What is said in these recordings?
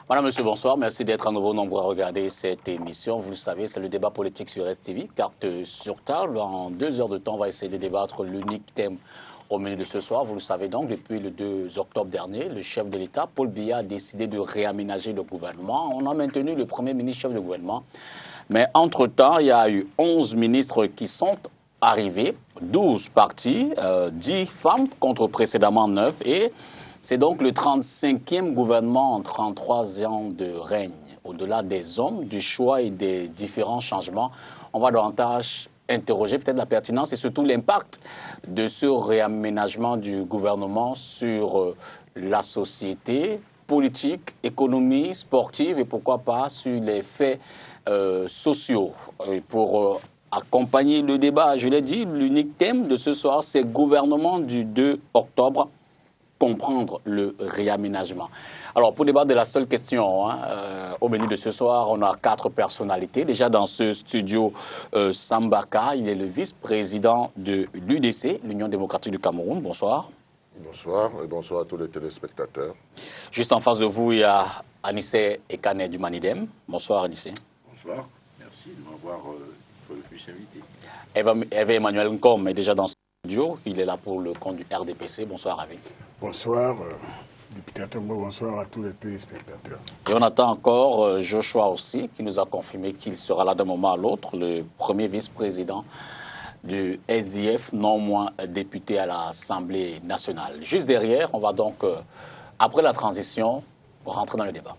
Madame, Monsieur, bonsoir. Merci d'être à nouveau nombreux à regarder cette émission. Vous le savez, c'est le débat politique sur STV. Carte sur table. En 2 heures de temps, on va essayer de débattre l'unique thème au menu de ce soir. Vous le savez donc, depuis le 2 octobre dernier, le chef de l'État, Paul Biya, a décidé de réaménager le gouvernement. On a maintenu le Premier ministre chef de gouvernement. Mais entre-temps, il y a eu 11 ministres qui sont arrivés, 12 partis, 10 femmes contre précédemment 9. Et c'est donc le 35e gouvernement en 33 ans de règne. Au-delà des hommes, du choix et des différents changements, on va davantage interroger peut-être la pertinence et surtout l'impact de ce réaménagement du gouvernement sur la société, politique, économie, sportive et pourquoi pas sur les faits sociaux. Et pour accompagner le débat, je l'ai dit, l'unique thème de ce soir, c'est gouvernement du 2 octobre. Comprendre le réaménagement. Alors, pour débattre de la seule question, au menu de ce soir, on a 4 personnalités. Déjà dans ce studio, Sambaka, il est le vice-président de l'UDC, l'Union démocratique du Cameroun. Bonsoir. Bonsoir et bonsoir à tous les téléspectateurs. Juste en face de vous, il y a Anissé Ekane du Manidem. Bonsoir, Anissé. Bonsoir, merci de m'avoir invité. Eva Emmanuel Nkom est déjà dans ce studio. Il est là pour le compte du RDPC. Bonsoir, Eva. Bonsoir, député Atombo, bonsoir à tous les téléspectateurs. Et on attend encore Joshua aussi, qui nous a confirmé qu'il sera là d'un moment à l'autre, le premier vice-président du SDF, non moins député à l'Assemblée nationale. Juste derrière, on va donc, après la transition, rentrer dans le débat.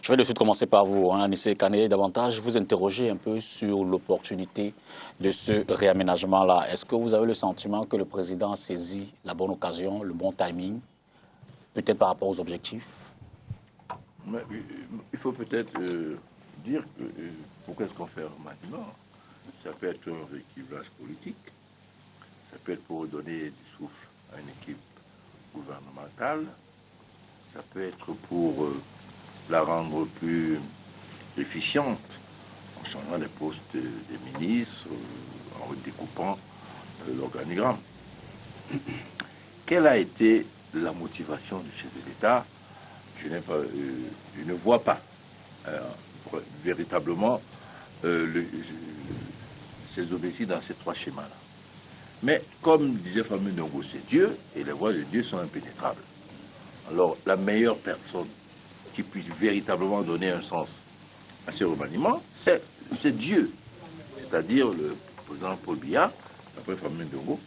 Je vais de suite commencer par vous, Anissé Ekane, davantage vous interroger un peu sur l'opportunité de ce réaménagement-là. Est-ce que vous avez le sentiment que le président a saisi la bonne occasion, le bon timing, peut-être par rapport aux objectifs? Mais, il faut peut-être dire que, pourquoi est-ce qu'on fait maintenant? Ça peut être un rééquilibrage politique, ça peut être pour redonner du souffle à une équipe gouvernementale, ça peut être pour la rendre plus efficiente en changeant les postes des ministres, en découpant l'organigramme. Quelle a été la motivation du chef de l'État? Je ne vois pas véritablement ses objectifs dans ces 3 schémas-là. Mais comme disait Fameux Ndongo, c'est Dieu, et les voies de Dieu sont impénétrables. Alors, la meilleure personne qui puisse véritablement donner un sens à ces remaniements, c'est Dieu, c'est-à-dire le président Paul Biya, après Fameux Ndongo,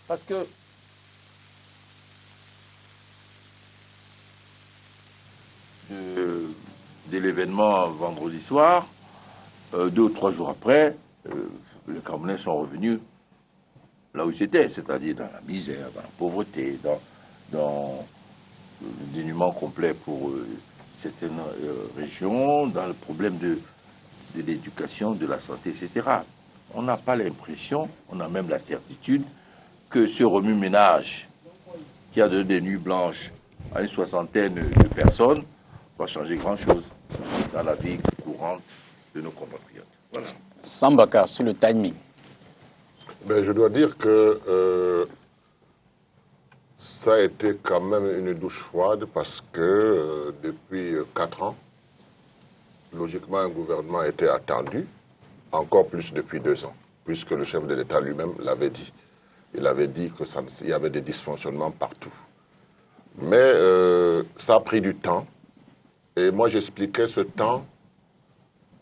parce que de l'événement vendredi soir, 2 ou 3 jours après, les Camerounais sont revenus là où ils étaient, c'est-à-dire dans la misère, dans la pauvreté, dans le dénuement complet pour certaines régions, dans le problème de l'éducation, de la santé, etc. On n'a pas l'impression, on a même la certitude que ce remue-ménage qui a donné des nuits blanches à une 60aine de personnes va changer grand-chose dans la vie courante de nos compatriotes. Voilà. Sambaka, sur le timing. Ben, je dois dire que ça a été quand même une douche froide parce que depuis 4 ans, logiquement, un gouvernement était attendu, encore plus depuis 2 ans, puisque le chef de l'État lui-même l'avait dit. Il avait dit qu'il y avait des dysfonctionnements partout. Mais ça a pris du temps. Et moi, j'expliquais ce temps,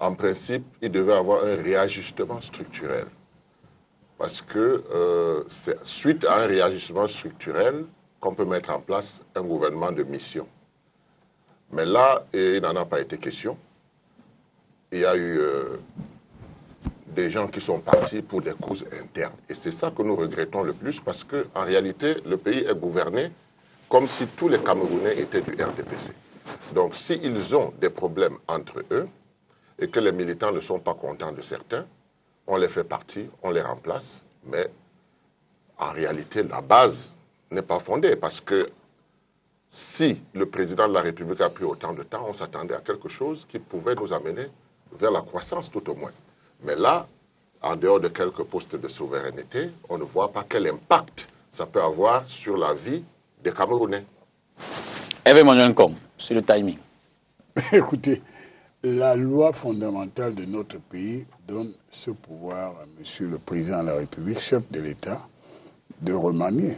en principe, il devait avoir un réajustement structurel. Parce que c'est suite à un réajustement structurel qu'on peut mettre en place un gouvernement de mission. Mais là, il n'en a pas été question. Il y a eu des gens qui sont partis pour des causes internes. Et c'est ça que nous regrettons le plus parce qu'en réalité, le pays est gouverné comme si tous les Camerounais étaient du RDPC. Donc, s'ils ont des problèmes entre eux et que les militants ne sont pas contents de certains, on les fait partir, on les remplace, mais en réalité, la base n'est pas fondée parce que si le président de la République a pris autant de temps, on s'attendait à quelque chose qui pouvait nous amener vers la croissance tout au moins. Mais là, en dehors de quelques postes de souveraineté, on ne voit pas quel impact ça peut avoir sur la vie des Camerounais. Hervé Emmanuel Ngom, sur le timing. Écoutez, la loi fondamentale de notre pays donne ce pouvoir à Monsieur le Président de la République, chef de l'État, de remanier.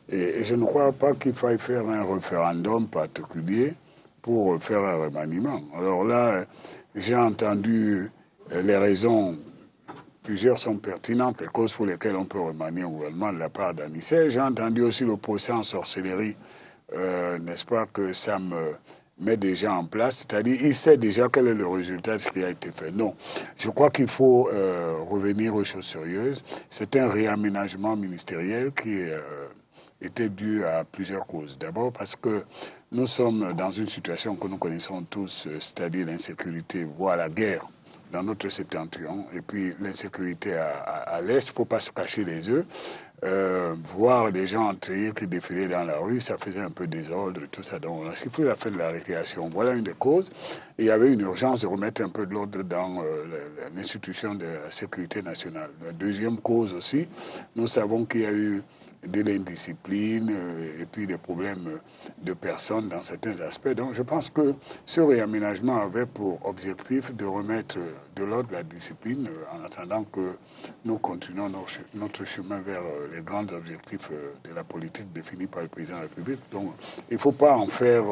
Et je ne crois pas qu'il faille faire un référendum particulier pour faire un remaniement. Alors là, j'ai entendu les raisons, plusieurs sont pertinentes, les causes pour lesquelles on peut remanier un gouvernement de la part d'Anissé. J'ai entendu aussi le procès en sorcellerie, n'est-ce pas, que ça me met déjà en place, c'est-à-dire il sait déjà quel est le résultat de ce qui a été fait. Non, je crois qu'il faut revenir aux choses sérieuses. C'est un réaménagement ministériel qui était dû à plusieurs causes. D'abord parce que nous sommes dans une situation que nous connaissons tous, c'est-à-dire l'insécurité, voire la guerre dans notre septentrion, et puis l'insécurité à l'Est, il ne faut pas se cacher les yeux. Voir des gens entrer qui défilaient dans la rue, ça faisait un peu désordre, tout ça. Donc, il faut la fin de la récréation. Voilà une des causes. Et il y avait une urgence de remettre un peu de l'ordre dans l'institution de la sécurité nationale. La deuxième cause aussi, nous savons qu'il y a eu de l'indiscipline et puis des problèmes de personnes dans certains aspects. Donc je pense que ce réaménagement avait pour objectif de remettre de l'ordre, la discipline, en attendant que nous continuons notre chemin vers les grands objectifs de la politique définie par le président de la République. Donc il ne faut pas en faire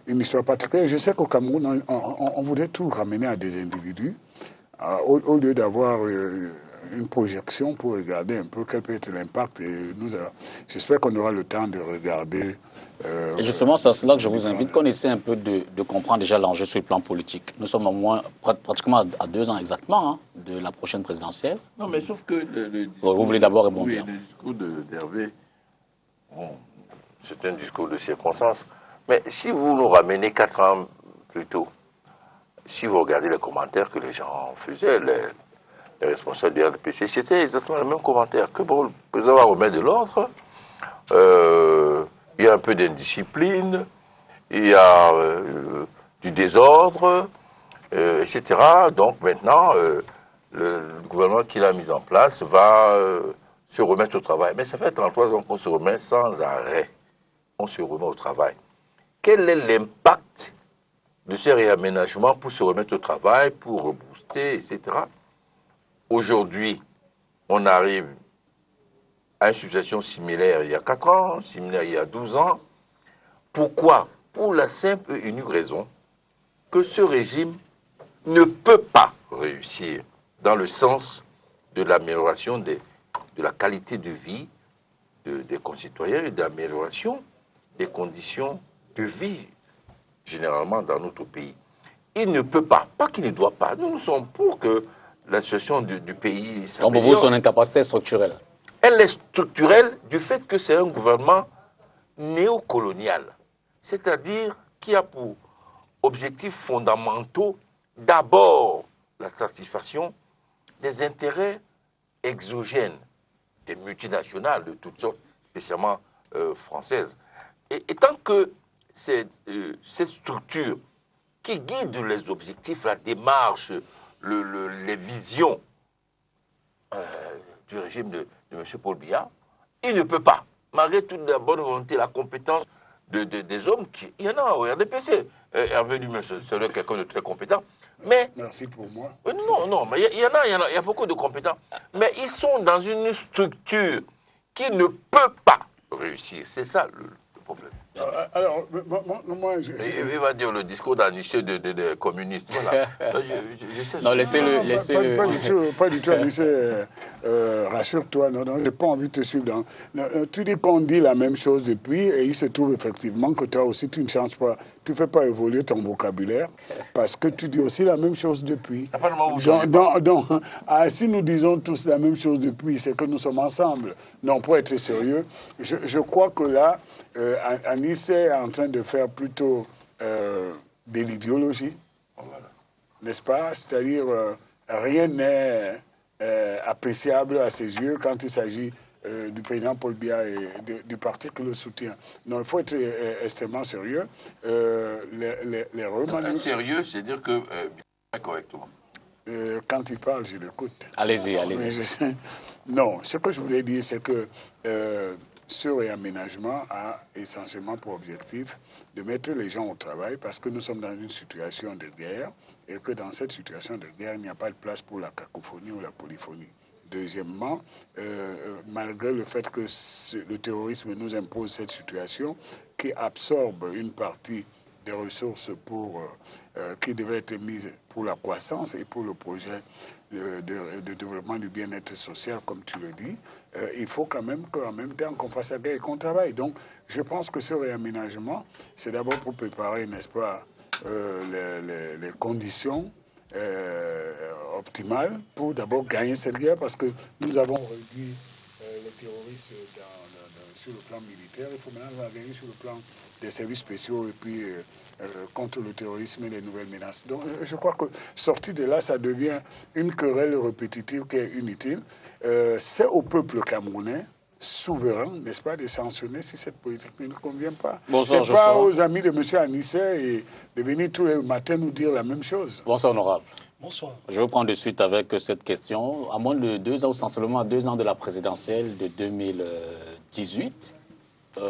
une histoire particulière. Je sais qu'au Cameroun, on voudrait tout ramener à des individus, au lieu d'avoir une projection pour regarder un peu quel peut être l'impact. Et j'espère qu'on aura le temps de regarder. Et justement, c'est à cela que je vous invite, qu'on essaie un peu de comprendre déjà l'enjeu sur le plan politique. Nous sommes au moins pratiquement à 2 ans exactement de la prochaine présidentielle. Non, mais sauf que le discours, vous voulez d'abord rebondir. Oui, le discours d'Hervé, bon, c'est un discours de circonstance. Mais si vous nous ramenez 4 ans plus tôt, si vous regardez les commentaires que les gens faisaient, les responsables du RDPC, c'était exactement le même commentaire. Que bon, le président va remettre de l'ordre, il y a un peu d'indiscipline, il y a du désordre, etc. Donc maintenant, le gouvernement qu'il a mis en place va se remettre au travail. Mais ça fait 33 ans qu'on se remet sans arrêt. On se remet au travail. Quel est l'impact de ce réaménagement pour se remettre au travail, pour rebooster, etc. Aujourd'hui, on arrive à une situation similaire il y a 4 ans, similaire il y a 12 ans. Pourquoi? Pour la simple et unique raison que ce régime ne peut pas réussir dans le sens de l'amélioration de la qualité de vie des concitoyens et de l'amélioration des conditions de vie, généralement dans notre pays. Il ne peut pas qu'il ne doit pas. Nous sommes pour que la situation du pays s'améliore. Donc pour vous, son incapacité structurelle? Elle est structurelle du fait que c'est un gouvernement néocolonial, c'est-à-dire qui a pour objectifs fondamentaux d'abord la satisfaction des intérêts exogènes, des multinationales de toutes sortes, spécialement françaises. Et tant que cette structure qui guide les objectifs, la démarche, les visions du régime de M. Paul Biya, il ne peut pas, malgré toute la bonne volonté, la compétence des hommes, il y en a au RDPC. Hervé lui-même, c'est quelqu'un de très compétent. Mais, merci pour moi. Non, mais il y a beaucoup de compétents. Mais ils sont dans une structure qui ne peut pas réussir. C'est ça le problème. Alors, moi, il va dire le discours d'Anissé des communistes. Voilà. Non, laissez-le. Pas du tout, Anissé. Rassure-toi, non, j'ai pas envie de te suivre. Tu dis qu'on dit la même chose depuis, et il se trouve effectivement que toi aussi, tu ne changes pas. Tu ne fais pas évoluer ton vocabulaire, parce que tu dis aussi la même chose depuis. Donc, si nous disons tous la même chose depuis, c'est que nous sommes ensemble. Non, pour être sérieux, je crois que là, Anissé est en train de faire plutôt de l'idéologie, n'est-ce pas? C'est-à-dire, rien n'est appréciable à ses yeux quand il s'agit du président Paul Biya et du parti qui le soutient. Non, il faut être extrêmement sérieux. Sérieux, c'est dire que Correctement. Quand il parle, je l'écoute. Allez-y, Mais allez-y. non, ce que je voulais dire, c'est que ce réaménagement a essentiellement pour objectif de mettre les gens au travail parce que nous sommes dans une situation de guerre et que dans cette situation de guerre, il n'y a pas de place pour la cacophonie ou la polyphonie. Deuxièmement, malgré le fait que le terrorisme nous impose cette situation qui absorbe une partie des ressources qui devaient être mises pour la croissance et pour le projet de développement du bien-être social, comme tu le dis, il faut quand même qu'en même temps qu'on fasse la guerre et qu'on travaille. Donc, je pense que ce réaménagement, c'est d'abord pour préparer, n'est-ce pas, les conditions optimales pour d'abord gagner cette guerre, parce que nous avons réduit les terroristes sur le plan militaire. Il faut maintenant la gagner sur le plan des services spéciaux et puis contre le terrorisme et les nouvelles menaces. Donc, je crois que sorti de là, ça devient une querelle répétitive qui est inutile. C'est au peuple camerounais souverain, n'est-ce pas, de sanctionner si cette politique ne nous convient pas. Bonsoir, c'est pas Joshua. aux amis de M. Anissé et de venir tous les matins nous dire la même chose. Bonsoir, honorable. Bonsoir. Je reprends de suite avec cette question. À moins de 2 ans, ou sensiblement à 2 ans de la présidentielle de 2018,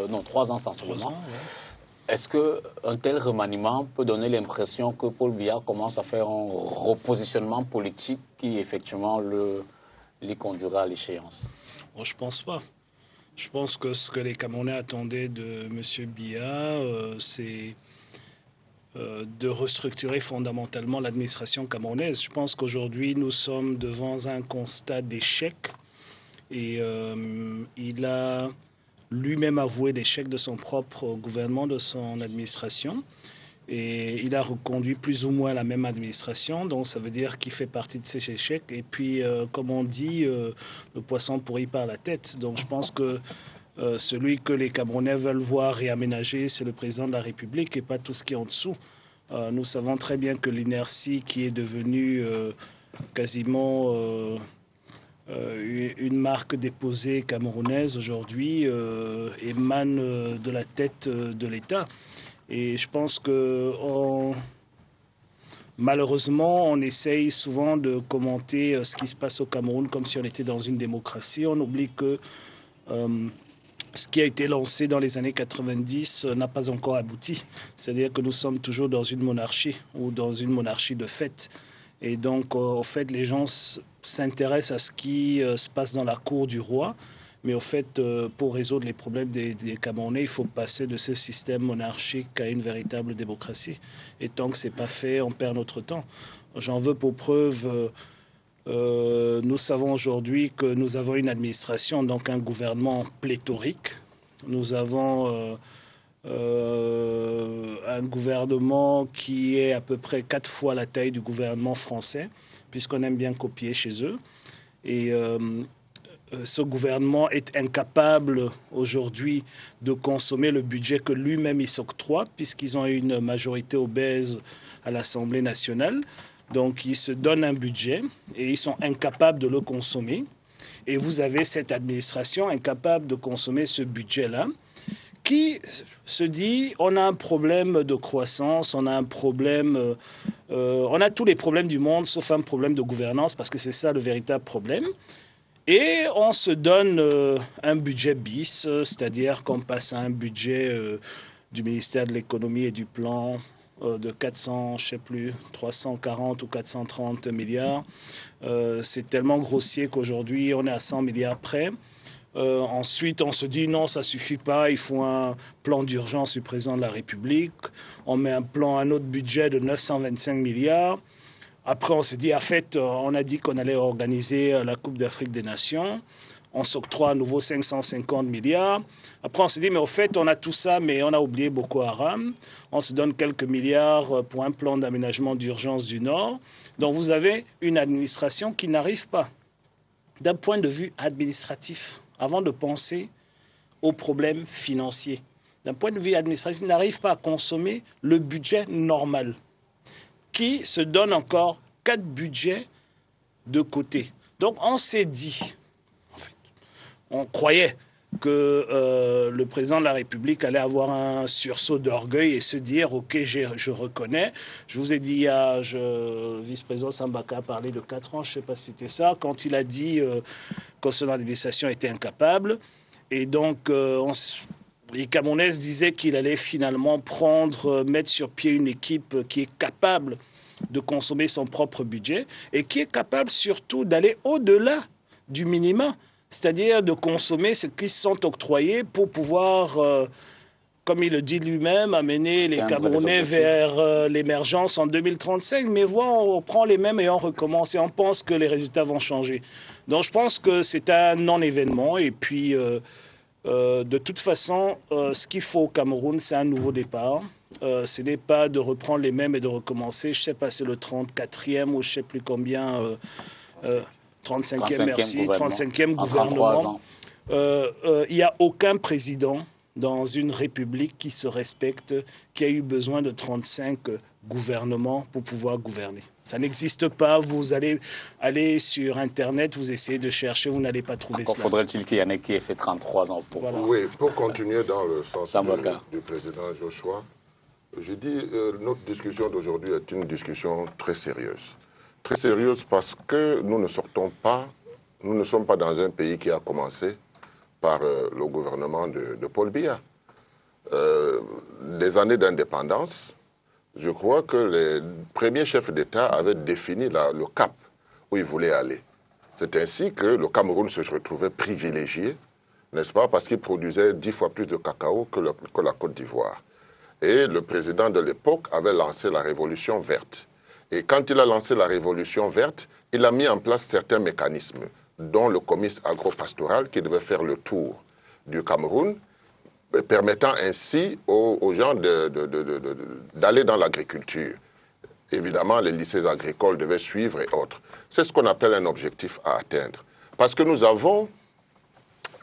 non, 3 ans sensiblement, 3 ans, ouais. Est-ce qu'un tel remaniement peut donner l'impression que Paul Biya commence à faire un repositionnement politique qui, effectivement, les conduira à l'échéance? Bon, je pense pas. Je pense que ce que les Camerounais attendaient de M. Biya, c'est de restructurer fondamentalement l'administration camerounaise. Je pense qu'aujourd'hui, nous sommes devant un constat d'échec et il a lui-même avoué l'échec de son propre gouvernement, de son administration. Et il a reconduit plus ou moins la même administration, donc ça veut dire qu'il fait partie de ces échecs. Et puis, comme on dit, le poisson pourrit par la tête. Donc je pense que celui que les Camerounais veulent voir réaménager, c'est le président de la République et pas tout ce qui est en dessous. Nous savons très bien que l'inertie qui est devenue quasiment une marque déposée camerounaise aujourd'hui émane de la tête de l'État. Et je pense que malheureusement, on essaye souvent de commenter ce qui se passe au Cameroun comme si on était dans une démocratie. On oublie que ce qui a été lancé dans les années 90 n'a pas encore abouti. C'est-à-dire que nous sommes toujours dans une monarchie ou dans une monarchie de fait. Et donc, au fait, les gens s'intéressent à ce qui se passe dans la cour du roi. Mais au fait, pour résoudre les problèmes des Camerounais, il faut passer de ce système monarchique à une véritable démocratie. Et tant que ce n'est pas fait, on perd notre temps. J'en veux pour preuve, nous savons aujourd'hui que nous avons une administration, donc un gouvernement pléthorique. Nous avons un gouvernement qui est à peu près 4 fois la taille du gouvernement français, puisqu'on aime bien copier chez eux. Et ce gouvernement est incapable aujourd'hui de consommer le budget que lui-même il s'octroie, puisqu'ils ont une majorité obèse à l'Assemblée nationale. Donc ils se donnent un budget et ils sont incapables de le consommer. Et vous avez cette administration incapable de consommer ce budget-là, qui se dit on a un problème de croissance, on a un problème, on a tous les problèmes du monde sauf un problème de gouvernance, parce que c'est ça le véritable problème. Et on se donne un budget bis, c'est-à-dire qu'on passe à un budget du ministère de l'économie et du plan de 400, je sais plus, 340 ou 430 milliards. C'est tellement grossier qu'aujourd'hui on est à 100 milliards près. Ensuite, on se dit non, ça suffit pas, il faut un plan d'urgence du président de la République. On met un autre budget de 925 milliards. Après, on s'est dit, en fait, on a dit qu'on allait organiser la Coupe d'Afrique des Nations. On s'octroie à nouveau 550 milliards. Après, on s'est dit, mais au fait, on a tout ça, mais on a oublié Boko Haram. On se donne quelques milliards pour un plan d'aménagement d'urgence du Nord. Donc, vous avez une administration qui n'arrive pas, d'un point de vue administratif, avant de penser aux problèmes financiers, d'un point de vue administratif, n'arrive pas à consommer le budget normal, qui se donne encore 4 budgets de côté. Donc on s'est dit, en fait, on croyait que le président de la République allait avoir un sursaut d'orgueil et se dire « Ok, je reconnais ». Je vous ai dit, le vice-président Sambaka a parlé de 4 ans, je ne sais pas si c'était ça, quand il a dit que son administration était incapable. Et donc, les Camerounais disaient qu'il allait finalement mettre sur pied une équipe qui est capable de consommer son propre budget et qui est capable surtout d'aller au-delà du minimum, c'est-à-dire de consommer ce qui sont octroyés pour pouvoir, comme il le dit lui-même, amener les Camerounais vers l'émergence en 2035. Mais on prend les mêmes et on recommence et on pense que les résultats vont changer. Donc je pense que c'est un non-événement et puis de toute façon, ce qu'il faut au Cameroun, c'est un nouveau départ. Ce n'est pas de reprendre les mêmes et de recommencer. Je ne sais pas, c'est le 34e ou je ne sais plus combien, 35e, merci, 35e gouvernement. Il n'y a aucun président dans une république qui se respecte qui a eu besoin de 35 gouvernements pour pouvoir gouverner. Ça n'existe pas. Vous allez aller sur Internet, vous essayez de chercher, vous n'allez pas trouver cela. Faudrait-il qu'il y en ait qui ait fait 33 ans pour... Voilà. Oui, pour continuer dans le sens du président Joshua, je dis notre discussion d'aujourd'hui est une discussion très sérieuse. Très sérieuse parce que nous ne sommes pas dans un pays qui a commencé par le gouvernement de Paul Biya. Les années d'indépendance, je crois que les premiers chefs d'État avaient défini le cap où ils voulaient aller. C'est ainsi que le Cameroun se retrouvait privilégié, n'est-ce pas, parce qu'il produisait 10 fois plus de cacao que la Côte d'Ivoire. Et le président de l'époque avait lancé la Révolution verte. Et quand il a lancé la Révolution verte, il a mis en place certains mécanismes, dont le comice agro-pastoral qui devait faire le tour du Cameroun, permettant ainsi aux gens d'aller dans l'agriculture. Évidemment, les lycées agricoles devaient suivre et autres. C'est ce qu'on appelle un objectif à atteindre. Parce que nous avons,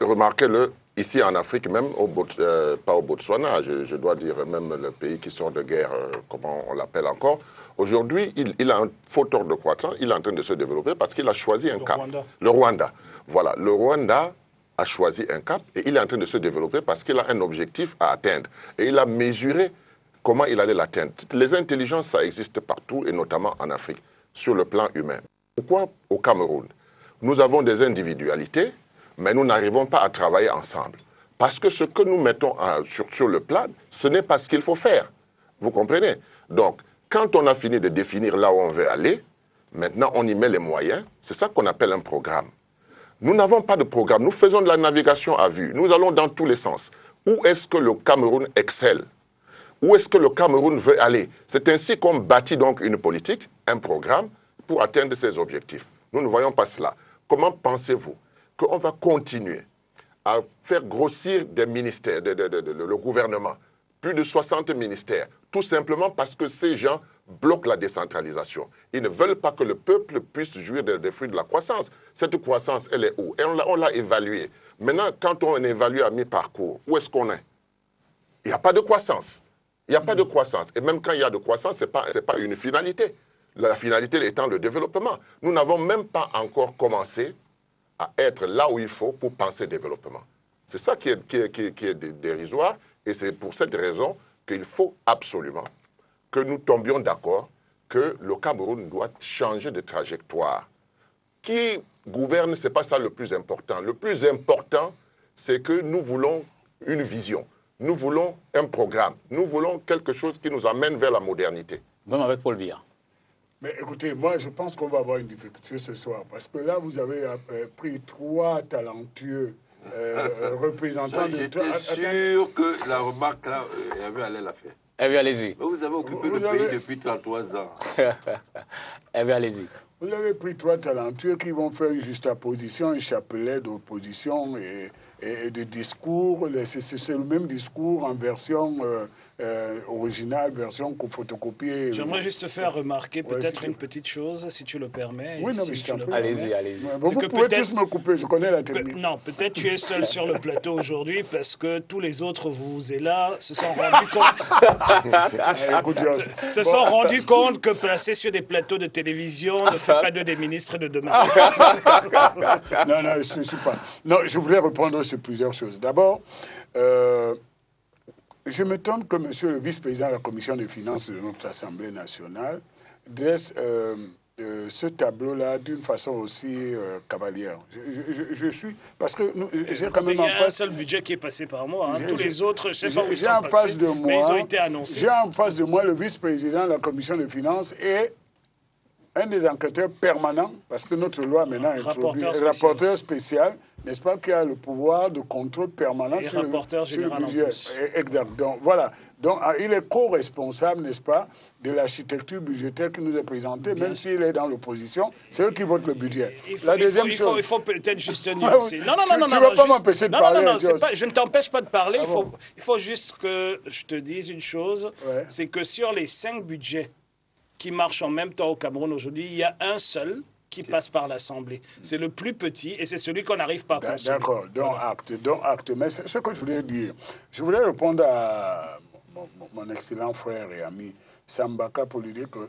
remarquez-le, ici en Afrique, même, pas au Botswana, je dois dire même le pays qui sort de guerre, comment on l'appelle encore, aujourd'hui, il a un fort taux de croissance, il est en train de se développer parce qu'il a choisi un cap. Le Rwanda. Voilà, le Rwanda a choisi un cap et il est en train de se développer parce qu'il a un objectif à atteindre. Et il a mesuré comment il allait l'atteindre. Les intelligences, ça existe partout et notamment en Afrique, sur le plan humain. Pourquoi au Cameroun? Nous avons des individualités, mais nous n'arrivons pas à travailler ensemble. Parce que ce que nous mettons sur le plan, ce n'est pas ce qu'il faut faire. Vous comprenez? Donc, quand on a fini de définir là où on veut aller, maintenant on y met les moyens. C'est ça qu'on appelle un programme. Nous n'avons pas de programme. Nous faisons de la navigation à vue. Nous allons dans tous les sens. Où est-ce que le Cameroun excelle? Où est-ce que le Cameroun veut aller? C'est ainsi qu'on bâtit donc une politique, un programme, pour atteindre ses objectifs. Nous ne voyons pas cela. Comment pensez-vous qu'on va continuer à faire grossir des ministères, le gouvernement, plus de 60 ministères, tout simplement parce que ces gens bloquent la décentralisation. Ils ne veulent pas que le peuple puisse jouir des fruits de la croissance. Cette croissance, elle est où? Et on l'a évaluée. Maintenant, quand on évalue à mi-parcours, où est-ce qu'on est? Il n'y a pas de croissance. Il n'y a pas de croissance. Et même quand il y a de croissance, ce n'est pas une finalité. La finalité étant le développement. Nous n'avons même pas encore commencé à être là où il faut pour penser développement. C'est ça qui est dérisoire. Et c'est pour cette raison qu'il faut absolument que nous tombions d'accord que le Cameroun doit changer de trajectoire. Qui gouverne, ce n'est pas ça le plus important. Le plus important, c'est que nous voulons une vision. Nous voulons un programme. Nous voulons quelque chose qui nous amène vers la modernité. Même avec Paul Biya. Mais écoutez, moi, je pense qu'on va avoir une difficulté ce soir. Parce que là, vous avez pris 3 talentueux représentants de... J'étais sûr que la remarque, là, Hervé allait la faire. Hervé, allez-y. Vous avez occupé le pays depuis 33 ans. Hervé, allez-y. Vous avez pris 3 talentueux qui vont faire une juxtaposition, un chapelet d'opposition et de discours. C'est le même discours en version originale, version photocopiée. J'aimerais juste faire remarquer Ouais, peut-être si une petite chose, si tu le permets. Oui, et non, si mais je tu t'en le prie. permets. Allez-y, allez-y. Bon, C'est vous que pouvez peut-être- tous me couper, je connais la technique. Non, peut-être tu es seul sur le plateau aujourd'hui parce que tous les autres, vous êtes là, se sont rendus compte, Écoute, se sont rendus compte que placer sur des plateaux de télévision ne fait pas d'eux des ministres de demain. non, non, je ne suis pas. Non, je voulais répondre sur plusieurs choses. D'abord, je m'étonne que monsieur le vice-président de la Commission des finances de notre Assemblée nationale dresse ce tableau-là d'une façon aussi cavalière. Je suis... Parce que j'ai quand même Il y en a un face... seul budget qui est passé par mois. Hein. J'ai- Tous j'ai- les autres, je ne sais pas où ils J'ai sont en passés, face de moi, mais ils ont été annoncés. J'ai en face de moi le vice-président de la Commission des finances et un des enquêteurs permanents, parce que notre loi maintenant introduit rapporteur spécial, n'est-ce pas, qui a le pouvoir de contrôle permanent Et sur rapporteur sur le général en budget. plus. Exact. Donc voilà. Donc il est co-responsable, n'est-ce pas, de l'architecture budgétaire qui nous est présentée, même s'il est dans l'opposition. C'est eux qui votent le budget. La deuxième chose. Il faut peut-être juste oui. nuancer. Non, non, Tu- non, tu non. vas non, pas juste- m'empêcher de non, parler, Non, non, Jos. je ne t'empêche pas de parler. Ah bon? Il faut juste que je te dise une chose. Ouais. C'est que sur les 5 budgets qui marchent en même temps au Cameroun aujourd'hui, il y a un seul qui passe par l'Assemblée. C'est le plus petit et c'est celui qu'on n'arrive pas à consommer. D'accord, donc acte. Mais c'est ce que je voulais dire. Je voulais répondre à mon excellent frère et ami Sambaka pour lui dire que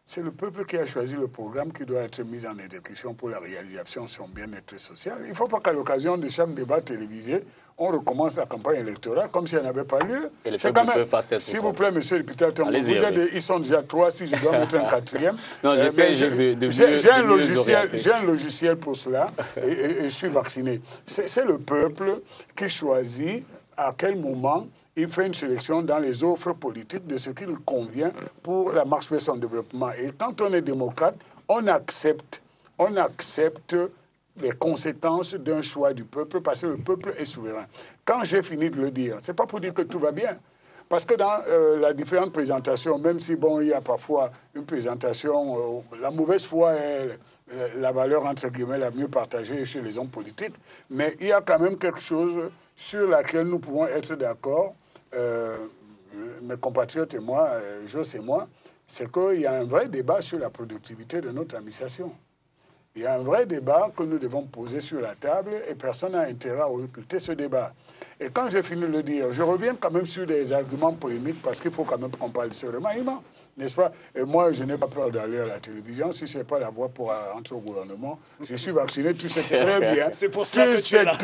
c'est le peuple qui a choisi le programme qui doit être mis en exécution pour la réalisation de son bien-être social. Il ne faut pas qu'à l'occasion de chaque débat télévisé, on recommence la campagne électorale comme si elle n'avait pas lieu. Et les C'est peuples quand même, peuvent faire cette s'il vous plaît, monsieur le député, Allez-y, ils sont déjà 3, si je dois mettre un 4e. Non, j'essaie mais juste de j'ai mieux un logiciel, orienter. j'ai un logiciel pour cela et je suis vacciné. C'est le peuple qui choisit à quel moment il fait une sélection dans les offres politiques de ce qui lui convient pour la marche vers son développement. Et quand on est démocrate, on accepte les conséquences d'un choix du peuple parce que le peuple est souverain. Quand j'ai fini de le dire, ce n'est pas pour dire que tout va bien. Parce que dans la différente présentation, même si bon, il y a parfois une présentation, la mauvaise foi est la valeur entre guillemets la mieux partagée chez les hommes politiques, mais il y a quand même quelque chose sur laquelle nous pouvons être d'accord, mes compatriotes et moi, Jos et moi, c'est qu'il y a un vrai débat sur la productivité de notre administration. Il y a un vrai débat que nous devons poser sur la table et personne n'a intérêt à occulter ce débat. Et quand j'ai fini de le dire, je reviens quand même sur des arguments polémiques parce qu'il faut quand même qu'on parle sur le remaniement, n'est-ce pas? Et moi, je n'ai pas peur d'aller à la télévision si ce n'est pas la voie pour entrer au gouvernement. Je suis vacciné, tu sais très bien. C'est pour cela que tu es là.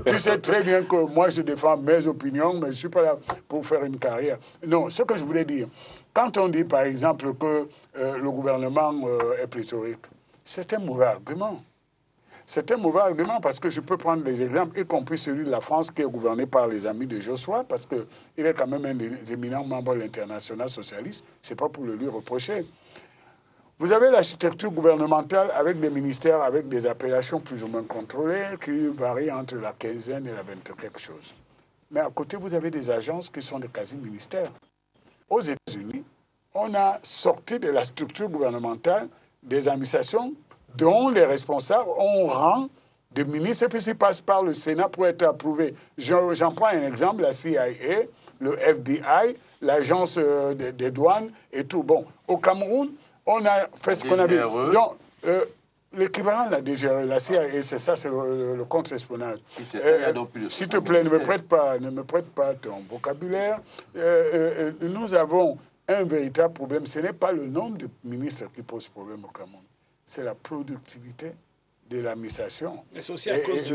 Tu sais très bien que moi, je défends mes opinions, mais je ne suis pas là pour faire une carrière. Non, ce que je voulais dire, quand on dit par exemple que le gouvernement est pléthorique, c'est un mauvais argument. C'est un mauvais argument parce que je peux prendre des exemples, y compris celui de la France qui est gouverné par les amis de Joshua, parce qu'il est quand même un des éminents membres de l'International socialiste. Ce n'est pas pour le lui reprocher. Vous avez l'architecture gouvernementale avec des ministères, avec des appellations plus ou moins contrôlées, qui varient entre la quinzaine et la 20 quelque chose. Mais à côté, vous avez des agences qui sont des quasi-ministères. Aux États-Unis, on a sorti de la structure gouvernementale des administrations dont les responsables ont rang de ministres et puis ils passent par le Sénat pour être approuvés. J'en prends un exemple, la CIA, le FBI, l'agence des douanes et tout. Bon, au Cameroun, on a fait ce qu'on avait... Donc, l'équivalent de la DGRE, la CIA, c'est ça, c'est le contre-espionnage. S'il te plaît, ne me prête pas ton vocabulaire. Nous avons un véritable problème. Ce n'est pas le nombre de ministres qui pose problème au Cameroun. C'est la productivité de l'administration. Mais c'est aussi à cause du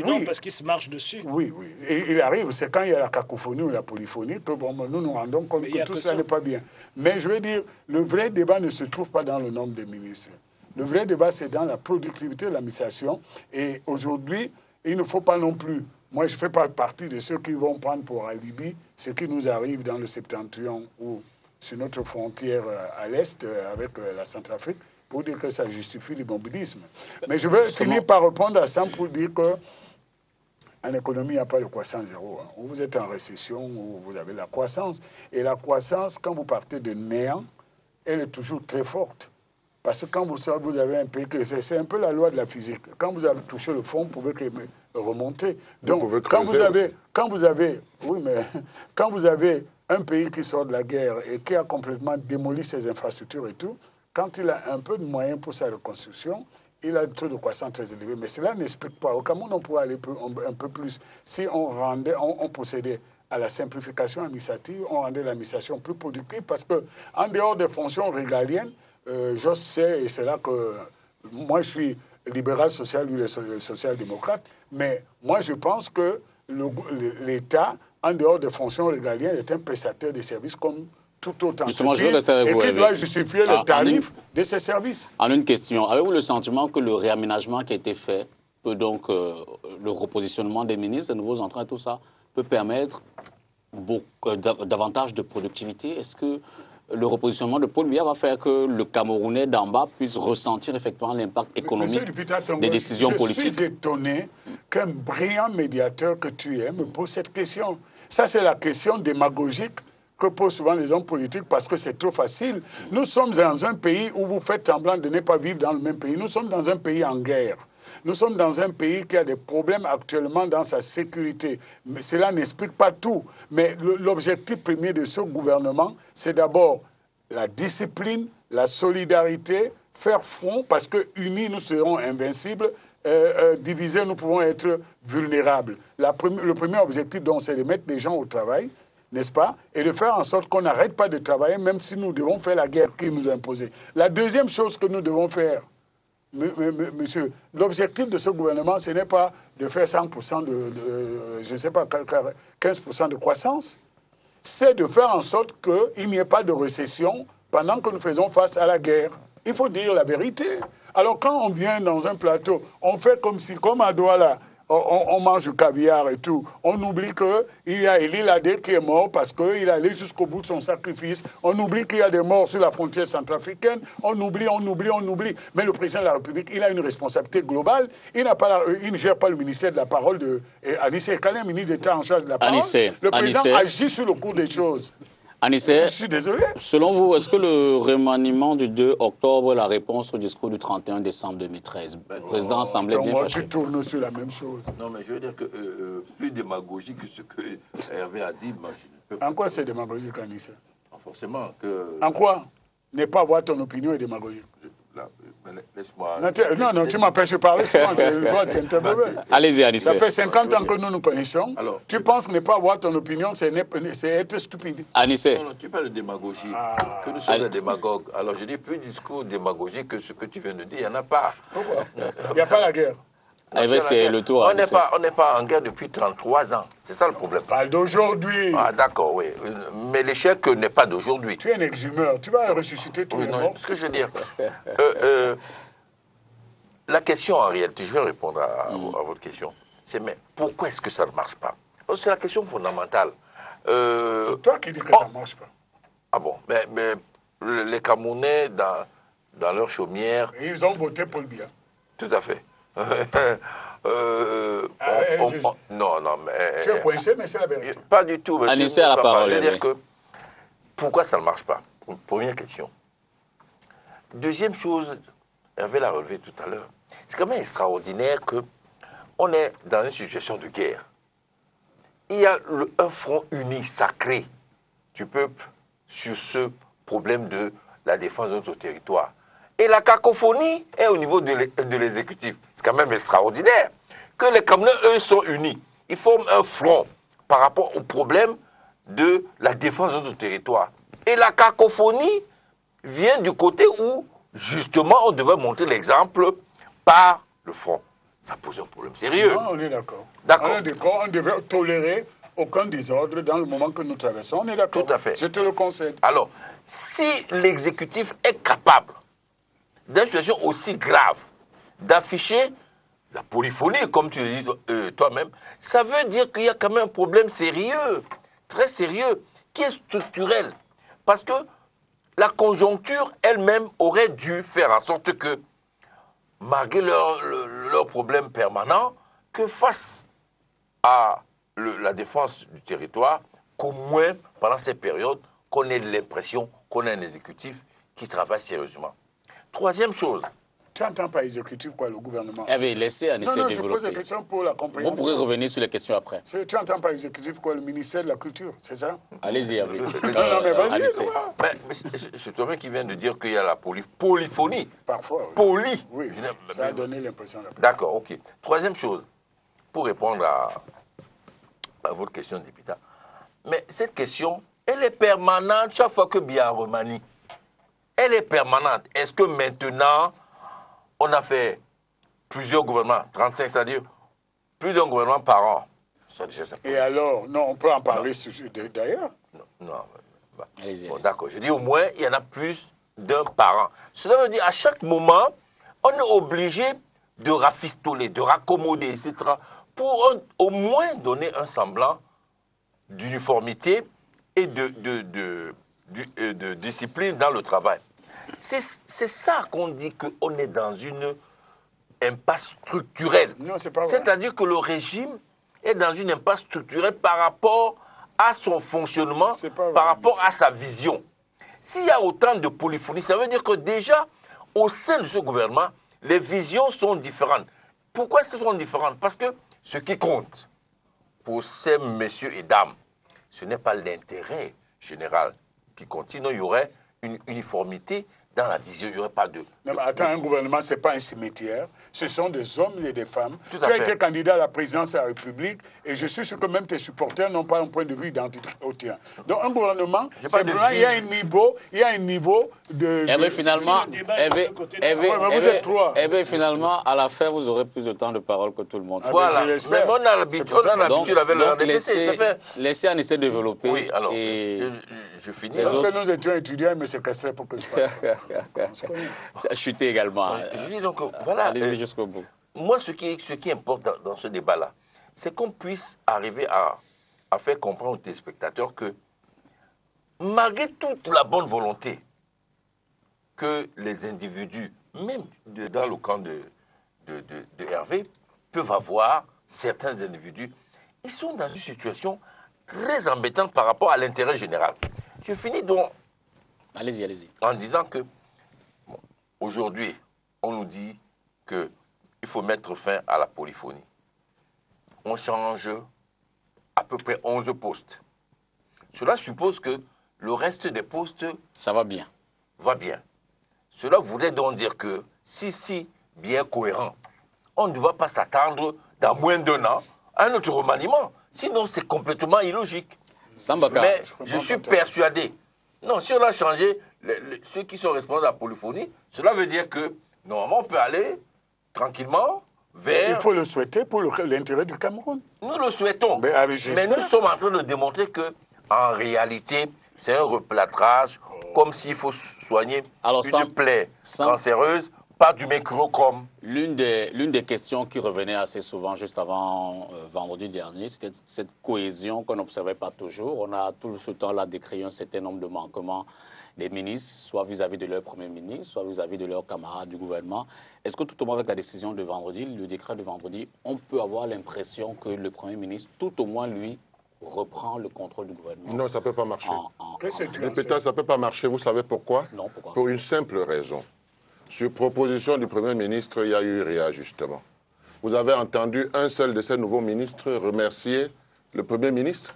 nombre, parce qu'ils se marchent dessus. Oui, oui. Et il arrive, c'est quand il y a la cacophonie ou la polyphonie que bon, nous nous rendons compte que tout ça n'est pas bien. Mais je veux dire, le vrai débat ne se trouve pas dans le nombre de ministres. Le vrai débat, c'est dans la productivité de l'administration. Et aujourd'hui, il ne faut pas non plus... Moi, je ne fais pas partie de ceux qui vont prendre pour alibi ce qui nous arrive dans le septentrion ou sur notre frontière à l'Est avec la Centrafrique pour dire que ça justifie l'immobilisme. Mais je veux finir par répondre à ça pour dire qu'en économie, il n'y a pas de croissance zéro. Hein. Ou vous êtes en récession ou vous avez la croissance. Et la croissance, quand vous partez de néant, elle est toujours très forte. Parce que quand vous avez un pays, c'est un peu la loi de la physique. Quand vous avez touché le fond, vous pouvez remonter. Donc, quand vous avez un pays qui sort de la guerre et qui a complètement démoli ses infrastructures et tout, quand il a un peu de moyens pour sa reconstruction, il a un taux de croissance très élevé. Mais cela n'explique pas. Au Cameroun, on pourrait aller un peu plus si on procédait à la simplification administrative, on rendait l'administration plus productive parce qu'en dehors des fonctions régaliennes, je sais, et c'est là que moi je suis libéral social, lui est social-démocrate, mais moi je pense que l'État, en dehors des fonctions régaliennes, est un prestataire de services comme tout autre entreprise et qui doit justifier le tarif de ses services. En une question, avez-vous le sentiment que le réaménagement qui a été fait peut donc, le repositionnement des ministres, des nouveaux entrants et tout ça, peut permettre davantage de productivité? Est-ce que le repositionnement de Paul Biya va faire que le Camerounais d'en bas puisse ressentir effectivement l'impact économique des décisions politiques? Je suis étonné qu'un brillant médiateur que tu es me pose cette question. Ça, c'est la question démagogique que posent souvent les hommes politiques parce que c'est trop facile. Nous sommes dans un pays où vous faites semblant de ne pas vivre dans le même pays. Nous sommes dans un pays en guerre. Nous sommes dans un pays qui a des problèmes actuellement dans sa sécurité. Mais cela n'explique pas tout. Mais l'objectif premier de ce gouvernement, c'est d'abord la discipline, la solidarité, faire front, parce que unis, nous serons invincibles. Divisés, nous pouvons être vulnérables. Le premier objectif, donc, c'est de mettre les gens au travail, n'est-ce pas, et de faire en sorte qu'on n'arrête pas de travailler, même si nous devons faire la guerre qui nous a imposée. La deuxième chose que nous devons faire, monsieur, l'objectif de ce gouvernement, ce n'est pas de faire 100% je ne sais pas, 15% de croissance, c'est de faire en sorte qu'il n'y ait pas de récession pendant que nous faisons face à la guerre. Il faut dire la vérité. Alors quand on vient dans un plateau, on fait comme à Douala, on mange du caviar et tout. On oublie qu'il y a Elie Ladé qui est mort parce qu'il allait jusqu'au bout de son sacrifice. On oublie qu'il y a des morts sur la frontière centrafricaine. On oublie. Mais le président de la République, il a une responsabilité globale. Il ne gère pas le ministère de la parole de Anissé Ekane, ministre d'État en charge de la parole. Le président agit sur le cours des choses. Anissé, je suis désolé. Selon vous, est-ce que le remaniement du 2 octobre est la réponse au discours du 31 décembre 2013? Le président semblait bien fâché. Tu tournes sur la même chose. Non, mais je veux dire que plus démagogique que ce que Hervé a dit, moi, je ne peux pas. En quoi c'est démagogique, Anissé? Forcément que... En quoi? Ne pas avoir ton opinion est démagogique. Laisse-moi... Non, tu m'empêches de parler souvent, tu dois t'interroger. Allez-y, Anissé. Ça fait 50 ans que nous nous connaissons. Alors, tu penses ne pas avoir ton opinion, c'est être stupide. Anissé. Non, tu parles de démagogie. Que nous sommes des démagogues. Alors je dis plus discours démagogique que ce que tu viens de dire, il n'y en a pas. Pourquoi? Il n'y a pas la guerre. C'est le tour. On n'est pas en guerre depuis 33 ans. C'est ça le problème. Pas d'aujourd'hui. Ah d'accord, oui. Mais l'échec n'est pas d'aujourd'hui. Tu es un exhumeur. Tu vas ressusciter tous les morts. Ce que je veux dire, la question en réalité, je vais répondre à votre question, c'est mais pourquoi est-ce que ça ne marche pas? C'est la question fondamentale. C'est toi qui dis que ça ne marche pas. Ah bon, mais les Camerounais, dans leur chaumière... Ils ont voté Paul Biya. Tout à fait. Non, mais... Tu es coincé, mais c'est la vérité. Pas du tout. Anissé à la parole. Je veux dire que, pourquoi ça ne marche pas? Première question. Deuxième chose, Hervé l'a relevé tout à l'heure, c'est quand même extraordinaire qu'on est dans une situation de guerre. Il y a un front uni, sacré, du peuple sur ce problème de la défense de notre territoire. Et la cacophonie est au niveau de l'exécutif. C'est quand même extraordinaire que les Camerounais, eux, sont unis. Ils forment un front par rapport au problème de la défense de notre territoire. Et la cacophonie vient du côté où, justement, on devait montrer l'exemple par le front. Ça pose un problème sérieux. Non, on est d'accord. D'accord. On est d'accord, on devait tolérer aucun désordre dans le moment que nous traversons. On est d'accord. Tout à fait. Je te le concède. Alors, si l'exécutif est capable, dans une situation aussi grave, d'afficher la polyphonie, comme tu le dis toi-même, ça veut dire qu'il y a quand même un problème sérieux, très sérieux, qui est structurel. Parce que la conjoncture elle-même aurait dû faire en sorte que, malgré leurs problèmes permanents, que face à la défense du territoire, qu'au moins, pendant ces périodes, qu'on ait l'impression qu'on a un exécutif qui travaille sérieusement. Troisième chose. Tu entends par exécutif quoi, le gouvernement? Laissez Anissé développer. développer. Je pose la question pour la compréhension. Vous pourrez revenir sur les questions après. Tu entends par exécutif quoi, le ministère de la Culture, c'est ça? Allez-y, Hervé. Non, mais vas-y, Anissé. Mais c'est toi-même qui viens de dire qu'il y a la polyphonie. Parfois. Poly. Oui, ça a donné l'impression. D'accord, ok. Troisième chose, pour répondre à votre question, député. Mais cette question, elle est permanente chaque fois que Biya remanie. Elle est permanente. Est-ce que maintenant, on a fait plusieurs gouvernements, 35, c'est-à-dire plus d'un gouvernement par an? Et alors, non, on peut en parler d'ailleurs. Non. Allez-y. Bon, d'accord, je dis au moins, il y en a plus d'un par an. Cela veut dire à chaque moment, on est obligé de rafistoler, de raccommoder, etc., pour au moins donner un semblant d'uniformité et de discipline dans le travail. C'est ça qu'on dit qu'on est dans une impasse structurelle. Non, c'est pas vrai. C'est-à-dire que le régime est dans une impasse structurelle par rapport à son fonctionnement, par rapport à sa vision. S'il y a autant de polyphonie, ça veut dire que déjà, au sein de ce gouvernement, les visions sont différentes. Pourquoi elles sont différentes? Parce que ce qui compte pour ces messieurs et dames, ce n'est pas l'intérêt général qui compte. Sinon, il y aurait une uniformité dans la vision, il n'y aurait pas de... Non, mais attends, un gouvernement, ce n'est pas un cimetière. Ce sont des hommes et des femmes. Tout Tu à as fait. été candidat à la présidence de la République et je suis sûr que même tes supporters n'ont pas un point de vue identique au tien. Donc, un gouvernement, simplement, il y a un niveau de... Hervé, finalement, trois. Hervé, finalement, à la fin, vous aurez plus de temps de parole que tout le monde. Voilà, je l'espère. mais on a l'habitude avec le RDPC. Laissez Anissé développer. Oui, alors, et je finis. Lorsque nous étions étudiants, ils me séquestraient pour que je parle. chuter également. Je dis donc, voilà. Allez-y jusqu'au bout. Moi, ce qui importe dans ce débat-là, c'est qu'on puisse arriver à faire comprendre aux téléspectateurs que, malgré toute la bonne volonté que les individus, même dans le camp de Hervé, peuvent avoir, certains individus, ils sont dans une situation très embêtante par rapport à l'intérêt général. Je finis donc Allez-y. en disant que, bon, aujourd'hui, on nous dit qu'il faut mettre fin à la polyphonie. On change à peu près 11 postes. Cela suppose que le reste des postes Ça va bien. va bien. Cela voudrait donc dire que, si bien cohérent, on ne va pas s'attendre dans moins d'un an à un autre remaniement. Sinon, c'est complètement illogique. Sambaka. Mais je suis persuadé. Non, si on a changé ceux qui sont responsables de la polyphonie, cela veut dire que, normalement, on peut aller tranquillement vers... Il faut le souhaiter pour l'intérêt du Cameroun. Nous le souhaitons. Mais nous sommes en train de démontrer que, en réalité, c'est un replâtrage, comme s'il faut soigner une plaie cancéreuse, pas du microchrome. L'une des questions qui revenait assez souvent juste avant vendredi dernier, c'était cette cohésion qu'on n'observait pas toujours. On a tout ce temps-là décrit un certain nombre de manquements des ministres, soit vis-à-vis de leur Premier ministre, soit vis-à-vis de leurs camarades du gouvernement. Est-ce que tout au moins avec la décision de vendredi, le décret de vendredi, on peut avoir l'impression que le Premier ministre, tout au moins lui, reprend le contrôle du gouvernement? Non, ça ne peut pas marcher. Peut-être Ça ne peut pas marcher. Vous savez pourquoi? Non, pourquoi? Pour une simple raison. Sur proposition du Premier ministre, il y a eu réajustement. Vous avez entendu un seul de ces nouveaux ministres remercier le Premier ministre?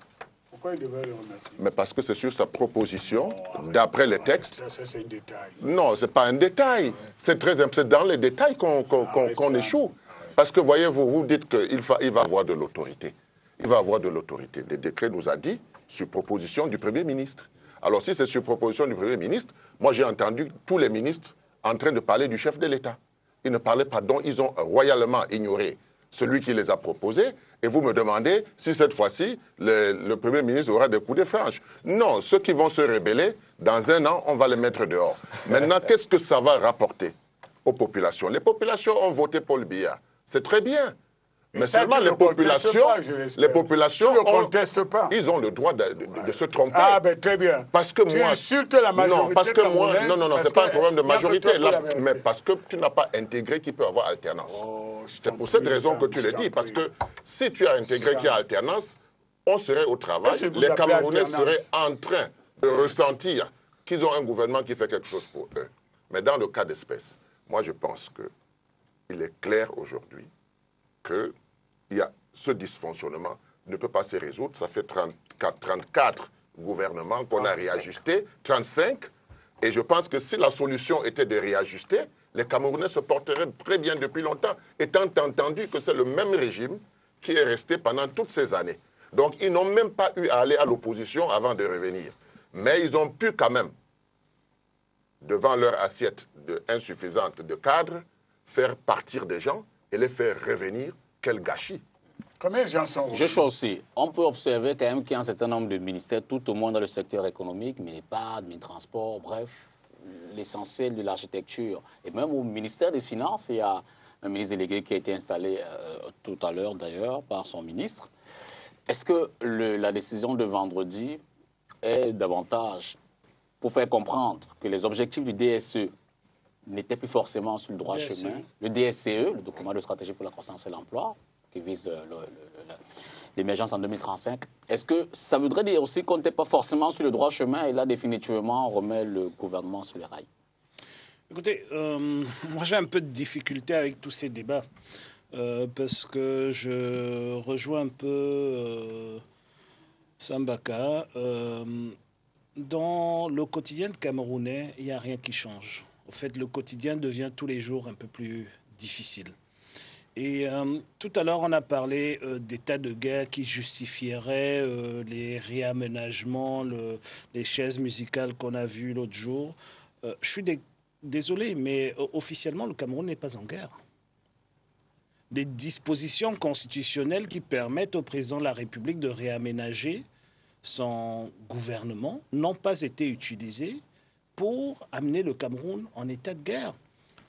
Pourquoi il devrait le remercier? Mais parce que c'est sur sa proposition, d'après les textes. Ça c'est un détail. Non, ce n'est pas un détail. C'est dans les détails qu'on échoue. Parce que, voyez-vous, vous dites qu'il va avoir de l'autorité. Il va avoir de l'autorité. Le décret nous a dit, sur proposition du Premier ministre. Alors, si c'est sur proposition du Premier ministre, moi j'ai entendu tous les ministres en train de parler du chef de l'État. Ils ne parlaient pas, donc ils ont royalement ignoré celui qui les a proposés. Et vous me demandez si cette fois-ci, le Premier ministre aura des coups de franche. Non, ceux qui vont se rebeller, dans un an, on va les mettre dehors. Maintenant, qu'est-ce que ça va rapporter aux populations? Les populations ont voté Paul Biya. C'est très bien. Mais seulement les populations, ils ont le droit de se tromper. Ah ben très bien. Parce que tu moi, insultes la majorité. Non, parce que moi, non, c'est pas un problème de majorité. Mais Mais parce que tu n'as pas intégré qu'il peut y avoir alternance. C'est pour cette raison que tu le dis. Parce que si tu as intégré qu'il y a alternance, on serait au travail. Les Camerounais seraient en train de ressentir qu'ils ont un gouvernement qui fait quelque chose pour eux. Mais dans le cas d'espèce, moi je pense que il est clair aujourd'hui que ce dysfonctionnement ne peut pas se résoudre. Ça fait 34 gouvernements qu'on a réajustés, 35. Et je pense que si la solution était de réajuster, les Camerounais se porteraient très bien depuis longtemps, étant entendu que c'est le même régime qui est resté pendant toutes ces années. Donc, ils n'ont même pas eu à aller à l'opposition avant de revenir. Mais ils ont pu quand même, devant leur assiette insuffisante de cadres, faire partir des gens et les faire revenir. Quel gâchis! Combien de gens sont Je suis aussi. On peut observer quand même qu'il y a un certain nombre de ministères, tout au moins dans le secteur économique, MINEPAD, MINTransport, bref, l'essentiel de l'architecture. Et même au ministère des Finances, il y a un ministre délégué qui a été installé tout à l'heure d'ailleurs par son ministre. Est-ce que la décision de vendredi est davantage pour faire comprendre que les objectifs du DSE n'étaient plus forcément sur le droit chemin? Le DSCE, le document de stratégie pour la croissance et l'emploi, qui vise l'émergence en 2035. Est-ce que ça voudrait dire aussi qu'on n'était pas forcément sur le droit chemin et là, définitivement, on remet le gouvernement sur les rails? Écoutez, moi j'ai un peu de difficulté avec tous ces débats parce que je rejoins un peu Sambaka. Dans le quotidien de Camerounais, il n'y a rien qui change. En fait, le quotidien devient tous les jours un peu plus difficile. Et tout à l'heure, on a parlé d'état de guerre qui justifierait les réaménagements, les chaises musicales qu'on a vues l'autre jour. Je suis désolé, mais officiellement, le Cameroun n'est pas en guerre. Les dispositions constitutionnelles qui permettent au président de la République de réaménager son gouvernement n'ont pas été utilisées pour amener le Cameroun en état de guerre.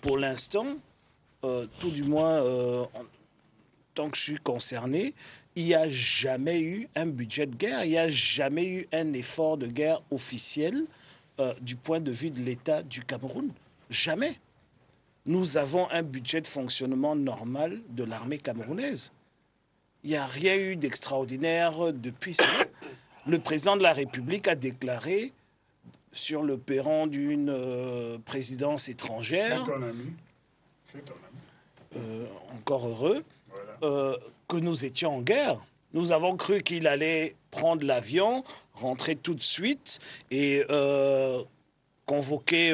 Pour l'instant, tout du moins, tant que je suis concerné, il n'y a jamais eu un budget de guerre, il n'y a jamais eu un effort de guerre officiel du point de vue de l'État du Cameroun. Jamais. Nous avons un budget de fonctionnement normal de l'armée camerounaise. Il n'y a rien eu d'extraordinaire depuis cela. Le président de la République a déclaré sur le perron d'une présidence étrangère... C'est ton ami. C'est ton ami. Encore heureux, Voilà. que nous étions en guerre. Nous avons cru qu'il allait prendre l'avion, rentrer tout de suite et convoquer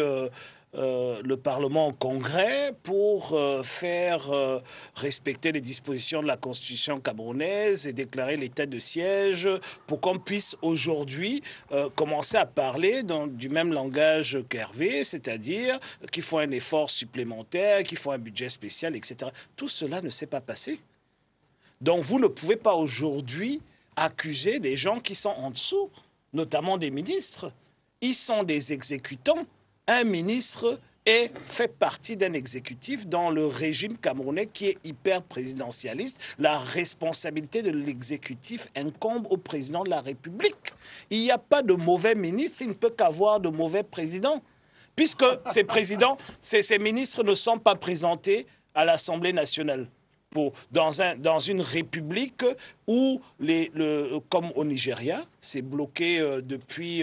le Parlement au Congrès pour faire respecter les dispositions de la Constitution camerounaise et déclarer l'état de siège pour qu'on puisse aujourd'hui commencer à parler du même langage qu'Hervé, c'est-à-dire qu'il faut un effort supplémentaire, qu'il faut un budget spécial, etc. Tout cela ne s'est pas passé. Donc vous ne pouvez pas aujourd'hui accuser des gens qui sont en dessous, notamment des ministres. Ils sont des exécutants. Un ministre fait partie d'un exécutif dans le régime camerounais qui est hyper présidentialiste. La responsabilité de l'exécutif incombe au président de la République. Il n'y a pas de mauvais ministre, il ne peut qu'avoir de mauvais présidents. Puisque ces ministres ne sont pas présentés à l'Assemblée nationale. Dans une république où, comme au Nigeria, c'est bloqué depuis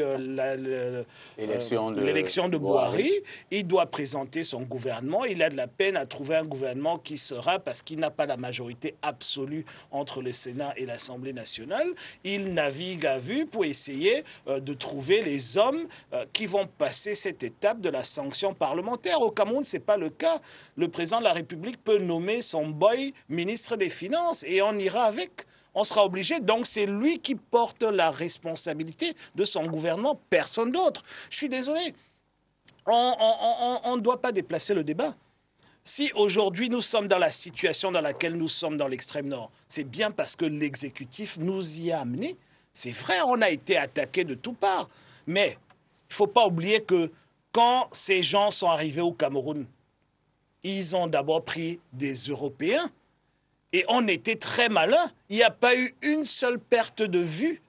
l'élection de Buhari. Il doit présenter son gouvernement. Il a de la peine à trouver un gouvernement qui sera, parce qu'il n'a pas la majorité absolue entre le Sénat et l'Assemblée nationale. Il navigue à vue pour essayer de trouver les hommes qui vont passer cette étape de la sanction parlementaire. Au Cameroun, ce n'est pas le cas. Le président de la République peut nommer son boy ministre des Finances et on ira avec. On sera obligé. Donc, c'est lui qui porte la responsabilité de son gouvernement, personne d'autre. Je suis désolé. On ne doit pas déplacer le débat. Si aujourd'hui nous sommes dans la situation dans laquelle nous sommes dans l'extrême nord, c'est bien parce que l'exécutif nous y a amenés. C'est vrai, on a été attaqué de toutes parts. Mais il ne faut pas oublier que quand ces gens sont arrivés au Cameroun, ils ont d'abord pris des Européens. Et on était très malins. Il n'y a pas eu une seule perte de vie.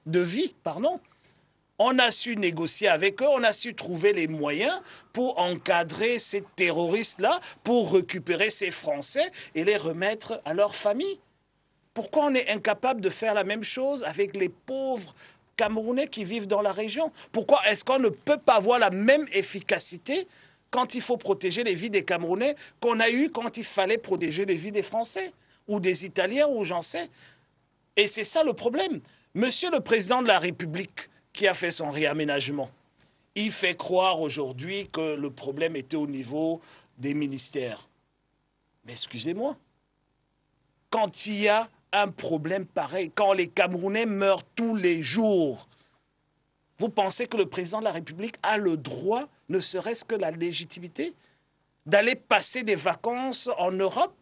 On a su négocier avec eux, on a su trouver les moyens pour encadrer ces terroristes-là, pour récupérer ces Français et les remettre à leur famille. Pourquoi on est incapable de faire la même chose avec les pauvres Camerounais qui vivent dans la région? Pourquoi est-ce qu'on ne peut pas avoir la même efficacité quand il faut protéger les vies des Camerounais qu'on a eu quand il fallait protéger les vies des Français ou des Italiens ou j'en sais. Et c'est ça le problème. Monsieur le Président de la République qui a fait son réaménagement, il fait croire aujourd'hui que le problème était au niveau des ministères. Mais excusez-moi, quand il y a un problème pareil, quand les Camerounais meurent tous les jours, vous pensez que le Président de la République a le droit, ne serait-ce que la légitimité, d'aller passer des vacances en Europe,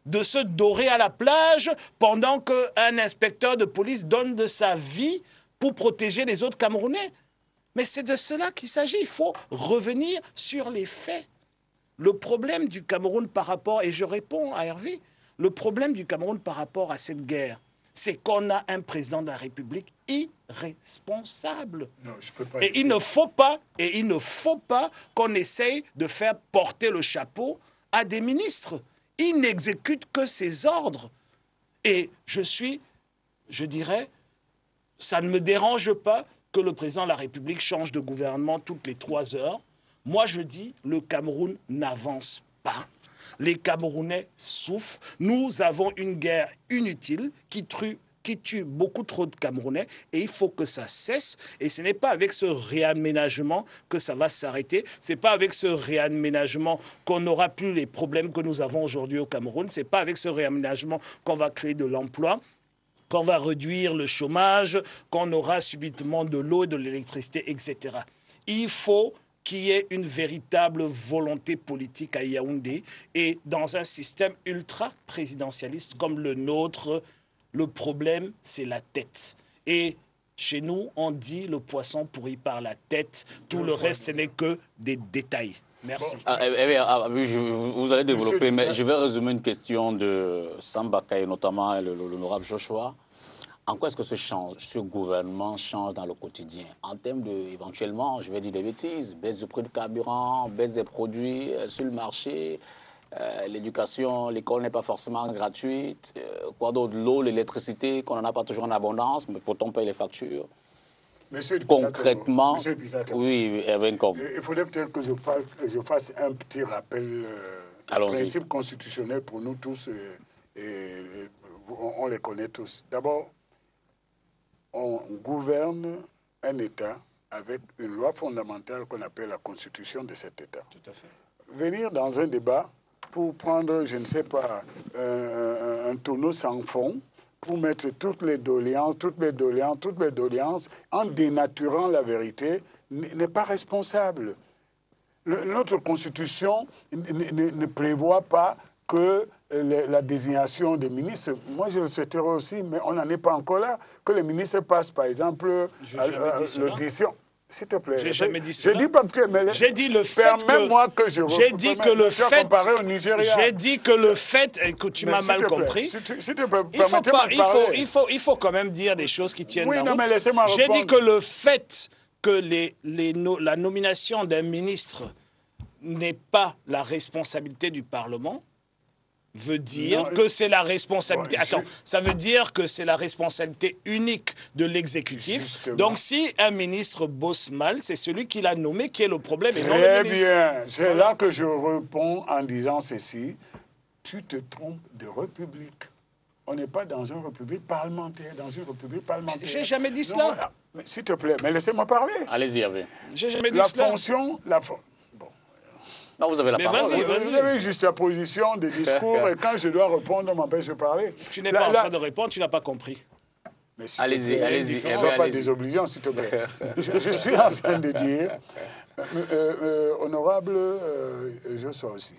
de se dorer à la plage pendant qu'un inspecteur de police donne de sa vie pour protéger les autres Camerounais? Mais c'est de cela qu'il s'agit. Il faut revenir sur les faits. Le problème du Cameroun par rapport, et je réponds à Hervé, le problème du Cameroun par rapport à cette guerre, c'est qu'on a un président de la République irresponsable. Non, je peux pas Et il ne faut pas qu'on essaye de faire porter le chapeau à des ministres. Il n'exécute que ses ordres. Et je dirais, ça ne me dérange pas que le président de la République change de gouvernement toutes les 3 heures. Moi, je dis, le Cameroun n'avance pas. Les Camerounais souffrent. Nous avons une guerre inutile qui tue beaucoup trop de Camerounais et il faut que ça cesse. Et ce n'est pas avec ce réaménagement que ça va s'arrêter. Ce n'est pas avec ce réaménagement qu'on n'aura plus les problèmes que nous avons aujourd'hui au Cameroun. Ce n'est pas avec ce réaménagement qu'on va créer de l'emploi, qu'on va réduire le chômage, qu'on aura subitement de l'eau et de l'électricité, etc. Il faut qu'il y ait une véritable volonté politique à Yaoundé et dans un système ultra-présidentialiste comme le nôtre, le problème, c'est la tête. Et chez nous, on dit le poisson pourrit par la tête, tout le reste, ce n'est que des détails. Merci. Vous allez développer, mais je vais résumer une question de Sambaka et notamment l'honorable Joshua. En quoi est-ce que ce gouvernement change dans le quotidien? En termes de, éventuellement, je vais dire des bêtises, baisse du prix du carburant, baisse des produits sur le marché, l'éducation, l'école n'est pas forcément gratuite, quoi d'autre, l'eau, l'électricité, qu'on n'en a pas toujours en abondance, mais pourtant on paye les factures. Concrètement, oui, Erwin Kong. Il faudrait peut-être que je fasse un petit rappel principe constitutionnel pour nous tous, on les connaît tous. D'abord, on gouverne un État avec une loi fondamentale qu'on appelle la constitution de cet État. Tout à fait. Venir dans un débat pour prendre, je ne sais pas, un tonneau sans fond, pour mettre toutes les doléances, en dénaturant la vérité, n'est pas responsable. Notre Constitution ne prévoit pas que la désignation des ministres, moi je le souhaiterais aussi, mais on n'en est pas encore là, que les ministres passent par exemple l'audition. S'il te plaît. J'ai jamais dit cela. Je dis pas que, mais j'ai dit le fait permets-moi que je j'ai dit que le fait comparé au Nigeria. J'ai dit que le fait et que tu m'as mal compris. S'il te plaît, permettez-moi de parler. Il faut quand même dire des choses qui tiennent la route. Mais laissez-moi J'ai répondre. dit que le fait que la nomination d'un ministre n'est pas la responsabilité du Parlement veut dire que c'est la responsabilité... ça veut dire que c'est la responsabilité unique de l'exécutif. Justement. Donc, si un ministre bosse mal, c'est celui qui l'a nommé qui est le problème et non le Très ministre. bien. C'est là que je réponds en disant ceci. Tu te trompes de république. On n'est pas dans une république parlementaire. J'ai jamais dit cela. Voilà. Mais s'il te plaît, mais laissez-moi parler. Allez-y, Hervé. J'ai jamais dit cela. Non, vous avez la parole. Vous avez juste la position de discours et quand je dois répondre, on m'empêche de parler. Tu n'es pas en train de répondre, tu n'as pas compris. Allez-y. Ne sois pas désobligeant, s'il te plaît. Je suis en train de dire, honorable Joshua aussi,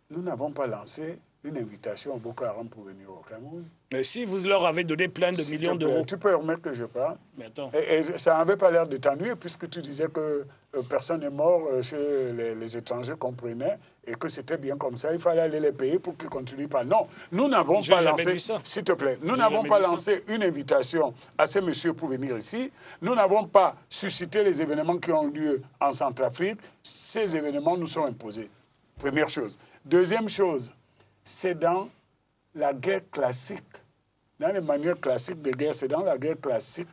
nous n'avons pas lancé une invitation au Boko Haram pour venir au Cameroun. Mais si vous leur avez donné plein de millions d'euros. Tu peux remettre que je parle. Mais attends. Et ça n'avait pas l'air de t'ennuyer puisque tu disais que personne n'est mort chez les étrangers qu'on prenait et que c'était bien comme ça. Il fallait aller les payer pour qu'ils continuent pas. Non, nous n'avons pas lancé. S'il te plaît, nous n'avons pas lancé une invitation à ces messieurs pour venir ici. Nous n'avons pas suscité les événements qui ont lieu en Centrafrique. Ces événements nous sont imposés. Première chose. Deuxième chose, c'est dans la guerre classique, dans les manières classiques de guerre, c'est dans la guerre classique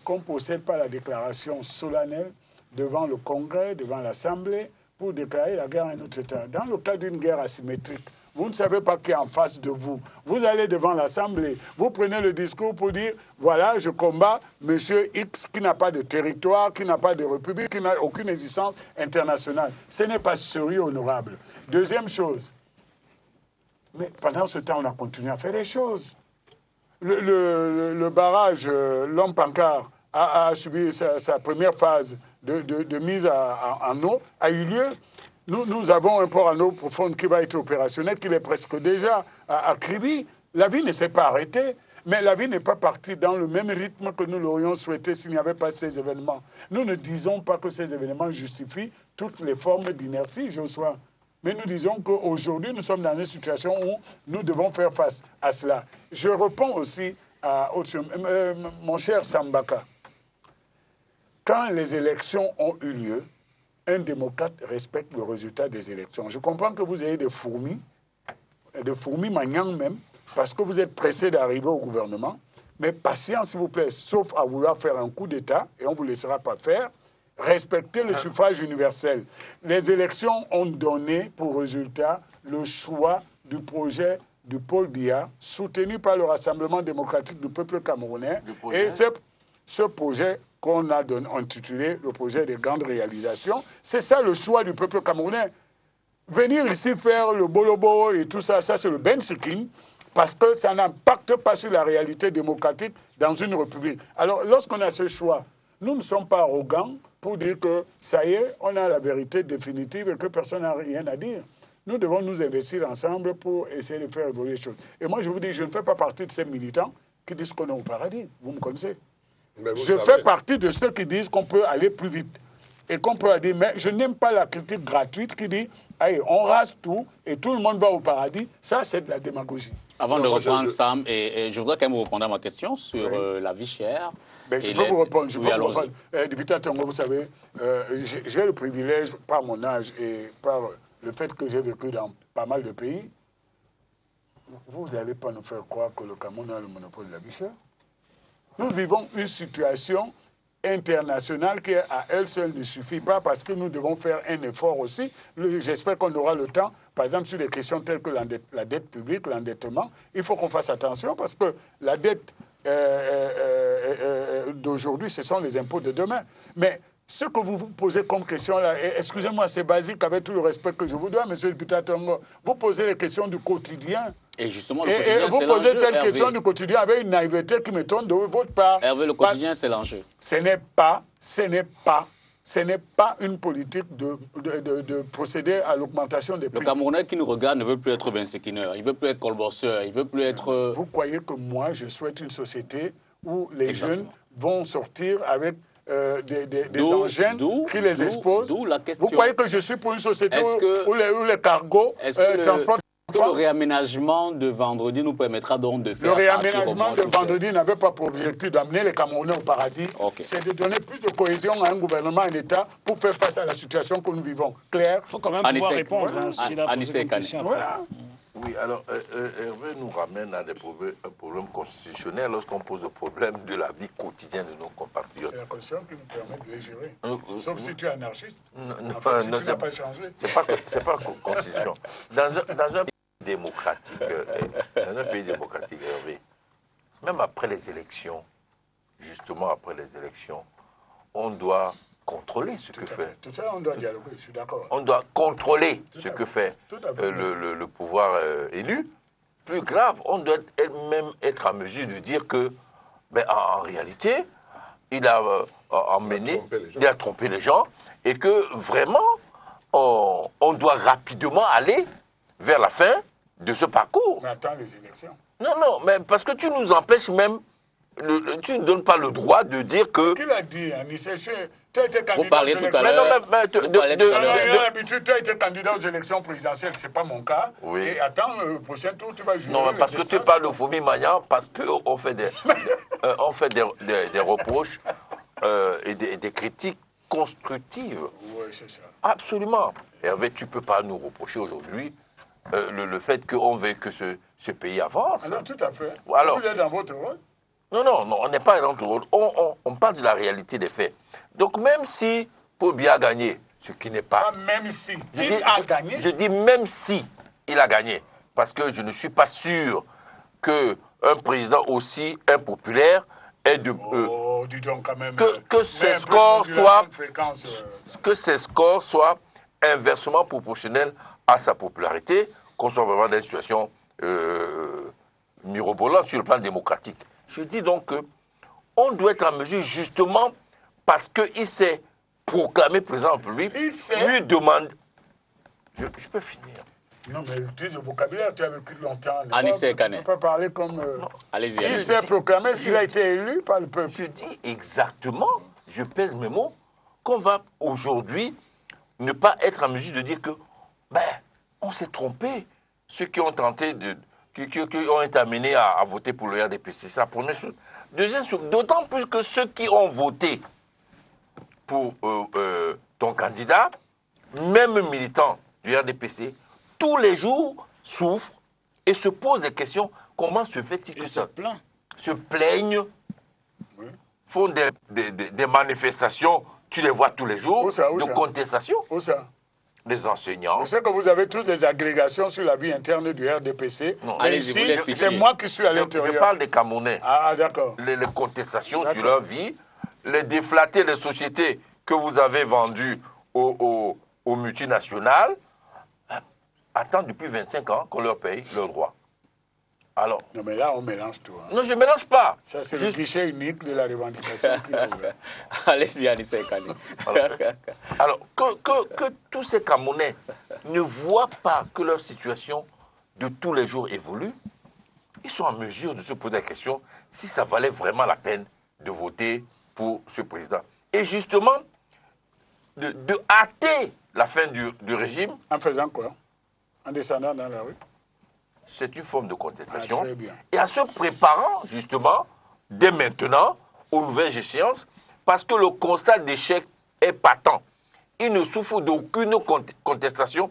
qu'on ne possède pas la déclaration solennelle devant le Congrès, devant l'Assemblée, pour déclarer la guerre à un autre État. Dans le cas d'une guerre asymétrique, vous ne savez pas qui est en face de vous. Vous allez devant l'Assemblée, vous prenez le discours pour dire, voilà, je combats monsieur X qui n'a pas de territoire, qui n'a pas de république, qui n'a aucune existence internationale. Ce n'est pas sérieux, honorable. Deuxième chose, mais pendant ce temps, on a continué à faire des choses. Le barrage, l'homme pancart, a subi sa première phase de mise en eau, a eu lieu. Nous avons un port en eau profonde qui va être opérationnel, qui est presque déjà à Kribi. La vie ne s'est pas arrêtée, mais la vie n'est pas partie dans le même rythme que nous l'aurions souhaité s'il n'y avait pas ces événements. Nous ne disons pas que ces événements justifient toutes les formes d'inertie, Joshua. Mais nous disons qu'aujourd'hui, nous sommes dans une situation où nous devons faire face à cela. Je réponds aussi à autre chose. Mon cher Sambaka, quand les élections ont eu lieu, un démocrate respecte le résultat des élections. Je comprends que vous ayez des fourmis maniants même, parce que vous êtes pressé d'arriver au gouvernement. Mais patience, s'il vous plaît, sauf à vouloir faire un coup d'État, et on ne vous laissera pas faire. Respectez le suffrage universel. Les élections ont donné pour résultat le choix du projet du Paul Biya, soutenu par le Rassemblement démocratique du peuple camerounais. Et ce projet qu'on a intitulé le projet des grandes réalisations, c'est ça le choix du peuple camerounais. Venir ici faire le bolobo et tout ça, ça c'est le bensiking, parce que ça n'impacte pas sur la réalité démocratique dans une république. Alors, lorsqu'on a ce choix, nous ne sommes pas arrogants pour dire que ça y est, on a la vérité définitive et que personne n'a rien à dire. Nous devons nous investir ensemble pour essayer de faire évoluer les choses. Et moi, je vous dis, je ne fais pas partie de ces militants qui disent qu'on est au paradis. Vous me connaissez. Je fais partie de ceux qui disent qu'on peut aller plus vite. Et qu'on peut dire, mais je n'aime pas la critique gratuite qui dit, allez, on rase tout et tout le monde va au paradis. Ça, c'est de la démagogie. Avant de reprendre Sam, et je voudrais quand même vous répondre à ma question sur la vie chère. Ben, je peux vous répondre. Député Tongo, vous savez, j'ai le privilège, par mon âge et par le fait que j'ai vécu dans pas mal de pays, vous n'allez pas nous faire croire que le Cameroun a le monopole de la vie chère. Nous vivons une situation internationale qui, à elle seule, ne suffit pas parce que nous devons faire un effort aussi. J'espère qu'on aura le temps, par exemple, sur des questions telles que la dette publique, l'endettement. Il faut qu'on fasse attention parce que la dette d'aujourd'hui, ce sont les impôts de demain. Mais ce que vous posez comme question là, excusez-moi, c'est basique avec tout le respect que je vous dois, monsieur le député Tongo. Vous posez les questions du quotidien. Et justement, le quotidien, c'est l'enjeu. Et vous posez cette question du quotidien avec une naïveté qui m'étonne de votre part. Hervé, le quotidien, c'est l'enjeu. Ce n'est pas une politique de procéder à l'augmentation des prix. Le Camerounais qui nous regarde ne veut plus être bensekineur, il ne veut plus être colbosseur, il ne veut plus être... Vous croyez que moi, je souhaite une société où les jeunes vont sortir avec des engins qui les exposent? D'où la question. Vous croyez que je suis pour une société où les cargos transportent... Est-ce que le réaménagement de vendredi nous permettra donc de faire... Le réaménagement de vendredi n'avait pas pour objectif d'amener les Camerounais au paradis. Okay. C'est de donner plus de cohésion à un gouvernement, à un État, pour faire face à la situation que nous vivons. Claire? Il faut quand même pouvoir répondre à ce qu'il a posé comme question. Voilà. Oui, alors Hervé nous ramène à un problème constitutionnel lorsqu'on pose le problème de la vie quotidienne de nos compatriotes. C'est la Constitution qui nous permet de les gérer. Sauf si tu es anarchiste. Non, si tu n'as pas changé. C'est pas Constitution. Dans un pays démocratique, Hervé, même après les élections, justement après les élections, on doit contrôler ce que fait. Tout ça, on doit dialoguer, je suis d'accord. On doit contrôler ce que fait le pouvoir élu. Plus grave, on doit même être en mesure de dire que, en réalité, il a il a trompé les gens et que vraiment, on doit rapidement aller vers la fin de ce parcours. Mais attends les élections. Non, mais parce que tu nous empêches même, tu ne donnes pas le droit de dire que... Qui l'a dit, Annie? Tu as été candidat vous parliez tout à l'heure. Tu as été candidat aux élections présidentielles, ce n'est pas mon cas. Oui. Et attends, le prochain tour, tu vas jouer. Non, mais parce que tu parles de Fomi Magnan, parce qu'on fait des reproches et des critiques constructives. Oui, c'est ça. Absolument. Hervé, tu ne peux pas nous reprocher aujourd'hui le fait qu'on veut que ce pays avance. Alors, tout à fait. Alors, vous êtes dans votre rôle. Non, on n'est pas dans notre rôle. On parle de la réalité des faits. Donc même si, Paul Biya a gagné, ce qui n'est pas. Même si Je il dis- a je- gagné. Je dis même si il a gagné, parce que je ne suis pas sûr qu'un président aussi impopulaire ait de... Oh, dis donc quand même. que mets ces un peu de scores modulation soient- de fréquence, que ces scores soient inversement proportionnels à sa popularité, qu'on soit vraiment dans une situation mirobolante sur le plan démocratique. Je dis donc qu'on doit être en mesure, justement, parce qu'il s'est proclamé président de la République, Il s'est- lui demande... Je peux finir. Non, mais utilise le vocabulaire, tu as vécu longtemps. en Anis Europe, Kane. Tu ne peux pas parler comme. Allez-y, Il allez-y. s'est proclamé, est-ce qu'il a été élu par le peuple? Je dis exactement, je pèse mes mots, qu'on va aujourd'hui ne pas être en mesure de dire que, ben, on s'est trompé. Ceux qui ont tenté qui ont été amenés à voter pour le RDPC, c'est la première chose. Deuxième chose, d'autant plus que ceux qui ont voté pour ton candidat, même militants du RDPC, tous les jours souffrent et se posent des questions. Comment se fait-il Et que se ça plaint. se plaignent, font des manifestations, tu les vois tous les jours, Où ça, où de ça contestation, Où ça? des enseignants. Je sais que vous avez toutes des agrégations sur la vie interne du RDPC. Non. Mais Allez-y, vous ici, laissez c'est ici. moi qui suis à Je l'intérieur. parle des Camerounais. Ah, d'accord. Les contestations sur D'accord. leur vie, les déflatés des sociétés que vous avez vendues aux multinationales, attendent depuis 25 ans qu'on leur paye leurs droits. Alors, Non, mais là, on mélange tout. Hein. non, je ne mélange pas. Ça, c'est le Juste- guichet unique de la revendication qu'il a ouvert. Allez-y, Anis Kane. Alors, que tous ces Camerounais ne voient pas que leur situation de tous les jours évolue, ils sont en mesure de se poser la question si ça valait vraiment la peine de voter pour ce président. Et justement, de hâter la fin du régime, En faisant quoi? En descendant dans la rue? c'est une forme de contestation. Ah, très bien. Et en se préparant, justement, dès maintenant, aux nouvelles échéances, parce que le constat d'échec est patent. Il ne souffre d'aucune contestation,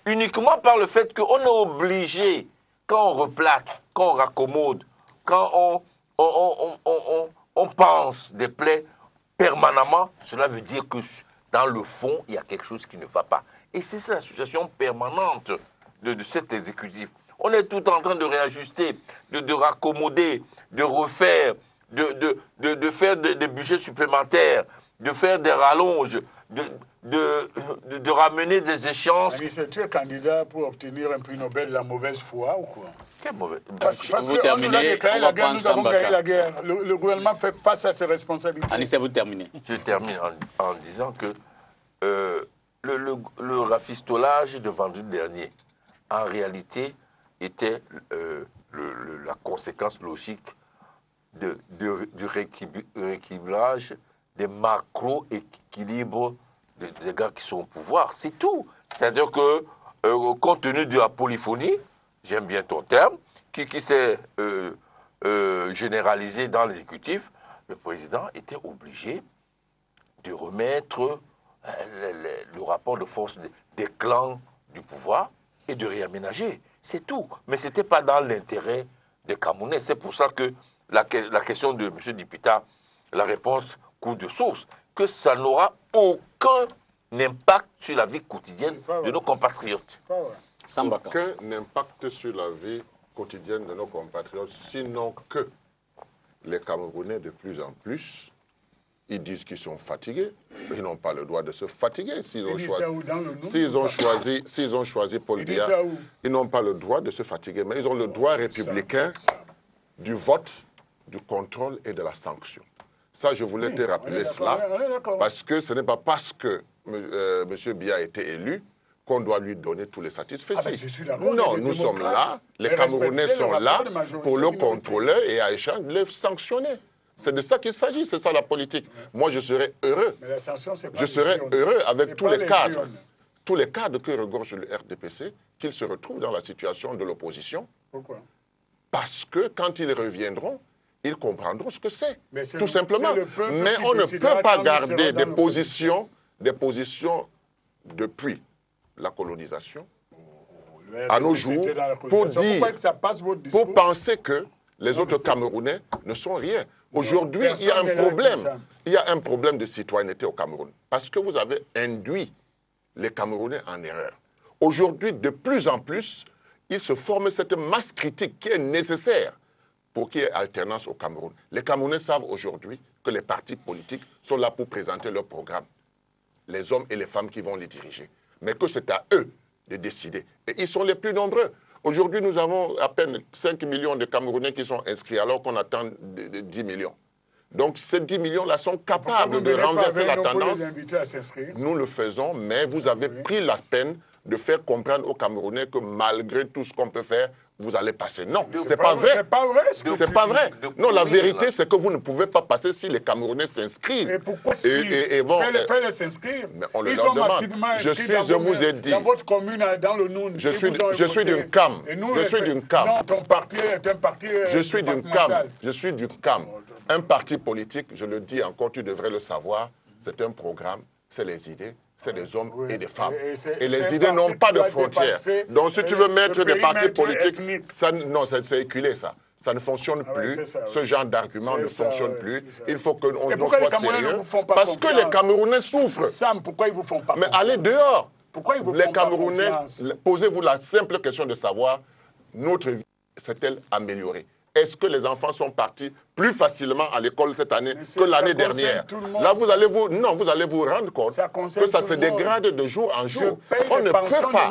uniquement par le fait qu'on est obligé, quand on replaque, quand on raccommode, quand on pense des plaies permanemment, cela veut dire que dans le fond, il y a quelque chose qui ne va pas. Et c'est ça la situation permanente de cet exécutif. On est tout en train de réajuster, de raccommoder, de refaire, de faire des budgets supplémentaires, de faire des rallonges, de ramener des échéances. Anis, tu es candidat pour obtenir un prix Nobel de la mauvaise foi ou quoi? Quel mauvais. Parce Vous qu'on nous a terminez, déclaré on la va guerre, prendre nous avons Sambaka. gagné la guerre. Le gouvernement fait face à ses responsabilités. Anis, vous terminez. Je termine en disant que le rafistolage de vendredi dernier, en réalité, était la conséquence logique du rééquilibrage des macro-équilibres des gars qui sont au pouvoir. C'est tout. C'est-à-dire que, compte tenu de la polyphonie, j'aime bien ton terme, qui s'est généralisé dans l'exécutif, le président était obligé de remettre le rapport de force des clans du pouvoir et de réaménager. C'est tout. Mais ce n'était pas dans l'intérêt des Camerounais. C'est pour ça que la question de M. Dipita, la réponse coule de source, que ça n'aura aucun impact sur la vie quotidienne de nos compatriotes. Pas vrai. Sambaka. Aucun impact sur la vie quotidienne de nos compatriotes, sinon que les Camerounais, de plus en plus, ils disent qu'ils sont fatigués. Ils n'ont pas le droit de se fatiguer. S'ils ont dit choisi, ça où, dans le nom? s'ils ont choisi Paul Il dit Biya, ça où? ils n'ont pas le droit de se fatiguer, mais ils ont le droit républicain du vote, du contrôle et de la sanction. Ça, je voulais te rappeler cela, on est d'accord. parce que ce n'est pas parce que M. Biya a été élu qu'on doit lui donner tous les satisfaits. Ah ben, je suis d'accord, Non, les nous sommes démocrates, là, les et Camerounais respecter le sont rapport là de majorité pour le minorité. contrôler et à échange de le sanctionner. C'est de ça qu'il s'agit, c'est ça la politique. Moi, je serais heureux. Mais la sanction, c'est pas Je les serais urnes. heureux C'est avec tous pas les cadres, urnes. tous les cadres que regorge le RDPC, qu'ils se retrouvent dans la situation de l'opposition, Pourquoi? parce que quand ils reviendront, ils comprendront ce que c'est, Mais c'est tout le- simplement. c'est le peuple Mais qui on ne décidera peut pas quand nous garder serons dans des positions depuis la colonisation Le à nos RDPC jours était dans la pour coalition. dire, Pourquoi que ça passe votre discours? pour penser que les autres Camerounais ne sont rien. Aujourd'hui, il y a personne un ne l'a dit, problème. ça. Il y a un problème de citoyenneté au Cameroun. Parce que vous avez induit les Camerounais en erreur. Aujourd'hui, de plus en plus, il se forme cette masse critique qui est nécessaire pour qu'il y ait alternance au Cameroun. Les Camerounais savent aujourd'hui que les partis politiques sont là pour présenter leur programme. Les hommes et les femmes qui vont les diriger. Mais que c'est à eux de décider. Et ils sont les plus nombreux. Aujourd'hui, nous avons à peine 5 millions de Camerounais qui sont inscrits alors qu'on attend 10 millions. Donc ces 10 millions-là sont capables de renverser la tendance. Nous le faisons, mais vous avez pris la peine de faire comprendre aux Camerounais que malgré tout ce qu'on peut faire, vous allez passer. Non, c'est pas vrai. C'est pas vrai. C'est pas vrai. Non, la vérité, c'est que vous ne pouvez pas passer si les Camerounais s'inscrivent. Et pourquoi faites-les s'inscrire? Mais on Ils leur sont demande. activement inscrits Je vous ai dit. dans votre commune, dans le Noun. Je suis d'une CAM. Je suis d'une CAM. Non, ton parti est un parti Je suis d'une CAM. Je suis d'une CAM. Un parti politique, je le dis encore, tu devrais le savoir, c'est un programme, c'est les idées, c'est des hommes et des femmes. Et les idées n'ont pas de frontières. Donc si tu veux mettre des partis politiques, c'est éculé ça. Ça ne fonctionne plus. Ce genre d'argument ne fonctionne plus. Il faut qu'on soit sérieux. Parce que les Camerounais souffrent. Sam, pourquoi ils vous font pas Mais allez dehors. Pourquoi ils vous Les font pas Camerounais, confiance? posez-vous la simple question de savoir, notre vie s'est-elle améliorée? Est-ce que les enfants sont partis plus facilement à l'école cette année que l'année dernière? Là, vous allez vous rendre compte que ça se dégrade de jour en jour. On ne peut pas.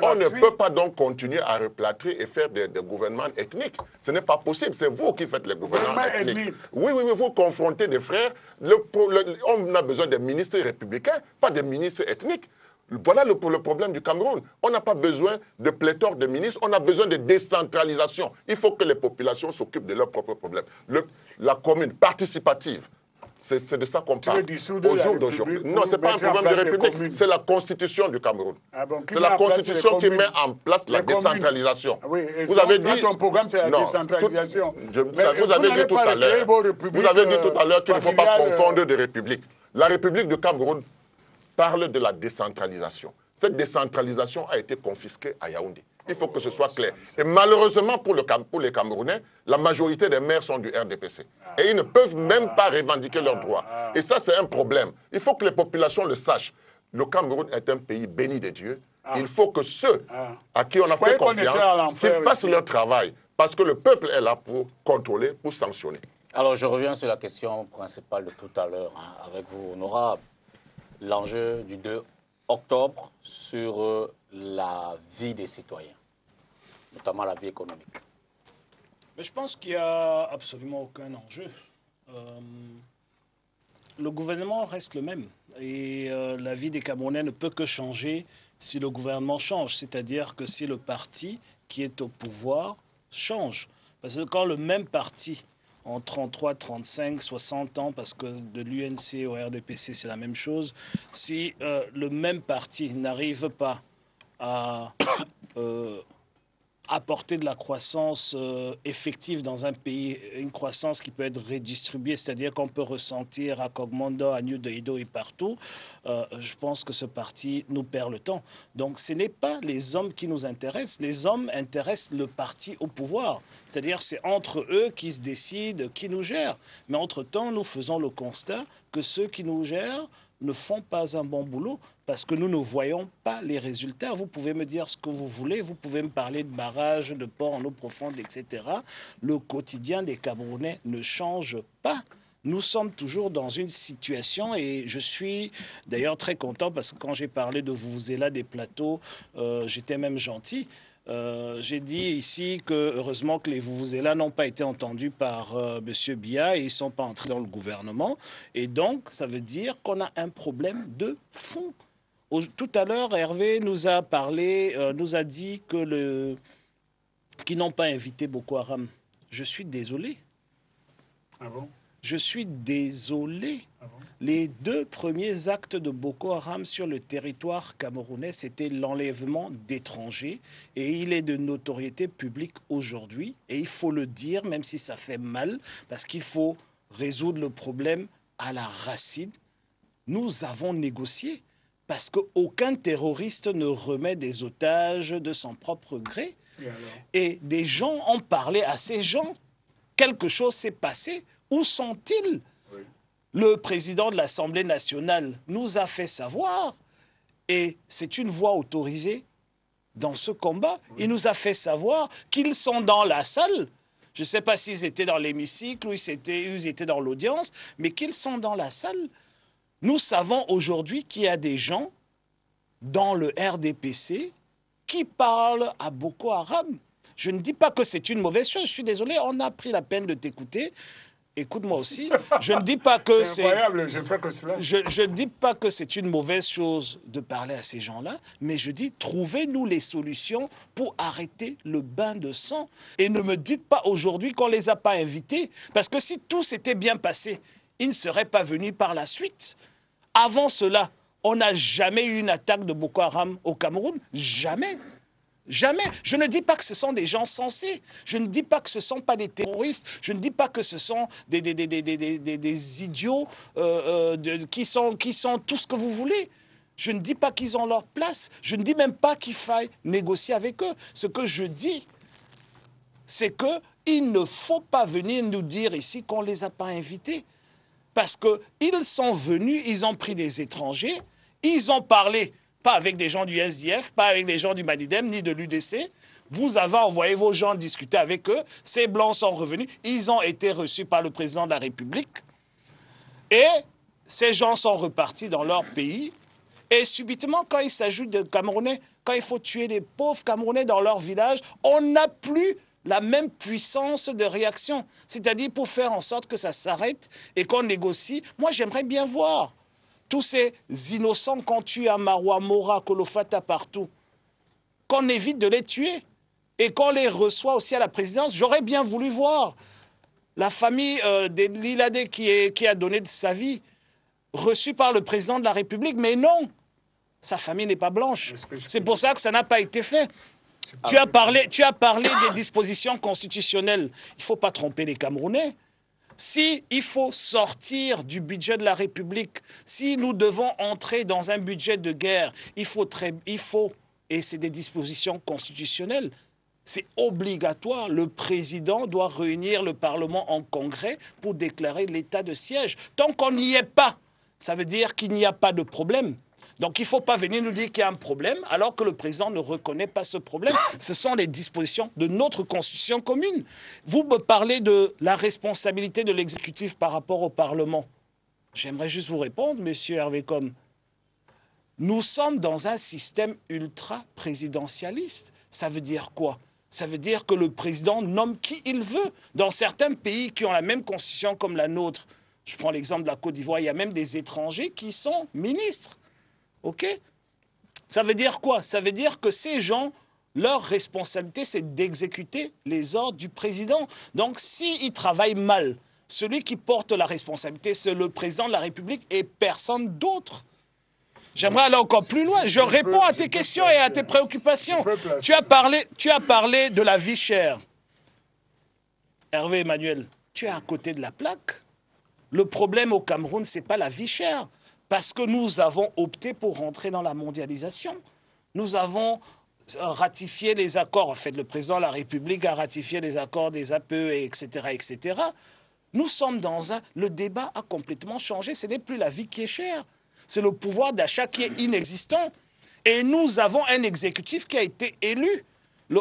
On ne peut pas donc continuer à replâtrer et faire des gouvernements ethniques. Ce n'est pas possible. C'est vous qui faites les gouvernements ethniques. Oui, vous confrontez des frères. On a besoin des ministres républicains, pas des ministres ethniques. Voilà le problème du Cameroun. On n'a pas besoin de pléthore de ministres, on a besoin de décentralisation. Il faut que les populations s'occupent de leurs propres problèmes. La commune participative, c'est de ça qu'on parle. Au jour d'aujourd'hui. Non, ce n'est pas un problème de république, c'est la constitution du Cameroun. C'est la constitution qui met en place la décentralisation. Vous avez dit... Ton programme, c'est la décentralisation. Vous avez dit tout à l'heure qu'il ne faut pas confondre de républiques. La République du Cameroun parle de la décentralisation. Cette décentralisation a été confisquée à Yaoundé. Il faut que ce soit clair. Et malheureusement pour les Camerounais, la majorité des maires sont du RDPC. Et ils ne peuvent même pas revendiquer leurs droits. Et ça, c'est un problème. Il faut que les populations le sachent. Le Cameroun est un pays béni de Dieu. Il faut que ceux à qui on a fait confiance, qu'ils fassent leur travail. Parce que le peuple est là pour contrôler, pour sanctionner. Alors, je reviens sur la question principale de tout à l'heure avec vous, honorable. L'enjeu du 2 octobre sur la vie des citoyens, notamment la vie économique. Mais je pense qu'il n'y a absolument aucun enjeu. Le gouvernement reste le même. Et la vie des Camerounais ne peut que changer si le gouvernement change. C'est-à-dire que si le parti qui est au pouvoir change. Parce que quand le même parti en 33, 35, 60 ans, parce que de l'UNC au RDPC, c'est la même chose. Si le même parti n'arrive pas à apporter de la croissance effective dans un pays, une croissance qui peut être redistribuée, c'est-à-dire qu'on peut ressentir à Kogmondo, à New Deido et partout, je pense que ce parti nous perd le temps. Donc ce n'est pas les hommes qui nous intéressent, les hommes intéressent le parti au pouvoir. C'est-à-dire c'est entre eux qui se décident qui nous gère. Mais entre-temps, nous faisons le constat que ceux qui nous gèrent ne font pas un bon boulot parce que nous ne voyons pas les résultats. Vous pouvez me dire ce que vous voulez, vous pouvez me parler de barrages, de ports en eau profonde, etc. Le quotidien des Camerounais ne change pas. Nous sommes toujours dans une situation et je suis d'ailleurs très content parce que quand j'ai parlé de Vuvuzela des plateaux, j'étais même gentil. J'ai dit ici que heureusement que les Vuvuzela n'ont pas été entendus par M. Biya et ils ne sont pas entrés dans le gouvernement. Et donc, ça veut dire qu'on a un problème de fond. Tout à l'heure, Hervé nous a parlé, nous a dit que qu'ils n'ont pas invité Boko Haram. Je suis désolé. Ah bon? Je suis désolé. Ah bon? Les 2 premiers actes de Boko Haram sur le territoire camerounais, c'était l'enlèvement d'étrangers. Et il est de notoriété publique aujourd'hui. Et il faut le dire, même si ça fait mal, parce qu'il faut résoudre le problème à la racine. Nous avons négocié. Parce qu'aucun terroriste ne remet des otages de son propre gré. Et des gens ont parlé à ces gens. Quelque chose s'est passé Où sont-ils? Le président de l'Assemblée nationale nous a fait savoir, et c'est une voix autorisée dans ce combat, il nous a fait savoir qu'ils sont dans la salle. Je ne sais pas s'ils étaient dans l'hémicycle ou ils étaient dans l'audience, mais qu'ils sont dans la salle. Nous savons aujourd'hui qu'il y a des gens dans le RDPC qui parlent à Boko Haram. Je ne dis pas que c'est une mauvaise chose, je suis désolé, on a pris la peine de t'écouter. Écoute-moi aussi. Je ne dis pas que c'est incroyable, je fais que cela. Je ne dis pas que c'est une mauvaise chose de parler à ces gens-là, mais je dis trouvez-nous les solutions pour arrêter le bain de sang. Et ne me dites pas aujourd'hui qu'on ne les a pas invités, parce que si tout s'était bien passé, ils ne seraient pas venus par la suite. Avant cela, on n'a jamais eu une attaque de Boko Haram au Cameroun. Jamais. Jamais. Je ne dis pas que ce sont des gens sensés. Je ne dis pas que ce ne sont pas des terroristes. Je ne dis pas que ce sont des idiots qui sont tout ce que vous voulez. Je ne dis pas qu'ils ont leur place. Je ne dis même pas qu'il faille négocier avec eux. Ce que je dis, c'est qu'il ne faut pas venir nous dire ici qu'on ne les a pas invités. Parce qu'ils sont venus, ils ont pris des étrangers, ils ont parlé, pas avec des gens du SDF, pas avec des gens du Manidem, ni de l'UDC. Vous avez envoyé vos gens discuter avec eux, ces Blancs sont revenus, ils ont été reçus par le président de la République. Et ces gens sont repartis dans leur pays. Et subitement, quand il s'agit de Camerounais, quand il faut tuer des pauvres Camerounais dans leur village, on n'a plus la même puissance de réaction. C'est-à-dire pour faire en sorte que ça s'arrête et qu'on négocie. Moi, j'aimerais bien voir tous ces innocents qu'on tue à Maroua, Mora, Kolofata, partout, qu'on évite de les tuer et qu'on les reçoit aussi à la présidence. J'aurais bien voulu voir la famille de Lilade qui a donné de sa vie, reçue par le président de la République, mais non, sa famille n'est pas blanche. C'est pour ça que ça n'a pas été fait. Tu as parlé des dispositions constitutionnelles. Il ne faut pas tromper les Camerounais. Si il faut sortir du budget de la République, si nous devons entrer dans un budget de guerre, il faut, et c'est des dispositions constitutionnelles, c'est obligatoire. Le président doit réunir le Parlement en congrès pour déclarer l'état de siège. Tant qu'on n'y est pas, ça veut dire qu'il n'y a pas de problème. Donc il ne faut pas venir nous dire qu'il y a un problème alors que le président ne reconnaît pas ce problème. Ce sont les dispositions de notre constitution commune. Vous me parlez de la responsabilité de l'exécutif par rapport au Parlement. J'aimerais juste vous répondre, monsieur Hervé Com. Nous sommes dans un système ultra-présidentialiste. Ça veut dire quoi? Ça veut dire que le président nomme qui il veut. Dans certains pays qui ont la même constitution comme la nôtre, je prends l'exemple de la Côte d'Ivoire, il y a même des étrangers qui sont ministres. OK? Ça veut dire quoi? Ça veut dire que ces gens, leur responsabilité, c'est d'exécuter les ordres du président. Donc, s'ils travaillent mal, celui qui porte la responsabilité, c'est le président de la République et personne d'autre. J'aimerais aller encore plus loin. Je réponds à tes questions et à tes préoccupations. Tu as parlé de la vie chère. Hervé Emmanuel, tu es à côté de la plaque. Le problème au Cameroun, ce n'est pas la vie chère. Parce que nous avons opté pour rentrer dans la mondialisation. Nous avons ratifié les accords. En fait, le président de la République a ratifié les accords des APE, etc., etc. Nous sommes dans le débat a complètement changé. Ce n'est plus la vie qui est chère. C'est le pouvoir d'achat qui est inexistant. Et nous avons un exécutif qui a été élu le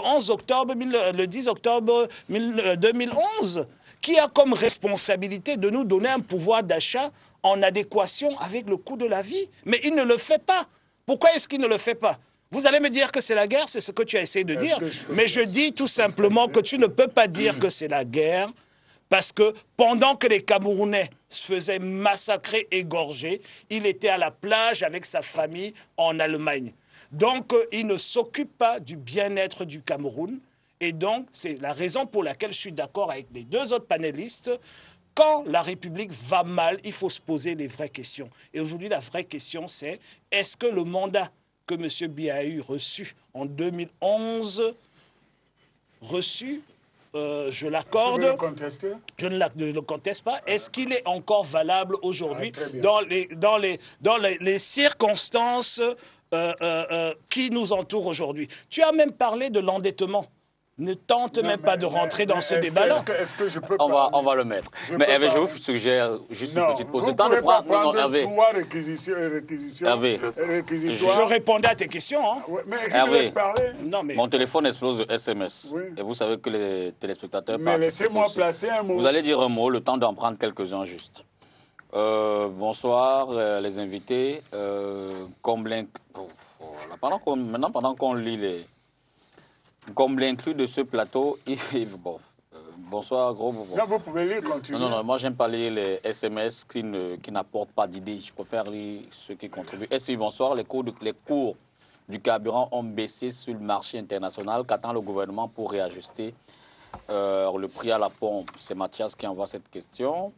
10 octobre 2011, qui a comme responsabilité de nous donner un pouvoir d'achat en adéquation avec le coût de la vie. Mais il ne le fait pas. Pourquoi est-ce qu'il ne le fait pas? Vous allez me dire que c'est la guerre, c'est ce que tu as essayé de dire. Mais je dis tout simplement que tu ne peux pas dire que c'est la guerre parce que pendant que les Camerounais se faisaient massacrer, égorger, il était à la plage avec sa famille en Allemagne. Donc, il ne s'occupe pas du bien-être du Cameroun. Et donc, c'est la raison pour laquelle je suis d'accord avec les deux autres panélistes. Quand la République va mal, il faut se poser les vraies questions. Et aujourd'hui, la vraie question, c'est est-ce que le mandat que M. Biya a eu reçu en 2011, je l'accorde, je ne le conteste pas, est-ce qu'il est encore valable aujourd'hui dans les circonstances qui nous entourent aujourd'hui? Tu as même parlé de l'endettement. ne tente Non, même pas de rentrer dans ce débat-là. Est-ce que je peux On parler? va le mettre. Je Mais peux Hervé, je parler. vous suggère juste une Non, petite pause. vous Le temps de pouvez pas prendre... Non, Hervé. trois réquisitions, Hervé. Je répondais à tes questions. Hein. Ouais, mais qui me Hervé. laisse parler? Non, mais Mon téléphone explose de SMS. Oui. Et vous savez que les téléspectateurs Mais participent laissez-moi aussi. placer un mot. Vous allez dire un mot, le temps d'en prendre quelques-uns juste. Bonsoir, les invités. Maintenant, pendant qu'on lit les... Comme l'inclus de ce plateau, bon, bonsoir, gros. Bon. Non, vous pouvez lire, continuer. Non, moi j'aime pas lire les SMS qui n'apportent pas d'idées. Je préfère lire ceux qui contribuent. Et bonsoir, les cours du carburant ont baissé sur le marché international. Qu'attend le gouvernement pour réajuster le prix à la pompe? C'est Mathias qui envoie cette question.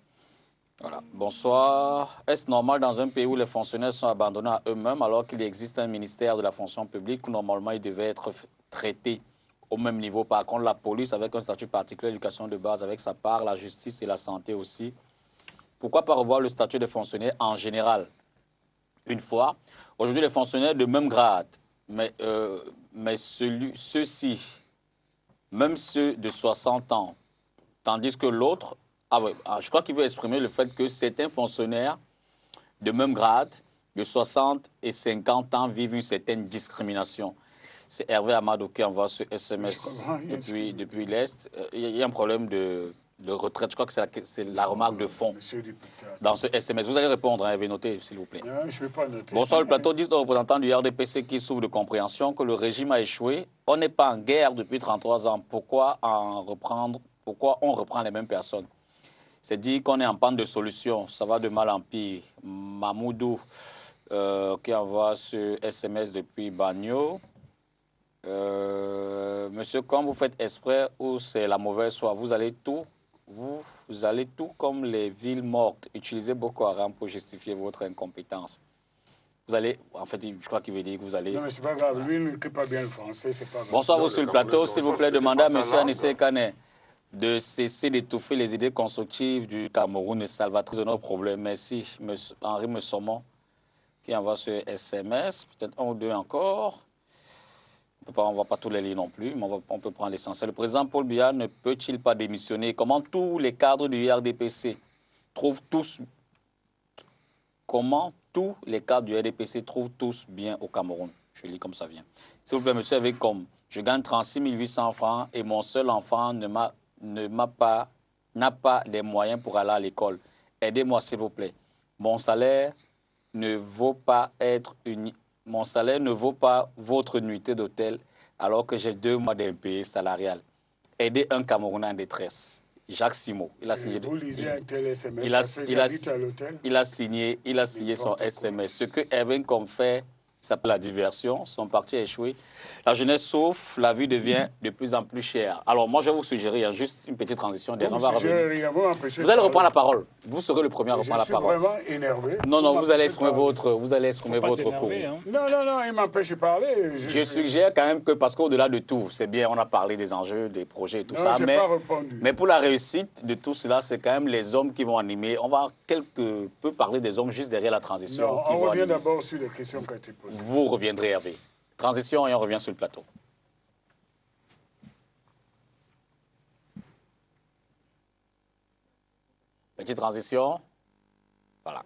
Voilà. Bonsoir. Est-ce normal dans un pays où les fonctionnaires sont abandonnés à eux-mêmes alors qu'il existe un ministère de la fonction publique où normalement ils devaient être traités au même niveau? Par contre, la police avec un statut particulier, l'éducation de base avec sa part, la justice et la santé aussi. Pourquoi pas revoir le statut des fonctionnaires en général une fois? Aujourd'hui, les fonctionnaires de même grade, mais ceux-ci, même ceux de 60 ans, tandis que l'autre, je crois qu'il veut exprimer le fait que certains fonctionnaires de même grade, de 60 et 50 ans, vivent une certaine discrimination. C'est Hervé Amadou qui envoie ce SMS depuis l'Est. Il y a un problème de retraite. Je crois que c'est la remarque de fond dans ce SMS. Vous allez répondre, Hervé, notez, s'il vous plaît. Non, je ne vais pas noter. Bonsoir, le plateau. Disent aux représentants du RDPC qui souffrent de compréhension que le régime a échoué. On n'est pas en guerre depuis 33 ans. Pourquoi on reprend les mêmes personnes? C'est dit qu'on est en panne de solution. Ça va de mal en pire. Mamoudou qui envoie ce SMS depuis Bagno. Monsieur, quand vous faites exprès ou c'est la mauvaise foi, vous allez tout comme les villes mortes. Utilisez Boko Haram pour justifier votre incompétence. Vous allez, en fait, je crois qu'il veut dire que vous allez... Non, mais c'est pas grave. Lui, il n'écrit pas bien le français, c'est pas grave. Bonsoir, vous Non, sur le les plateau. Camerounais S'il vous sont plaît, forcés, demandez à c'est pas monsieur sa Anissé langue. Kane de cesser d'étouffer les idées constructives du Cameroun et salvatrices de nos problèmes. Merci, monsieur Henri Messomon, qui envoie ce SMS. Peut-être un ou deux encore. On ne voit pas tous les lignes non plus, mais on peut prendre l'essentiel. Le président Paul Biya ne peut-il pas démissionner? Comment tous les cadres du RDPC trouvent tous bien au Cameroun? Je lis comme ça vient. S'il vous plaît, monsieur, avec comme je gagne 36 800 francs et mon seul enfant n'a pas les moyens pour aller à l'école. Aidez-moi, s'il vous plaît. Mon salaire ne vaut pas votre nuitée d'hôtel alors que j'ai 2 mois d'impayé salarial. Aidez un Camerounais en détresse. Jacques Simo. Il a signé. Vous lisez un tel SMS il a- parce que il a- j'habite à l'hôtel. Il a signé son N'importe quoi. SMS. Ce que Erwin comme fait s'appelle la diversion. Son parti a échoué. La jeunesse souffre, la vie devient de plus en plus chère. Alors moi, je vais vous suggérer, il y a juste une petite transition. Derrière, on va revenir. Vous allez reprendre la parole. Vous serez le premier à reprendre la parole. Je suis vraiment énervé. Non, vous allez m'empêchez exprimer pas votre cours. t'énerver, hein. Non, il m'empêche de parler. Je suggère quand même que, parce qu'au-delà de tout, c'est bien, on a parlé des enjeux, des projets et tout Non, ça, j'ai pas répondu. mais pour la réussite de tout cela, c'est quand même les hommes qui vont animer. On va quelque peu parler des hommes juste derrière la transition. Non, qui on vont revient animer. d'abord sur les questions qui ont été posées. Vous reviendrez, Hervé. Transition et on revient sur le plateau. Petite transition. Voilà.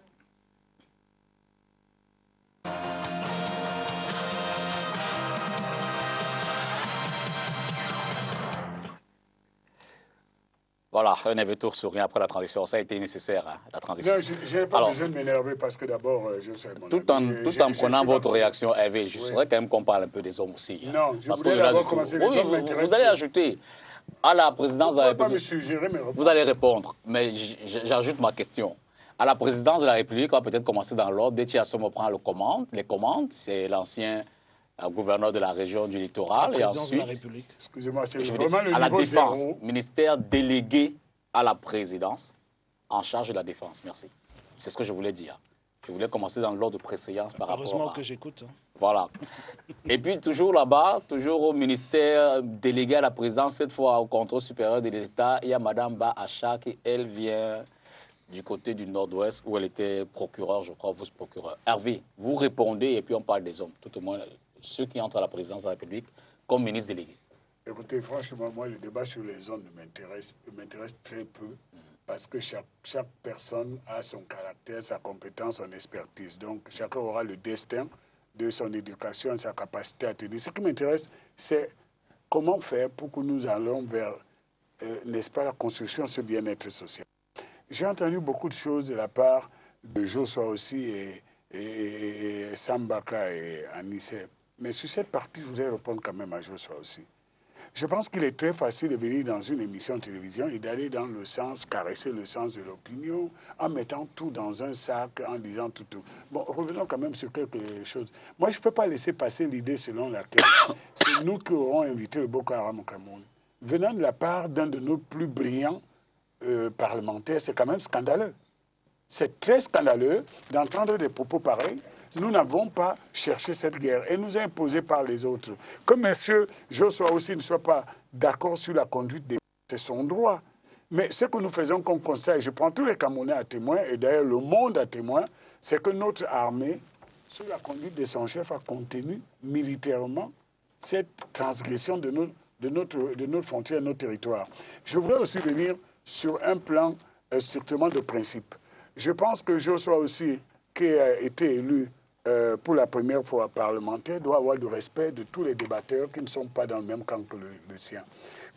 Voilà, un événement sourire après la transition. Ça a été nécessaire, hein, la transition. Non, je n'ai pas Alors, besoin de m'énerver parce que d'abord, je sais mon Tout en ami, et prenant suis votre absolument- réaction, Hervé, je voudrais quand même qu'on parle un peu des hommes aussi. hein. Non, je Parce voulais qu'au-delà d'abord de tout- commencer. Les Oui, hommes m'intéressent vous allez plus. ajouter à la présidence de la Vous ne pouvez pas me République. suggérer mes réponses. Vous allez répondre, mais j'ajoute ma question. À la présidence de la République, on va peut-être commencer dans l'ordre. Déti Assomo prend les commandes. C'est l'ancien gouverneur de la région du littoral. La Et présidence de la ensuite, République. Excusez-moi, c'est je veux dire, vraiment le à la niveau défense, zéro. ministère délégué à la présidence en charge de la défense. Merci. C'est ce que je voulais dire. Je voulais commencer dans l'ordre de préséance par rapport Heureusement à... que j'écoute. Hein. Voilà. Et puis, toujours là-bas, toujours au ministère délégué à la présidence, cette fois au contrôle supérieur de l'État, il y a Mme Ba Acha qui, elle, vient du côté du Nord-Ouest où elle était procureure, je crois, vice-procureure. Hervé, vous répondez et puis on parle des hommes, tout au moins ceux qui entrent à la présidence de la République comme ministre délégué. Écoutez, franchement, moi, le débat sur les zones m'intéresse très peu parce que chaque personne a son caractère, sa compétence, son expertise. Donc, chacun aura le destin de son éducation, sa capacité à tenir. Ce qui m'intéresse, c'est comment faire pour que nous allons vers, n'est-ce pas, la construction de ce bien-être social. J'ai entendu beaucoup de choses de la part de Joshua aussi et Sambaka et Anissé. Mais sur cette partie, je voudrais répondre quand même à Joshua aussi. Je pense qu'il est très facile de venir dans une émission de télévision et d'aller dans le sens, caresser le sens de l'opinion, en mettant tout dans un sac, en disant tout. Bon, revenons quand même sur quelque chose. Moi, je ne peux pas laisser passer l'idée selon laquelle c'est nous qui aurons invité le Boko Haram au Cameroun. Venant de la part d'un de nos plus brillants parlementaires, c'est quand même scandaleux. C'est très scandaleux d'entendre des propos pareils. Nous n'avons pas cherché cette guerre. Elle nous est imposée par les autres. Que M. Joshua aussi ne soit pas d'accord sur la conduite des... C'est son droit. Mais ce que nous faisons comme constat, et je prends tous les Camerounais à témoin, et d'ailleurs le monde à témoin, c'est que notre armée, sous la conduite de son chef, a contenu militairement cette transgression de notre frontière, de notre territoire. Je voudrais aussi venir sur un plan strictement de principe. Je pense que Joshua aussi, qui a été élu pour la première fois parlementaire, doit avoir le respect de tous les débatteurs qui ne sont pas dans le même camp que le sien.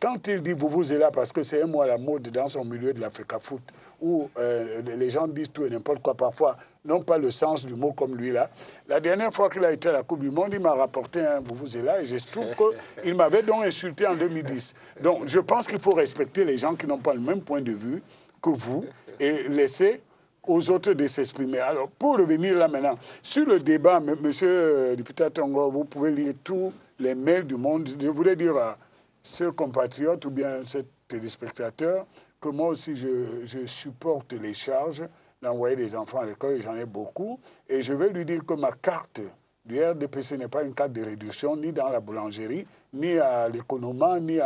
Quand il dit « vous vous êtes là » parce que c'est un mot à la mode dans son milieu de l'Africa Foot, où les gens disent tout et n'importe quoi, parfois n'ont pas le sens du mot comme lui là. La dernière fois qu'il a été à la Coupe du Monde, il m'a rapporté un « vous vous êtes là » et je trouve qu'il m'avait donc insulté en 2010. Donc je pense qu'il faut respecter les gens qui n'ont pas le même point de vue que vous et laisser aux autres de s'exprimer. Alors, pour revenir là maintenant, sur le débat, monsieur le député Tongo, vous pouvez lire tous les mails du monde. Je voulais dire à ce compatriote ou bien ce téléspectateur que moi aussi, je supporte les charges d'envoyer des enfants à l'école, et j'en ai beaucoup. Et je vais lui dire que ma carte du RDPC n'est pas une carte de réduction, ni dans la boulangerie, ni à l'économie, ni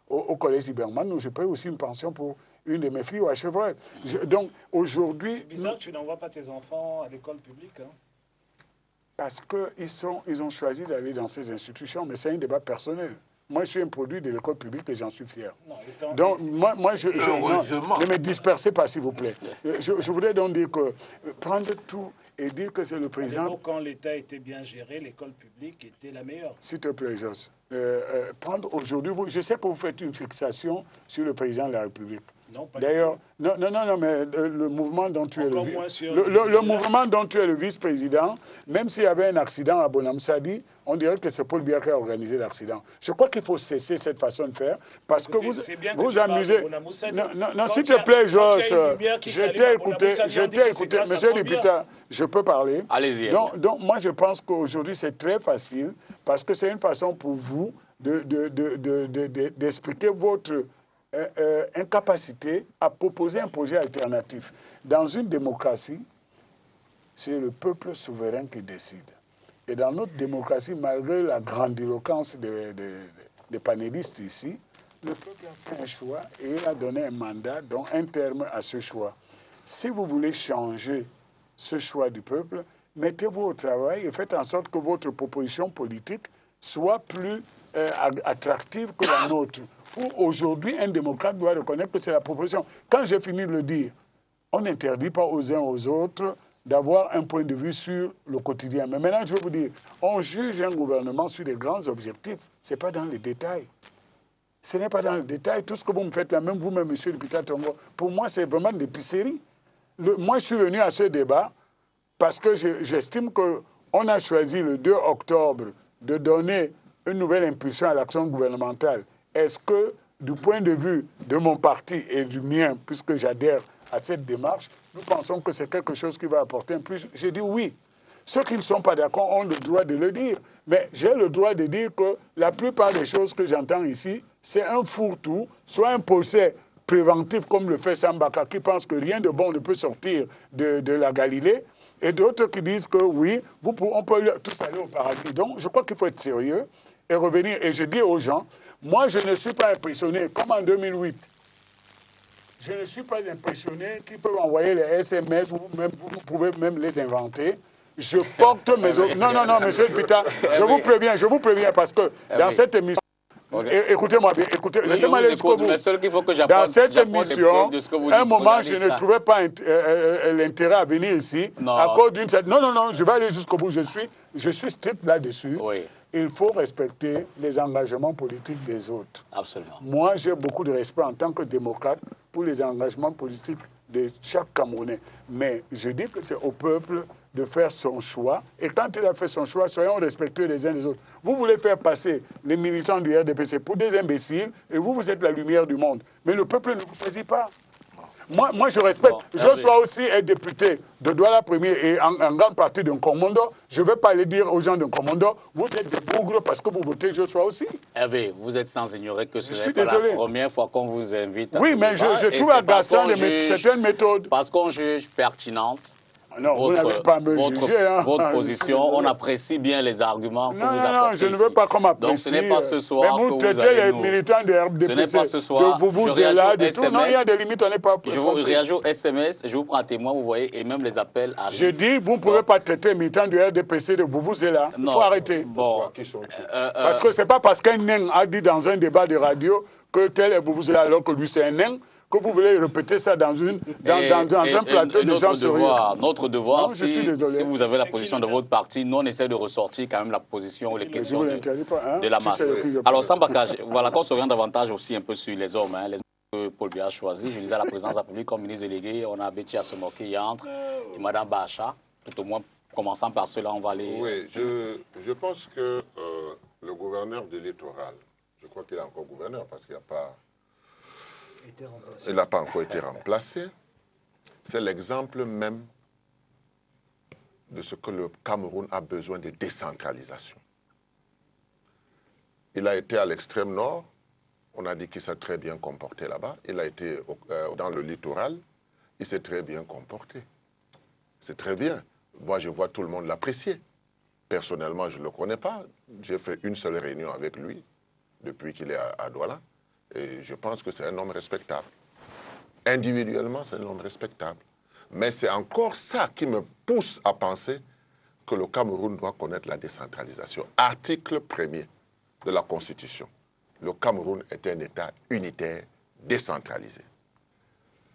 au collège d'Iberman, où je paye aussi une pension pour une de mes filles à Chevrel. Donc aujourd'hui... C'est bizarre que tu n'envoies pas tes enfants à l'école publique. Hein? Parce qu'ils ont choisi d'aller dans ces institutions, mais c'est un débat personnel. Moi, je suis un produit de l'école publique et j'en suis fier. Non, donc, moi ne me dispersez pas, s'il vous plaît. Je voudrais donc dire que prendre tout et dire que c'est le président... Quand l'État était bien géré, l'école publique était la meilleure. S'il te plaît, Jos. Prendre aujourd'hui... Je sais que vous faites une fixation sur le président de la République. D'ailleurs, non, mais le mouvement dont tu es le mouvement dont tu es le vice-président, même s'il y avait un accident à Bonamsadi, on dirait que c'est Paul Biya qui a organisé l'accident. Je crois qu'il faut cesser cette façon de faire parce que vous amusez. Non, s'il te plaît, Jos, je t'ai écouté, monsieur le député, je peux parler. Allez-y. Donc, moi, je pense qu'aujourd'hui, c'est très facile parce que c'est une façon pour vous d'expliquer votre incapacité à proposer un projet alternatif. Dans une démocratie, c'est le peuple souverain qui décide. Et dans notre démocratie, malgré la grandiloquence des panélistes ici, le peuple a fait un choix et il a donné un mandat, donc un terme à ce choix. Si vous voulez changer ce choix du peuple, mettez-vous au travail et faites en sorte que votre proposition politique soit plus attractive que la nôtre. Aujourd'hui, un démocrate doit reconnaître que c'est la proposition. Quand j'ai fini de le dire, on n'interdit pas aux uns aux autres d'avoir un point de vue sur le quotidien. Mais maintenant, je vais vous dire, on juge un gouvernement sur des grands objectifs. Ce n'est pas dans les détails. Ce n'est pas dans les détails. Tout ce que vous me faites là, même vous-même, monsieur le député Tongo, pour moi, c'est vraiment de l'épicerie. Moi, je suis venu à ce débat parce que j'estime qu'on a choisi le 2 octobre de donner une nouvelle impulsion à l'action gouvernementale. Est-ce que, du point de vue de mon parti et du mien, puisque j'adhère à cette démarche, nous pensons que c'est quelque chose qui va apporter un plus? J'ai dit oui. Ceux qui ne sont pas d'accord ont le droit de le dire. Mais j'ai le droit de dire que la plupart des choses que j'entends ici, c'est un fourre-tout, soit un procès préventif comme le fait Sambaka, qui pense que rien de bon ne peut sortir de la Galilée, et d'autres qui disent que oui, on peut tous aller au paradis. Donc, je crois qu'il faut être sérieux et revenir. Et je dis aux gens, moi, je ne suis pas impressionné, comme en 2008. Je ne suis pas impressionné qu'ils peuvent envoyer les SMS, vous pouvez même les inventer. Je porte mes... Non, monsieur le député, je vous préviens, parce que dans cette émission, Écoutez-moi bien, laissez-moi aller jusqu'au bout. Mais seul qu'il faut que Dans cette j'apprends des émission, preuves de ce que vous un dites. moment, Regardez je ne ça. trouvais pas l'intérêt à venir ici Non. à cause d'une certaine... Non, je vais aller jusqu'au bout. Je suis strict là-dessus. Oui. Il faut respecter les engagements politiques des autres. Absolument. Moi, j'ai beaucoup de respect en tant que démocrate pour les engagements politiques de chaque Camerounais. Mais je dis que c'est au peuple de faire son choix. Et quand il a fait son choix, soyons respectueux les uns des autres. Vous voulez faire passer les militants du RDPC pour des imbéciles et vous êtes la lumière du monde. Mais le peuple ne vous choisit pas. Moi, je respecte. Bon, je sois aussi un député de Douala Premier et en grande partie d'un Comondo. Je ne vais pas aller dire aux gens d'un Comondo, vous êtes des bougres parce que vous votez je sois aussi. Hervé, vous êtes sans ignorer que ce Je n'est suis pas désolé. la première fois qu'on vous invite à Oui, ce mais débat, je et trouve c'est parce agaçant qu'on juge- certaines méthodes. Parce qu'on juge pertinente Non, vous n'avez pas à me juger. Hein. votre Je position. suis désolé. On apprécie bien les arguments que Non, vous non, apportez je ne ici. veux pas qu'on m'apprécie. Donc ce n'est pas ce soir mais vous que vous traitez allez les nous... militants de RDPC. Ce n'est pas ce soir. De vous Je êtes là, réagis de au tout. Non, il y a SMS. des limites, on n'est pas... Je vous réagis au SMS, je vous prends un témoin, vous voyez, et même les appels arrivent. Je dis, vous ne pouvez pas traiter les militants du RDPC de vous êtes là. Il Non. faut arrêter. Bon, Qui sont-ils Parce que ce n'est pas parce qu'un nain a dit dans un débat de radio que tel est vous êtes là alors que lui c'est un nain, que vous voulez répéter ça dans un plateau de gens sérieux. Notre devoir, Non, je suis désolé. si vous avez la C'est position qui de le votre parti, nous on essaie de ressortir quand même la position ou les Je questions vous de, l'interdis pas. Hein? de la Tu masse. sais que je Alors, parle. Sambaka, voilà qu'on se rend davantage aussi un peu sur les hommes, les hommes que Paul Biya a choisi. Je disais à la présidence de la République comme ministre délégué, on a Betty à se moquer entre et Mme Bacha. Tout au moins, commençant par cela, on va aller... Oui, je pense que le gouverneur de littoral, je crois qu'il est encore gouverneur parce qu'il n'a pas encore été remplacé. C'est l'exemple même de ce que le Cameroun a besoin de décentralisation. Il a été à l'extrême nord, on a dit qu'il s'est très bien comporté là-bas. Il a été dans le littoral, il s'est très bien comporté. C'est très bien. Moi, je vois tout le monde l'apprécier. Personnellement, je ne le connais pas. J'ai fait une seule réunion avec lui depuis qu'il est à Douala. Et je pense que c'est un homme respectable. Individuellement, c'est un homme respectable. Mais c'est encore ça qui me pousse à penser que le Cameroun doit connaître la décentralisation. Article 1er de la Constitution. Le Cameroun est un État unitaire, décentralisé.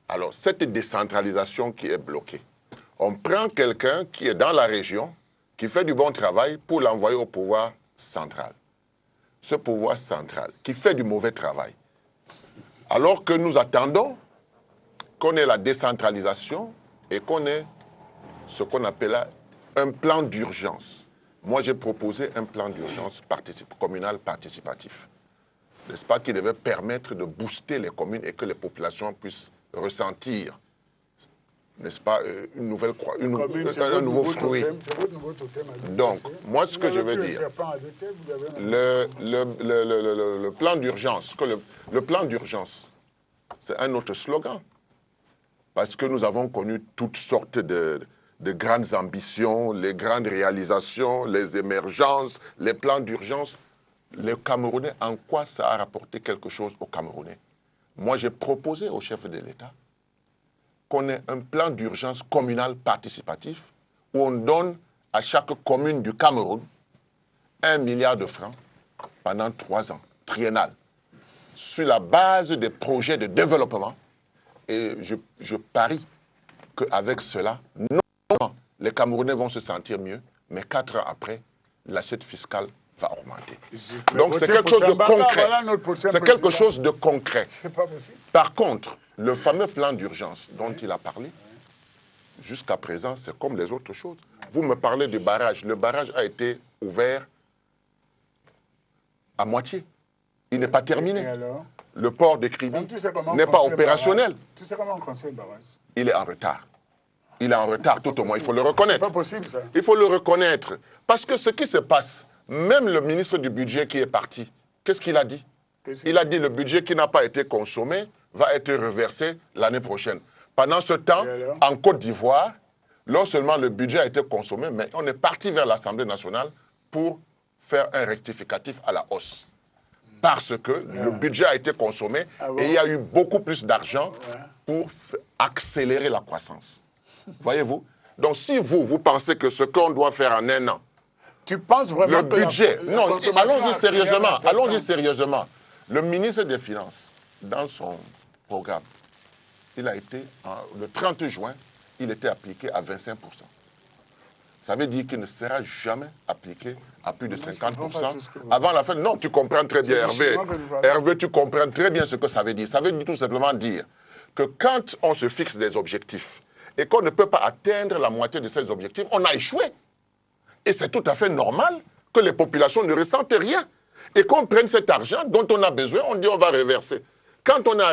Alors, cette décentralisation qui est bloquée, on prend quelqu'un qui est dans la région, qui fait du bon travail pour l'envoyer au pouvoir central. Ce pouvoir central, qui fait du mauvais travail. Alors que nous attendons qu'on ait la décentralisation et qu'on ait ce qu'on appelle un plan d'urgence. Moi, j'ai proposé un plan d'urgence communal participatif. N'est-ce pas, qui devait permettre de booster les communes et que les populations puissent ressentir, n'est-ce pas, une nouvelle un nouveau fruit. Donc, moi, ce que je veux dire, le plan d'urgence, le plan d'urgence, c'est un autre slogan. Parce que nous avons connu toutes sortes de grandes ambitions, les grandes réalisations, les émergences, les plans d'urgence. Les Camerounais, en quoi ça a rapporté quelque chose aux Camerounais? Moi, j'ai proposé au chef de l'État qu'on ait un plan d'urgence communal participatif où on donne à chaque commune du Cameroun 1 milliard de francs pendant 3 ans, triennal, sur la base des projets de développement. Et je parie qu'avec cela, non seulement les Camerounais vont se sentir mieux, mais 4 ans après, l'assiette fiscale va augmenter. Donc c'est quelque chose de concret. C'est quelque chose de concret. Par contre, le fameux plan d'urgence dont il a parlé, jusqu'à présent, c'est comme les autres choses. Vous me parlez du barrage. Le barrage a été ouvert à moitié. Il n'est pas terminé. Le port de Kribi n'est pas opérationnel. Tu sais comment on construit le barrage? Il est en retard. Il est en retard, tout au moins. Il faut le reconnaître. C'est pas possible, ça. Il faut le reconnaître. Parce que ce qui se passe, même le ministre du budget qui est parti, qu'est-ce qu'il a dit? Il a dit le budget qui n'a pas été consommé va être reversé l'année prochaine. Pendant ce temps, en Côte d'Ivoire, non seulement le budget a été consommé, mais on est parti vers l'Assemblée nationale pour faire un rectificatif à la hausse. Parce que le budget a été consommé et il y a eu beaucoup plus d'argent pour accélérer la croissance. Voyez-vous? Donc si vous pensez que ce qu'on doit faire en 1 an, Tu penses vraiment Le que la- budget. la Non, consommation allons-y a sérieusement. fini à Allons-y 20%. sérieusement. Le ministre des Finances, dans son programme, il a été, le 30 juin, il était appliqué à 25%. Ça veut dire qu'il ne sera jamais appliqué à plus de 50% avant la fin. Non, tu comprends très bien, Hervé. Hervé, tu comprends très bien ce que ça veut dire. Ça veut tout simplement dire que quand on se fixe des objectifs et qu'on ne peut pas atteindre la moitié de ces objectifs, on a échoué. Et c'est tout à fait normal que les populations ne ressentent rien et qu'on prenne cet argent dont on a besoin, on dit on va reverser. Quand on a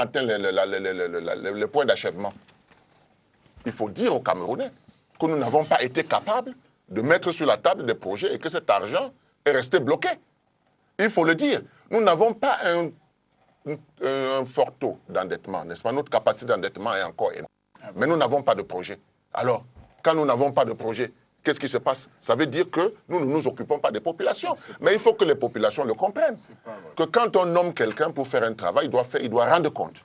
atteint le point d'achèvement, il faut dire aux Camerounais que nous n'avons pas été capables de mettre sur la table des projets et que cet argent est resté bloqué. Il faut le dire. Nous n'avons pas un fort taux d'endettement, n'est-ce pas? Notre capacité d'endettement est encore énorme. Mais nous n'avons pas de projet. Alors, quand nous n'avons pas de projet, qu'est-ce qui se passe? Ça veut dire que nous ne nous occupons pas des populations. Mais il faut que les populations le comprennent. Que quand on nomme quelqu'un pour faire un travail, il doit rendre compte.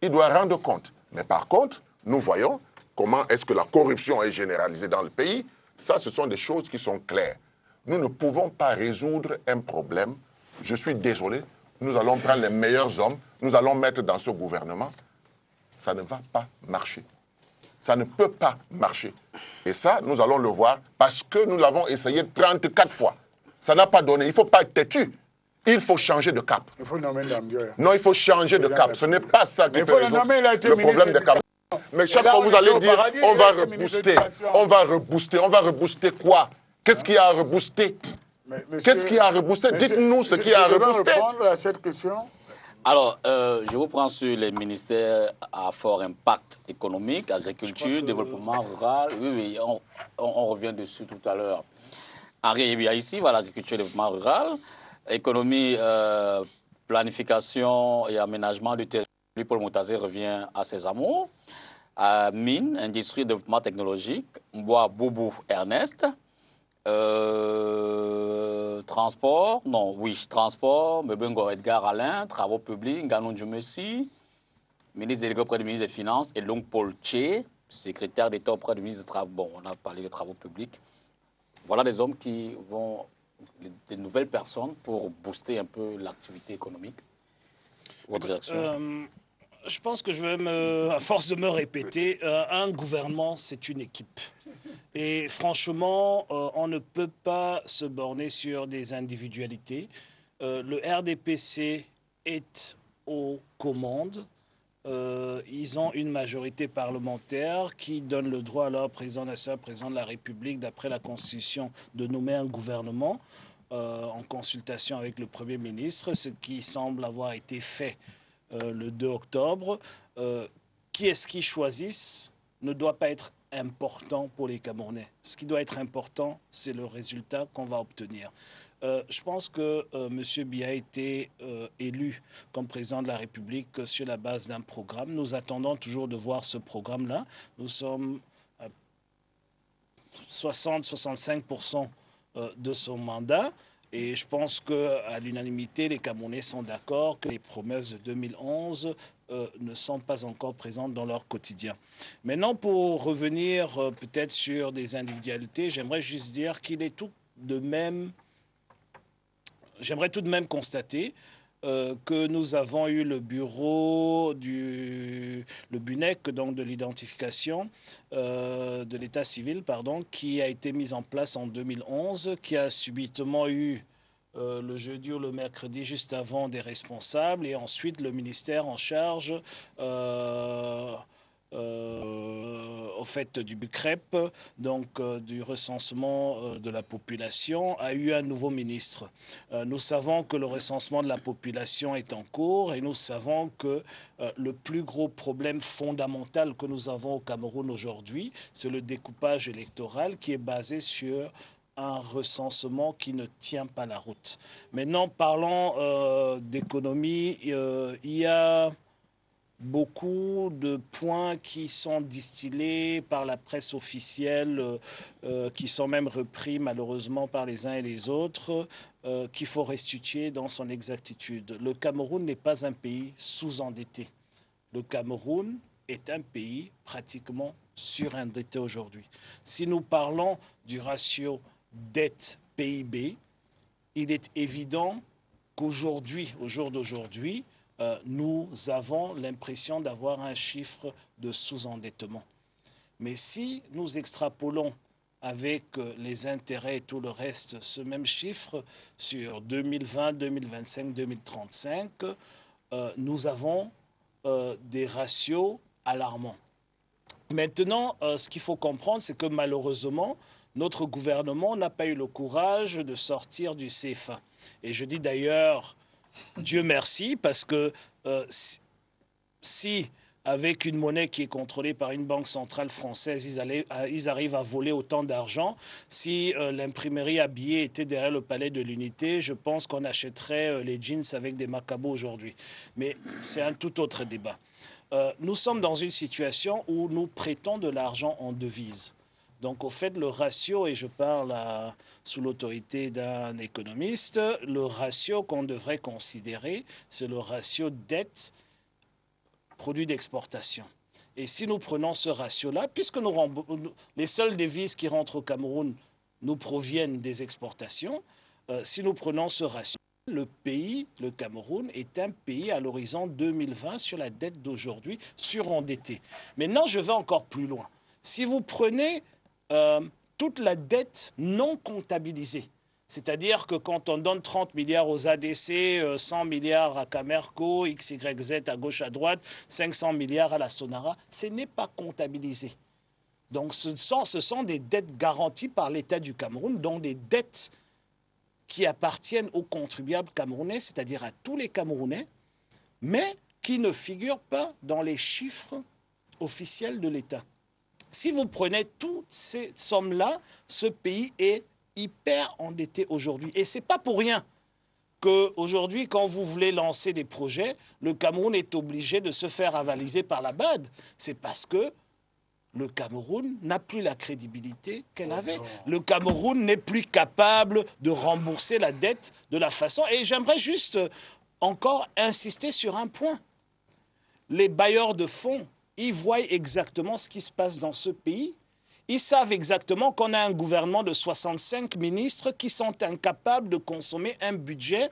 Il doit rendre compte. Mais par contre, nous voyons comment est-ce que la corruption est généralisée dans le pays. Ça, ce sont des choses qui sont claires. Nous ne pouvons pas résoudre un problème. Je suis désolé. Nous allons prendre les meilleurs hommes. Nous allons mettre dans ce gouvernement. Ça ne va pas marcher. Ça ne peut pas marcher. Et ça, nous allons le voir parce que nous l'avons essayé 34 fois. Ça n'a pas donné. Il ne faut pas être têtu. Il faut changer de cap. Il faut nommer Ndamdior. Non, il faut changer de cap. Ce n'est pas ça qui Mais il peut faut le résoudre nommer, il a été le ministre problème des de Camerounais. Mais chaque là, fois, on vous était allez au dire, paradis, on va il a été ministre de rebooster, l'Éducation. on va rebooster. On va rebooster quoi? Qu'est-ce qu'il y a à rebooster? Qu'est-ce qu'il y a à rebooster? Dites-nous ce qu'il y a à rebooster. Répondre à cette question. Alors, je vous prends sur les ministères à fort impact économique, agriculture, développement rural. Oui, oui, on revient dessus tout à l'heure. Henri Ebia ici, voilà, agriculture et développement rural, économie, planification et aménagement du territoire. Paul Moutazé revient à ses amours. Mine, industrie, développement technologique. Mboa Boubou Ernest. Transport, non, oui, transport, Mebengo Edgar Alain, travaux publics, Ganon Djumessi, ministre délégué auprès du ministre des Finances, et donc Paul Tché, secrétaire d'État auprès du ministre des Travaux. Bon, on a parlé des travaux publics. Voilà des hommes qui vont, des nouvelles personnes pour booster un peu l'activité économique. Votre réaction? Je pense que je vais, à force de me répéter, un gouvernement, c'est une équipe. Et franchement, on ne peut pas se borner sur des individualités. Le RDPC est aux commandes. Ils ont une majorité parlementaire qui donne le droit à leur président national, président de la République, d'après la Constitution, de nommer un gouvernement en consultation avec le Premier ministre, ce qui semble avoir été fait le 2 octobre. Qui est-ce qu'ils choisissent ne doit pas être important pour les Camerounais. Ce qui doit être important, c'est le résultat qu'on va obtenir. Je pense que M. Biya a été élu comme président de la République sur la base d'un programme. Nous attendons toujours de voir ce programme-là. Nous sommes à 60-65% de son mandat. Et je pense qu'à l'unanimité, les Camerounais sont d'accord que les promesses de 2011 ne sont pas encore présentes dans leur quotidien. Maintenant, pour revenir peut-être sur des individualités, j'aimerais juste dire qu'il est tout de même... J'aimerais tout de même constater que nous avons eu le bureau le BUNEC, donc de l'identification de l'état civil, pardon, qui a été mis en place en 2011, qui a subitement eu le jeudi ou le mercredi juste avant des responsables, et ensuite le ministère en charge au fait du BUCREP, donc du recensement de la population, a eu un nouveau ministre. Nous savons que le recensement de la population est en cours et nous savons que le plus gros problème fondamental que nous avons au Cameroun aujourd'hui, c'est le découpage électoral qui est basé sur un recensement qui ne tient pas la route. Maintenant, parlons d'économie, il y a beaucoup de points qui sont distillés par la presse officielle, qui sont même repris malheureusement par les uns et les autres, qu'il faut restituer dans son exactitude. Le Cameroun n'est pas un pays sous-endetté. Le Cameroun est un pays pratiquement surendetté aujourd'hui. Si nous parlons du ratio dette PIB, il est évident qu'aujourd'hui, au jour d'aujourd'hui, nous avons l'impression d'avoir un chiffre de sous-endettement. Mais si nous extrapolons avec les intérêts et tout le reste ce même chiffre sur 2020, 2025, 2035, nous avons des ratios alarmants. Maintenant, ce qu'il faut comprendre, c'est que malheureusement, notre gouvernement n'a pas eu le courage de sortir du CFA. Et je dis d'ailleurs, Dieu merci, parce que si avec une monnaie qui est contrôlée par une banque centrale française, ils arrivent à voler autant d'argent, si l'imprimerie à billets était derrière le palais de l'Unité, je pense qu'on achèterait les jeans avec des macabots aujourd'hui. Mais c'est un tout autre débat. Nous sommes dans une situation où nous prêtons de l'argent en devises. Donc, au fait, le ratio, et je parle sous l'autorité d'un économiste, le ratio qu'on devrait considérer, c'est le ratio dette produit d'exportation. Et si nous prenons ce ratio-là, puisque les seules devises qui rentrent au Cameroun nous proviennent des exportations, si nous prenons ce ratio, le pays, le Cameroun, est un pays à l'horizon 2020 sur la dette d'aujourd'hui, surendetté. Maintenant, je vais encore plus loin. Si vous prenez toute la dette non comptabilisée, c'est-à-dire que quand on donne 30 milliards aux ADC, 100 milliards à Camerco, XYZ à gauche, à droite, 500 milliards à la Sonara, ce n'est pas comptabilisé. Donc ce sont des dettes garanties par l'État du Cameroun, dont des dettes qui appartiennent aux contribuables camerounais, c'est-à-dire à tous les Camerounais, mais qui ne figurent pas dans les chiffres officiels de l'État. Si vous prenez toutes ces sommes-là, ce pays est hyper endetté aujourd'hui. Et ce n'est pas pour rien qu'aujourd'hui, quand vous voulez lancer des projets, le Cameroun est obligé de se faire avaliser par la BAD. C'est parce que le Cameroun n'a plus la crédibilité qu'elle avait. Le Cameroun n'est plus capable de rembourser la dette de la façon... Et j'aimerais juste encore insister sur un point. Les bailleurs de fonds, ils voient exactement ce qui se passe dans ce pays. Ils savent exactement qu'on a un gouvernement de 65 ministres qui sont incapables de consommer un budget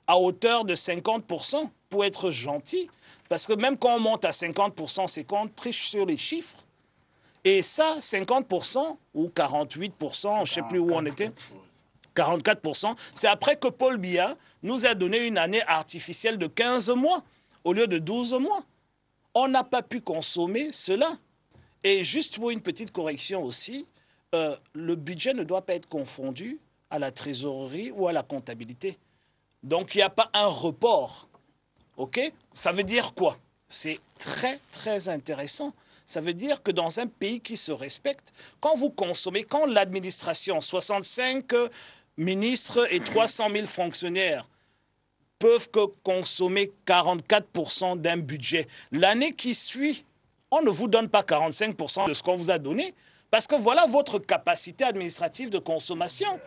à hauteur de 50%, pour être gentil. Parce que même quand on monte à 50%, c'est qu'on triche sur les chiffres. Et ça, 50% ou 48%, je ne sais plus où on était, 44%, c'est après que Paul Biya nous a donné une année artificielle de 15 mois au lieu de 12 mois. On n'a pas pu consommer cela. Et juste pour une petite correction aussi, le budget ne doit pas être confondu à la trésorerie ou à la comptabilité. Donc, il n'y a pas un report. OK? Ça veut dire quoi? C'est très, très intéressant. Ça veut dire que dans un pays qui se respecte, quand vous consommez, quand l'administration, 65 ministres et 300 000 fonctionnaires, peuvent que consommer 44% d'un budget, l'année qui suit, on ne vous donne pas 45% de ce qu'on vous a donné, parce que voilà votre capacité administrative de consommation.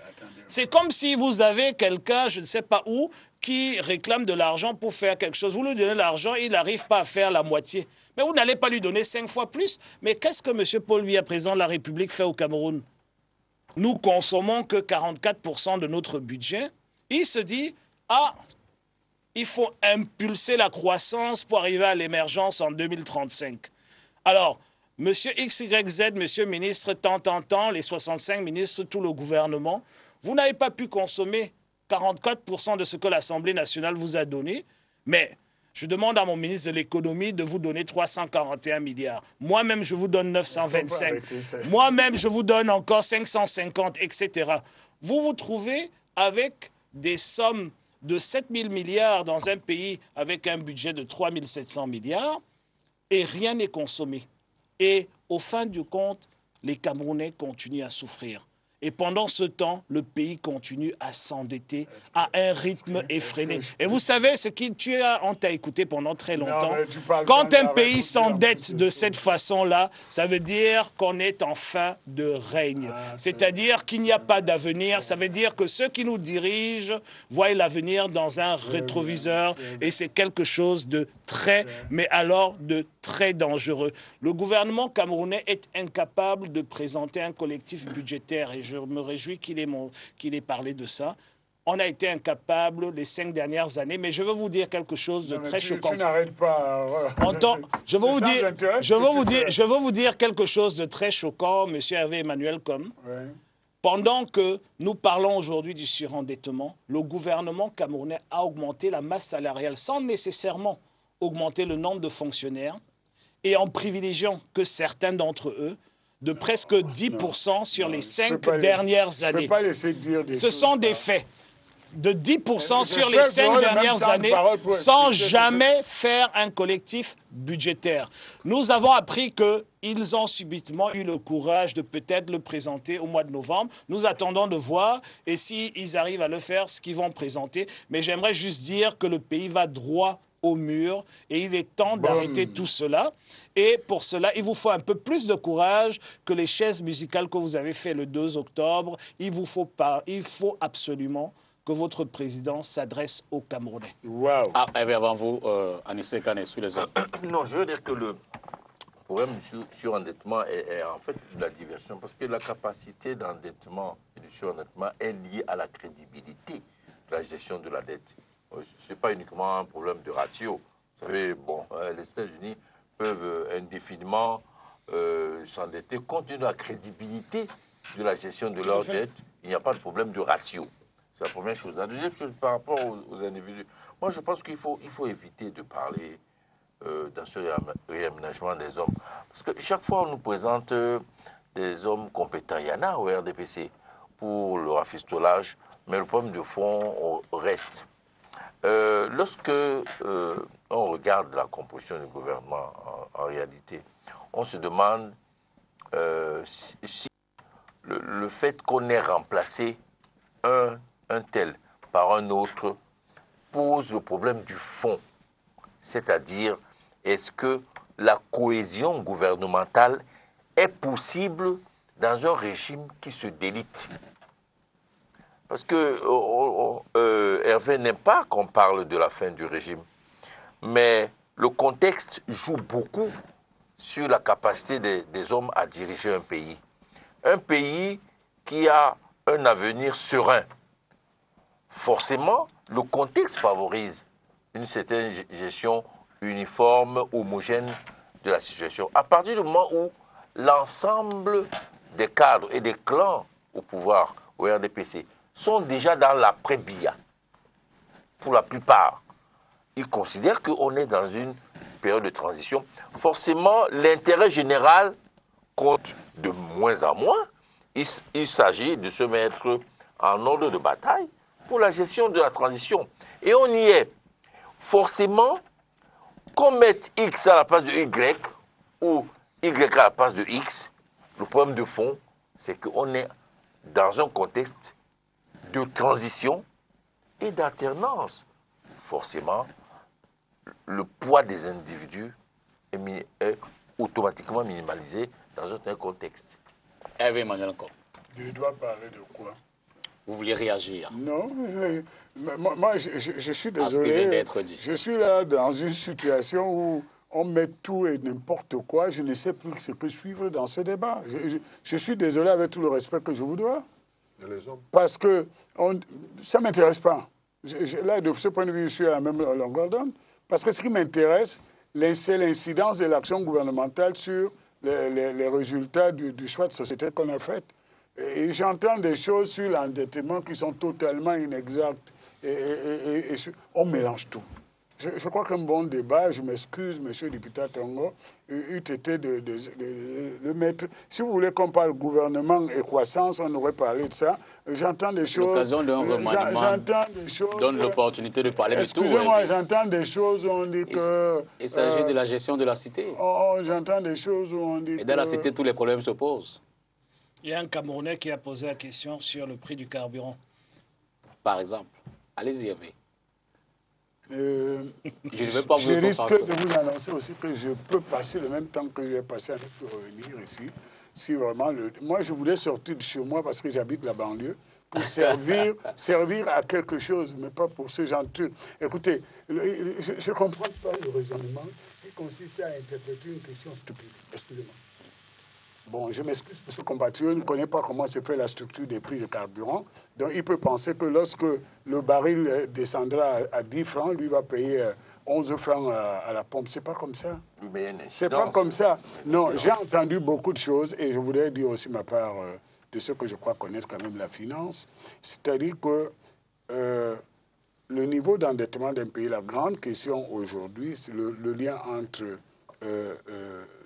C'est comme si vous avez quelqu'un, je ne sais pas où, qui réclame de l'argent pour faire quelque chose. Vous lui donnez l'argent, il n'arrive pas à faire la moitié. Mais vous n'allez pas lui donner 5 fois plus. Mais qu'est-ce que M. Paul Biya, président de la République, fait au Cameroun? Nous consommons que 44% de notre budget. Il se dit, il faut impulser la croissance pour arriver à l'émergence en 2035. Alors, Monsieur XYZ, Monsieur ministre, tant, les 65 ministres, tout le gouvernement, vous n'avez pas pu consommer 44% de ce que l'Assemblée nationale vous a donné, mais je demande à mon ministre de l'économie de vous donner 341 milliards. Moi-même, je vous donne 925. Moi-même, je vous donne encore 550, etc. Vous vous trouvez avec des sommes de 7 000 milliards dans un pays avec un budget de 3 700 milliards et rien n'est consommé. Et au fin du compte, les Camerounais continuent à souffrir. Et pendant ce temps, le pays continue à s'endetter à un rythme effréné. Et vous savez, on t'a écouté pendant très longtemps. Quand un pays s'endette de cette façon-là, ça veut dire qu'on est en fin de règne. C'est-à-dire qu'il n'y a pas d'avenir. Ça veut dire que ceux qui nous dirigent voient l'avenir dans un rétroviseur. Et c'est quelque chose de très, mais alors de très dangereux. Le gouvernement camerounais est incapable de présenter un collectif budgétaire. Et je me réjouis qu'il ait parlé de ça. On a été incapable les 5 dernières années, mais je veux vous dire quelque chose de très choquant. Tu n'arrêtes pas. Je veux vous dire quelque chose de très choquant, M. Hervé Emmanuel Com. Ouais. Pendant que nous parlons aujourd'hui du surendettement, le gouvernement camerounais a augmenté la masse salariale sans nécessairement augmenter le nombre de fonctionnaires et en privilégiant que certains d'entre eux de presque 10% sur les 5 dernières années. Je ne peux pas laisser dire des choses. Ce sont des faits. De 10% sur les J'espère 5 que dernières années sans jamais faire un collectif budgétaire. Nous avons appris qu'ils ont subitement eu le courage de peut-être le présenter au mois de novembre. Nous attendons de voir et s'ils arrivent à le faire, ce qu'ils vont présenter. Mais j'aimerais juste dire que le pays va droit au mur et il est temps d'arrêter tout cela. Et pour cela, il vous faut un peu plus de courage que les chaises musicales que vous avez fait le 2 octobre. Il faut absolument que votre président s'adresse aux Camerounais. Waouh. Ah, avant vous, Anissé Kane, sur les autres. Non, je veux dire que le problème du surendettement est en fait de la diversion, parce que la capacité d'endettement et du surendettement est liée à la crédibilité de la gestion de la dette. Ce n'est pas uniquement un problème de ratio. Vous savez, bon, les États-Unis peuvent indéfiniment s'endetter compte tenu de la crédibilité de la gestion de leur dette. Il n'y a pas de problème de ratio. C'est la première chose. La deuxième chose, par rapport aux individus, moi je pense qu'il faut éviter de parler dans ce réaménagement des hommes. Parce que chaque fois on nous présente des hommes compétents. Il y en a au RDPC pour le rafistolage, mais le problème de fond reste. Lorsque on regarde la composition du gouvernement en réalité, on se demande si le fait qu'on ait remplacé un tel par un autre pose le problème du fond. C'est-à-dire, est-ce que la cohésion gouvernementale est possible dans un régime qui se délite? Parce que Hervé n'aime pas qu'on parle de la fin du régime, mais le contexte joue beaucoup sur la capacité des hommes à diriger un pays. Un pays qui a un avenir serein. Forcément, le contexte favorise une certaine gestion uniforme, homogène de la situation. À partir du moment où l'ensemble des cadres et des clans au pouvoir, au RDPC, sont déjà dans l'après-BIA, pour la plupart, ils considèrent qu'on est dans une période de transition. Forcément, l'intérêt général compte de moins en moins. Il s'agit de se mettre en ordre de bataille pour la gestion de la transition. Et on y est. Forcément, qu'on mette X à la place de Y ou Y à la place de X, le problème de fond, c'est qu'on est dans un contexte de transition et d'alternance. Forcément, le poids des individus est automatiquement minimalisé dans un tel contexte. Hervé Emmanuel encore. Je dois parler de quoi? Vous voulez réagir? Non, moi je suis désolé. À ce qui vient d'être dit. Je suis là dans une situation où on met tout et n'importe quoi. Je ne sais plus ce que suivre dans ce débat. Je suis désolé avec tout le respect que je vous dois. Et les hommes? Parce que ça ne m'intéresse pas. Là, de ce point de vue, je suis à la même longueur d'onde. Parce que ce qui m'intéresse, c'est l'incidence de l'action gouvernementale sur les résultats du choix de société qu'on a fait. Et j'entends des choses sur l'endettement qui sont totalement inexactes. Et on mélange tout. Je crois qu'un bon débat, je m'excuse, monsieur le député Tongo, eût été de le mettre. Si vous voulez qu'on parle gouvernement et croissance, on aurait parlé de ça. J'entends des choses. L'occasion d'un remaniement donne l'opportunité de parler de tout. Excusez-moi, j'entends des choses où on dit que... Il s'agit de la gestion de la cité. J'entends des choses où on dit Et dans la cité, tous les problèmes se posent. Il y a un Camerounais qui a posé la question sur le prix du carburant. Par exemple. Allez-y, Hervé. Je ne vais pas vous risque de vous annoncer aussi que je peux passer le même temps que j'ai passé avec pour revenir ici. Si vraiment moi, je voulais sortir de chez moi parce que j'habite la banlieue pour servir à quelque chose, mais pas pour ce genre de trucs. Écoutez, je ne comprends pas le raisonnement qui consiste à interpréter une question stupide. Excusez-moi. Bon, je m'excuse parce que compatriote ne connaît pas comment se fait la structure des prix de carburant. Donc, il peut penser que lorsque le baril descendra à 10 francs, lui va payer 11 francs à la pompe. C'est pas comme ça. C'est pas comme ça. Non, j'ai entendu beaucoup de choses et je voudrais dire aussi ma part de ce que je crois connaître quand même la finance. C'est-à-dire que le niveau d'endettement d'un pays, la grande question aujourd'hui, c'est le lien entre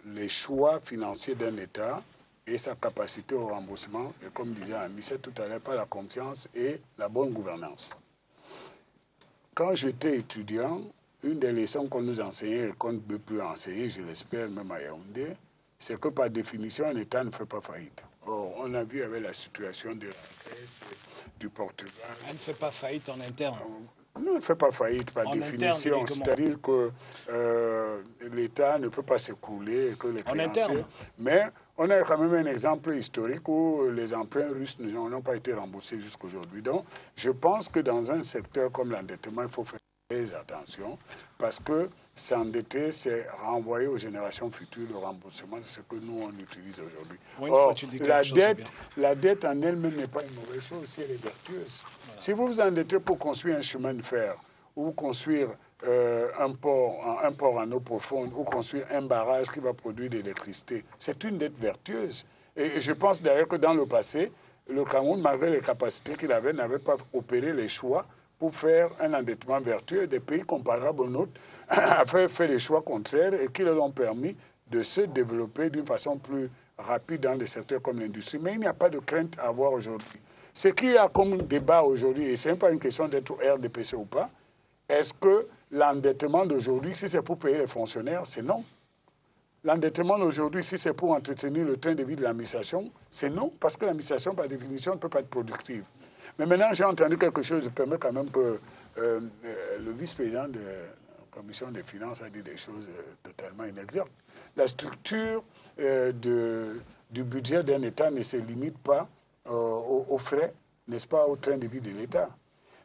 les choix financiers d'un État et sa capacité au remboursement. Et comme disait Michel tout à l'heure, pas la confiance et la bonne gouvernance. Quand j'étais étudiant, une des leçons qu'on nous enseignait et qu'on ne peut plus enseigner, je l'espère même à Yaoundé, c'est que par définition, un État ne fait pas faillite. Or, on a vu avec la situation de la Grèce, du Portugal. Elle ne fait pas faillite en interne. Non, elle ne fait pas faillite par définition. C'est-à-dire que l'État ne peut pas s'écrouler et que les créanciers... En interne. Mais on a quand même un exemple historique où les emprunts russes n'ont pas été remboursés jusqu'à aujourd'hui. Donc, je pense que dans un secteur comme l'endettement, il faut faire très attention parce que s'endetter, c'est renvoyer aux générations futures le remboursement de ce que nous, on utilise aujourd'hui. Or, la dette en elle-même n'est pas une mauvaise chose si elle est vertueuse. Voilà. Si vous vous endettez pour construire un chemin de fer ou construire un port en eau profonde ou construire un barrage qui va produire de l'électricité, c'est une dette vertueuse. Et je pense d'ailleurs que dans le passé, le Cameroun, malgré les capacités qu'il avait, n'avait pas opéré les choix pour faire un endettement vertueux. Des pays comparables aux nôtres avaient fait les choix contraires et qui leur ont permis de se développer d'une façon plus rapide dans des secteurs comme l'industrie. Mais il n'y a pas de crainte à avoir aujourd'hui. Ce qu'il y a comme débat aujourd'hui, et ce n'est pas une question d'être au RDPC ou pas, est-ce que l'endettement d'aujourd'hui, si c'est pour payer les fonctionnaires, c'est non. L'endettement d'aujourd'hui, si c'est pour entretenir le train de vie de l'administration, c'est non, parce que l'administration, par définition, ne peut pas être productive. Mais maintenant, j'ai entendu quelque chose, je permets quand même que le vice-président de la Commission des finances a dit des choses totalement inexactes. La structure du budget d'un État ne se limite pas aux frais, n'est-ce pas, au train de vie de l'État.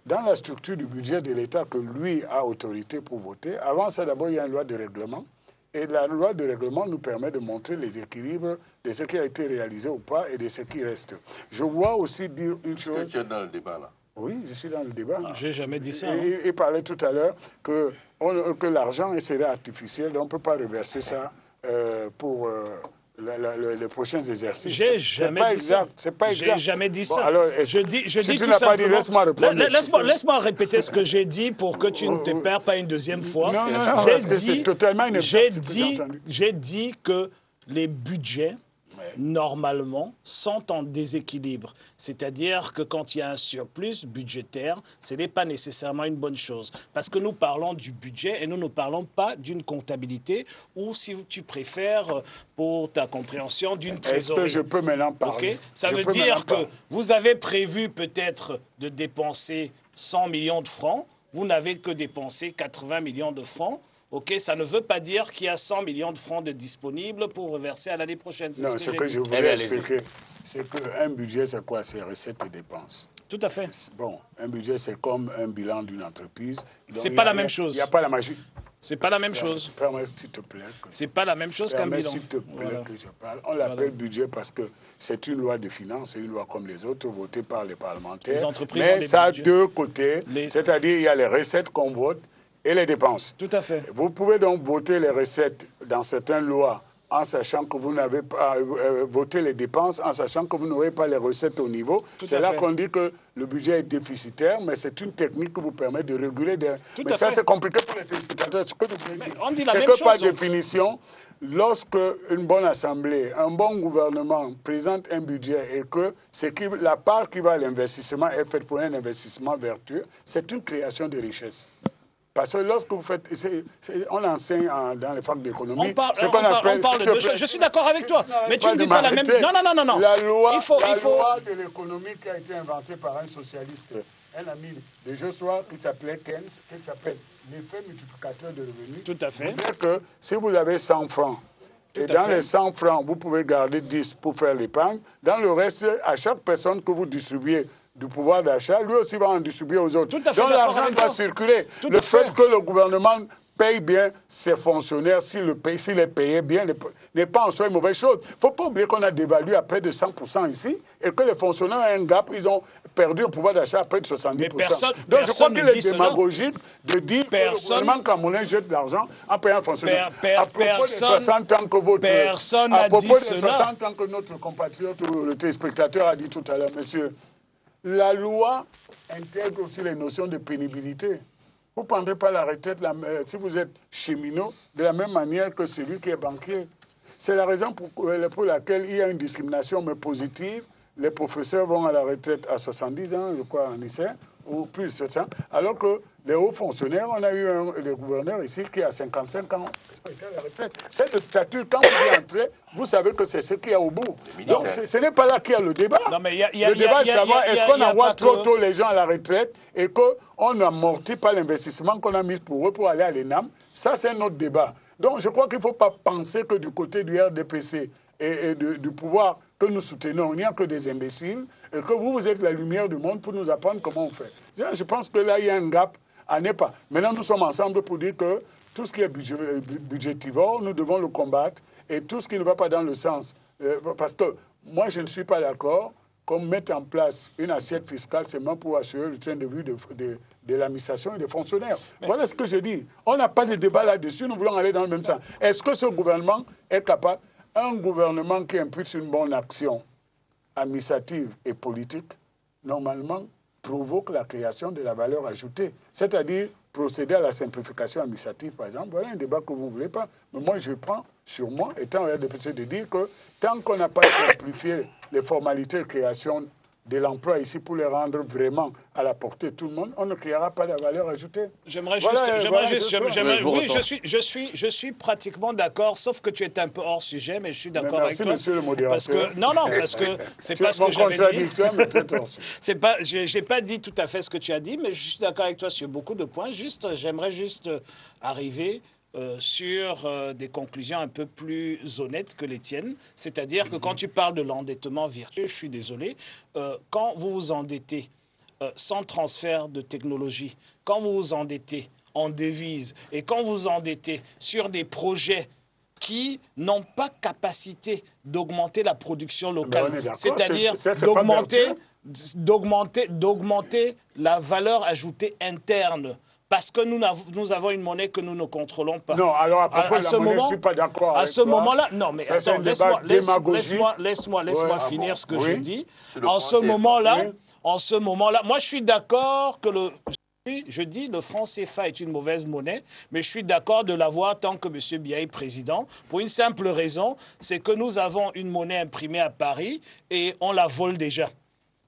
Dans la structure du budget de l'État que lui a autorité pour voter, avant ça, d'abord, il y a une loi de règlement. Et la loi de règlement nous permet de montrer les équilibres de ce qui a été réalisé ou pas et de ce qui reste. Je vois aussi dire une chose... Est-ce que tu es dans le débat, là? Oui, je suis dans le débat. Je n'ai jamais dit ça. Il parlait tout à l'heure que l'argent serait artificiel, donc on ne peut pas reverser ça pour... les prochains exercices. J'ai jamais dit ça. C'est pas exact. J'ai jamais dit Bon, ça. alors, je dis si tout tu n'as pas dit, simplement. laisse-moi répondre. Laisse-moi répéter ce que j'ai dit pour que tu ne te perds pas une deuxième fois. Non, parce que c'est totalement inexact. J'ai dit que les budgets, normalement, sont en déséquilibre. C'est-à-dire que quand il y a un surplus budgétaire, ce n'est pas nécessairement une bonne chose. Parce que nous parlons du budget et nous ne parlons pas d'une comptabilité ou, si tu préfères, pour ta compréhension, d'une trésorerie. Est-ce que je peux maintenant parler? Okay. Ça veut dire que vous avez prévu peut-être de dépenser 100 millions de francs, vous n'avez que dépensé 80 millions de francs. OK, ça ne veut pas dire qu'il y a 100 millions de francs de disponibles pour reverser à l'année prochaine. Non, ce que je voulais expliquer, c'est qu'un budget, c'est quoi? C'est recettes et dépenses. Tout à fait. Bon, un budget, c'est comme un bilan d'une entreprise. C'est pas la même chose. Il n'y a pas la magie. C'est pas la même chose. Permets, s'il te plaît. C'est pas la même chose qu'un bilan. S'il te plaît que je parle. On l'appelle budget parce que c'est une loi de finances, c'est une loi comme les autres, votée par les parlementaires. Les entreprises mais ça a deux côtés, c'est-à-dire il y a les recettes qu'on vote et les dépenses. Tout à fait. Vous pouvez donc voter les recettes dans certaines lois en sachant que vous n'avez pas voté les dépenses, en sachant que vous n'aurez pas les recettes au niveau. C'est là qu'on dit que le budget est déficitaire, mais c'est une technique qui vous permet de réguler. Mais ça, c'est compliqué pour les téléspectateurs. Ce que vous voulez dire, c'est que par définition, lorsque une bonne assemblée, un bon gouvernement présente un budget et que la part qui va à l'investissement est faite pour un investissement vertueux, c'est une création de richesse. Parce que lorsque vous faites... on enseigne dans les facs d'économie... Je suis d'accord avec toi, mais tu ne dis pas la même... Non. La loi de l'économie qui a été inventée par un socialiste, un ami de Joshua, qui s'appelait Keynes, qui s'appelle l'effet multiplicateur de revenus. Tout à fait. C'est-à-dire que si vous avez 100 francs, et dans les 100 francs, vous pouvez garder 10 pour faire l'épargne, dans le reste, à chaque personne que vous distribuez du pouvoir d'achat, lui aussi va en distribuer aux autres. Donc l'argent va circuler. Le fait que le gouvernement paye bien ses fonctionnaires, s'il les payait bien, n'est pas en soi une mauvaise chose. Il ne faut pas oublier qu'on a dévalué à près de 100% ici et que les fonctionnaires ont un gap, ils ont perdu un pouvoir d'achat à près de 70%. Mais Donc je crois qu'il est démagogique de dire que le gouvernement camerounais jette de l'argent en payant un fonctionnaire. À propos des 60 ans que notre compatriote ou le téléspectateur a dit tout à l'heure, monsieur, la loi intègre aussi les notions de pénibilité. Vous ne prendrez pas la retraite si vous êtes cheminot de la même manière que celui qui est banquier. C'est la raison pour laquelle il y a une discrimination mais positive. Les professeurs vont à la retraite à 70 ans, je crois, en lycée, ou plus de 700, alors que les hauts fonctionnaires, on a eu le gouverneur ici qui a 55 ans, à la retraite. C'est le statut. Quand vous y entrez, vous savez que c'est ce qu'il y a au bout. Donc ce n'est pas là qu'il y a le débat. Le débat, c'est savoir est-ce qu'on envoie trop tôt les gens à la retraite et qu'on n'amortit pas l'investissement qu'on a mis pour eux pour aller à l'ENAM. Ça, c'est un autre débat. Donc je crois qu'il ne faut pas penser que du côté du RDPC et du pouvoir que nous soutenons, il n'y a que des imbéciles et que vous êtes la lumière du monde pour nous apprendre comment on fait. Je pense que là, il y a un gap à ne pas. Maintenant, nous sommes ensemble pour dire que tout ce qui est budgétivore, nous devons le combattre et tout ce qui ne va pas dans le sens. Parce que moi, je ne suis pas d'accord qu'on mette en place une assiette fiscale seulement pour assurer le train de vue de l'administration et des fonctionnaires. Voilà ce que je dis. On n'a pas de débat là-dessus, nous voulons aller dans le même sens. Est-ce que ce gouvernement est capable, un gouvernement qui impulse une bonne action administrative et politique, normalement, provoque la création de la valeur ajoutée, c'est-à-dire procéder à la simplification administrative, par exemple. Voilà un débat que vous ne voulez pas. Mais moi, je prends sur moi, étant RDPC, de dire que tant qu'on n'a pas simplifié les formalités de création de l'emploi ici pour les rendre vraiment à la portée de tout le monde, on ne créera pas la valeur ajoutée. Je suis pratiquement d'accord, sauf que tu es un peu hors sujet, mais je suis d'accord avec toi. Monsieur le modérateur. Parce que c'est pas ce que j'avais dit. C'est pas, j'ai pas dit tout à fait ce que tu as dit, mais je suis d'accord avec toi sur beaucoup de points. J'aimerais juste arriver sur des conclusions un peu plus honnêtes que les tiennes. C'est-à-dire que quand tu parles de l'endettement virtuel, je suis désolé, quand vous vous endettez sans transfert de technologie, quand vous vous endettez en devises et quand vous vous endettez sur des projets qui n'ont pas capacité d'augmenter la production locale, c'est-à-dire d'augmenter la valeur ajoutée interne. Parce que nous avons une monnaie que nous ne contrôlons pas. Non, alors à propos de la monnaie, je ne suis pas d'accord avec toi. À ce moment-là, non, mais attends, laisse-moi finir ce que je dis. En ce moment-là, moi je suis d'accord que le franc CFA est une mauvaise monnaie, mais je suis d'accord de l'avoir tant que M. Biya est président, pour une simple raison, c'est que nous avons une monnaie imprimée à Paris et on la vole déjà.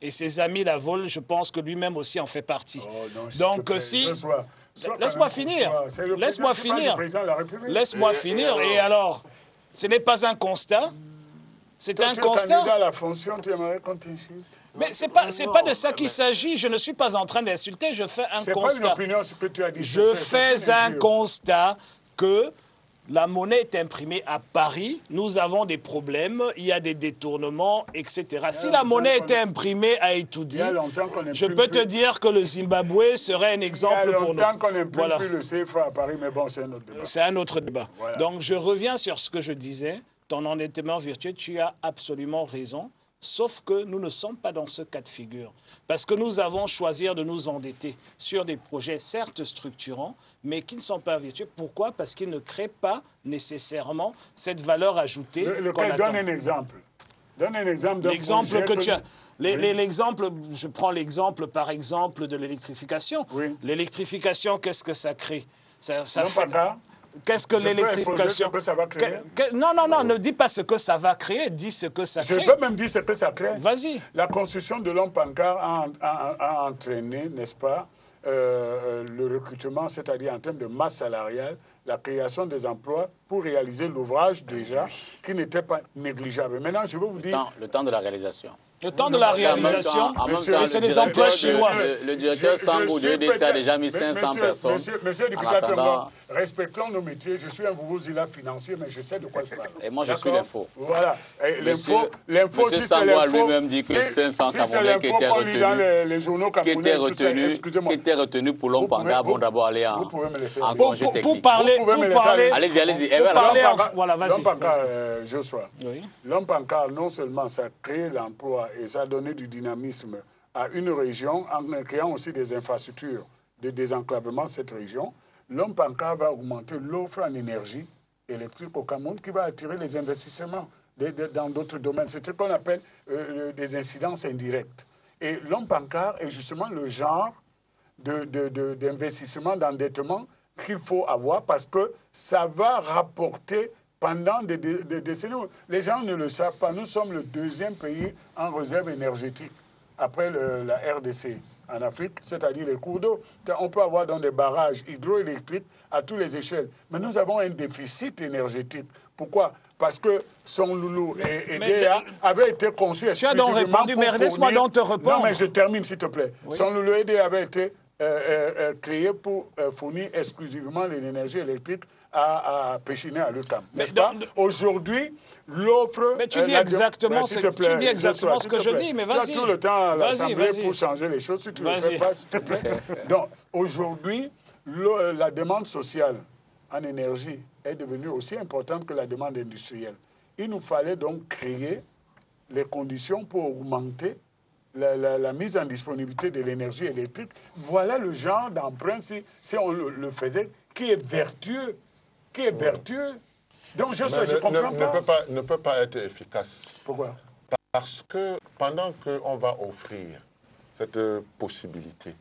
Et ses amis la volent, je pense que lui-même aussi en fait partie. Donc si... Laisse-moi finir. Laisse-moi finir. Et alors, ce n'est pas un constat. C'est un constat. Candidat à la fonction, tu aimerais qu'on t'insulte? Mais c'est pas de ça qu'il s'agit. Je ne suis pas en train d'insulter. Je fais un constat. C'est pas une opinion, ce que tu as dit. Je fais un constat que la monnaie est imprimée à Paris, nous avons des problèmes, il y a des détournements, etc. Si la monnaie était imprimée à Etoudi, je peux te dire que le Zimbabwe serait un exemple pour nous. Il y a longtemps qu'on n'imprime plus le CFA à Paris, mais bon, c'est un autre débat. C'est un autre débat. Voilà. Donc je reviens sur ce que je disais. Ton endettement virtuel, tu as absolument raison. Sauf que nous ne sommes pas dans ce cas de figure. Parce que nous avons choisi de nous endetter sur des projets certes structurants, mais qui ne sont pas virtuels. Pourquoi? Parce qu'ils ne créent pas nécessairement cette valeur ajoutée qu'on attend. Donne un exemple. Donne un exemple d'un projet que tu as. L'exemple, je prends l'exemple par exemple de l'électrification. Oui. L'électrification, qu'est-ce que ça crée? Ça fait... Qu'est-ce que l'électrification? Non, ne dis pas ce que ça va créer, dis ce que ça crée. Je peux même dire ce que ça crée. Vas-y. La construction de Lompankar a entraîné, n'est-ce pas, le recrutement, c'est-à-dire en termes de masse salariale, la création des emplois pour réaliser l'ouvrage déjà, qui n'était pas négligeable. Maintenant, je veux vous dire... Le temps de la réalisation. Le temps de la réalisation, En même temps, et c'est des emplois chinois. Le directeur Sangou de EDC a déjà mis 500 personnes. Monsieur le En député, attendant, respectons nos métiers. Je suis un vuvuzela financier, mais je sais de quoi je parle. et moi, je suis l'info. Voilà. Monsieur L'info, si c'est Sangou a l'info... lui-même dit que 500 si c'est Camerounais qui l'info étaient qu'on lit dans les journaux camerounais, qui étaient retenus pour Lompanga vont d'abord aller en congé technique. Pour parler... Allez-y, allez-y. Voilà, vas-y. Joshua, Oui. l'homme pancart, non seulement ça a créé l'emploi et ça a donné du dynamisme à une région en créant aussi des infrastructures de désenclavement de cette région, l'homme pancart va augmenter l'offre en énergie électrique au Cameroun qui va attirer les investissements dans d'autres domaines. C'est ce qu'on appelle des incidences indirectes. Et l'homme pancart est justement le genre d'investissement, d'endettement qu'il faut avoir parce que ça va rapporter pendant des décennies. Les gens ne le savent pas. Nous sommes le deuxième pays en réserve énergétique après la RDC en Afrique, c'est-à-dire les cours d'eau. On peut avoir dans des barrages hydroélectriques à toutes les échelles. Mais nous avons un déficit énergétique. Pourquoi? Parce que Son Loulou et DEA avaient été conçus exclusivement donc répondu, mais laisse-moi donc te répondre. Non, mais je termine, s'il te plaît. Oui. Son Loulou et DEA avaient été créés pour fournir exclusivement l'énergie électrique à Péchiné, à l'UQAM. N'est-ce pas? Aujourd'hui, l'offre... Mais tu dis exactement ce que je dis, mais vas-y. Tu as tout le temps à l'Assemblée pour changer les choses, si tu ne le fais pas, s'il te plaît. Donc, aujourd'hui, la demande sociale en énergie est devenue aussi importante que la demande industrielle. Il nous fallait donc créer les conditions pour augmenter la mise en disponibilité de l'énergie électrique. Voilà le genre d'emprunt, si on le faisait, qui est vertueux. Donc, je ne comprends pas. Ne peut pas être efficace. Pourquoi? Parce que pendant qu'on va offrir cette possibilité,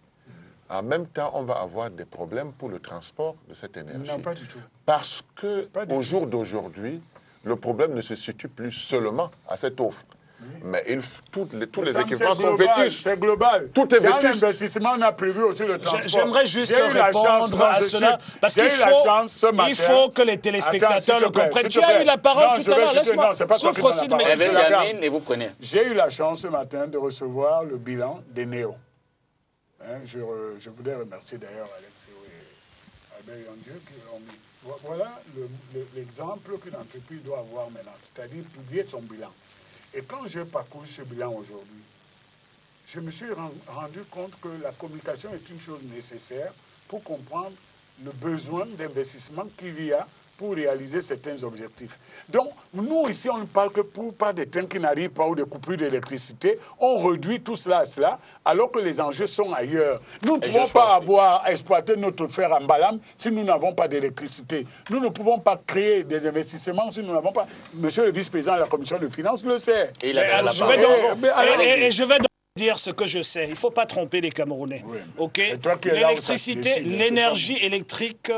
en même temps, on va avoir des problèmes pour le transport de cette énergie. Non, pas du tout. Parce qu'au jour d'aujourd'hui, le problème ne se situe plus seulement à cette offre. Oui. Mais tous les équipements sont vétustes. C'est global. Tout est vétuste. Dans l'investissement, on a prévu aussi le transport. J'aimerais juste répondre à cela. Parce qu'il faut que les téléspectateurs le comprennent. Tu as eu la parole tout à l'heure. Laisse-moi souffre aussi de mes et vous prenez. J'ai eu la chance ce matin de recevoir le bilan des NEO. Je voudrais remercier d'ailleurs Alexis et Albert Yondieu qui ont mis. Voilà l'exemple qu'une entreprise doit avoir maintenant, c'est-à-dire publier son bilan. Et quand j'ai parcouru ce bilan aujourd'hui, je me suis rendu compte que la communication est une chose nécessaire pour comprendre le besoin d'investissement qu'il y a pour réaliser certains objectifs. Donc, nous, ici, on ne parle que par des trains qui n'arrivent pas ou des coupures d'électricité. On réduit tout cela à cela, alors que les enjeux sont ailleurs. Nous ne pouvons pas avoir exploité notre fer en Balam si nous n'avons pas d'électricité. Nous ne pouvons pas créer des investissements si nous n'avons pas... Monsieur le vice-président de la commission de finances le sait. Et je vais donc dire ce que je sais. Il ne faut pas tromper les Camerounais. Oui, okay? L'électricité, l'énergie électrique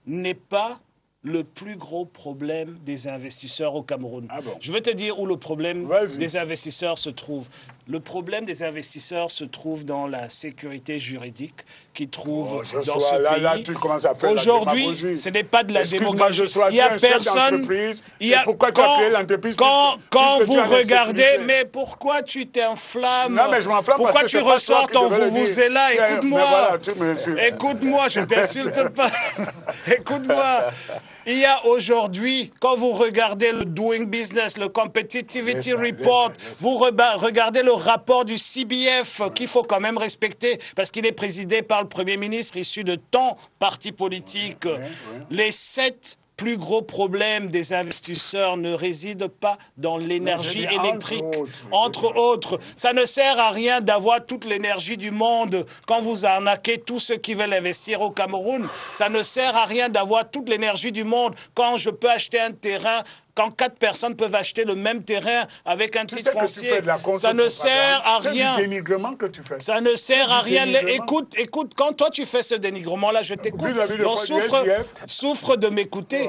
n'est pas le plus gros problème des investisseurs au Cameroun. Ah bon? Je vais te dire où le problème des investisseurs se trouve. Le problème des investisseurs se trouve dans la sécurité juridique qu'ils trouvent dans ce pays. Là, tu commences à faire aujourd'hui, ce n'est pas de la démagogie. Il n'y a personne. Pourquoi tu as créé l'entreprise? Quand vous regardez, mais pourquoi tu t'inflammes? Non, mais je m'enflamme. Pourquoi tu ressors ton vuvuzela? Écoute-moi. Écoute-moi, je ne t'insulte pas. Écoute-moi. Il y a aujourd'hui, quand vous regardez le Doing Business, le Competitivity Report, vous regardez le rapport du CBF qu'il faut quand même respecter parce qu'il est présidé par le Premier ministre issu de ton parti politique. Les 7 plus gros problèmes des investisseurs ne résident pas dans l'énergie électrique. Entre autres, ça ne sert à rien d'avoir toute l'énergie du monde quand vous arnaquez tous ceux qui veulent investir au Cameroun. Ça ne sert à rien d'avoir toute l'énergie du monde quand je peux acheter un terrain, quand 4 personnes peuvent acheter le même terrain avec un titre foncier. Ça ne sert à rien. C'est du dénigrement que tu fais. Ça ne sert à rien. Écoute, quand toi tu fais ce dénigrement-là, je t'écoute. Donc souffre de m'écouter.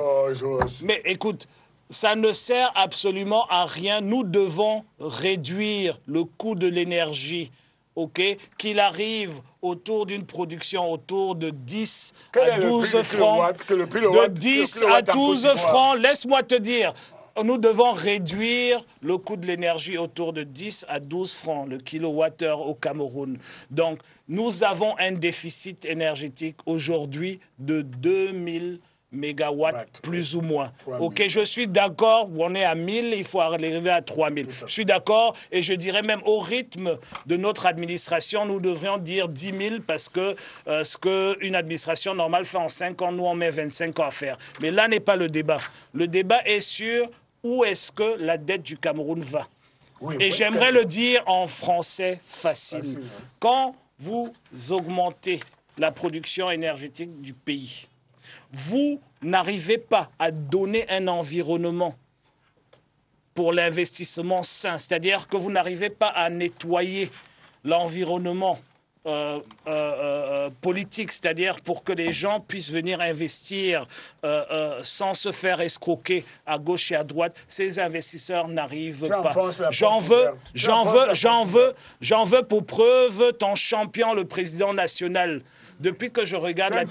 Mais écoute, ça ne sert absolument à rien. Nous devons réduire le coût de l'énergie. Qu'il arrive autour d'une production autour de 10 à 12 francs. De 10 à 12 francs, laisse-moi te dire, nous devons réduire le coût de l'énergie autour de 10 à 12 francs le kilowattheure au Cameroun. Donc, nous avons un déficit énergétique aujourd'hui de 2000 mégawatts, plus ou moins. Ok, je suis d'accord, on est à 1000, il faut arriver à 3000. Je suis d'accord, et je dirais même au rythme de notre administration, nous devrions dire 10 000 parce que ce qu'une administration normale fait en 5 ans, nous on met 25 ans à faire. Mais là n'est pas le débat. Le débat est sur où est-ce que la dette du Cameroun va. Oui, et j'aimerais le dire en français facile. Quand vous augmentez la production énergétique du pays, vous n'arrivez pas à donner un environnement pour l'investissement sain, c'est-à-dire que vous n'arrivez pas à nettoyer l'environnement politique, c'est-à-dire pour que les gens puissent venir investir sans se faire escroquer à gauche et à droite. Ces investisseurs n'arrivent pas. J'en veux pour preuve ton champion, le président national. Depuis que je regarde la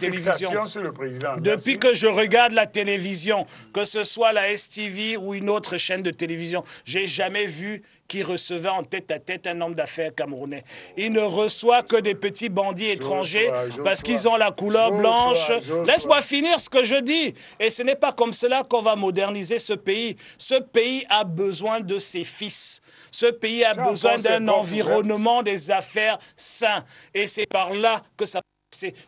télévision, que ce soit la STV ou une autre chaîne de télévision, j'ai jamais vu qu'il recevait en tête-à-tête un homme d'affaires camerounais. Il ne reçoit que des petits bandits étrangers parce qu'ils ont la couleur blanche. Laisse-moi finir ce que je dis. Et ce n'est pas comme cela qu'on va moderniser ce pays. Ce pays a besoin de ses fils. Ce pays a besoin d'un environnement des affaires sain. Et c'est par là que ça...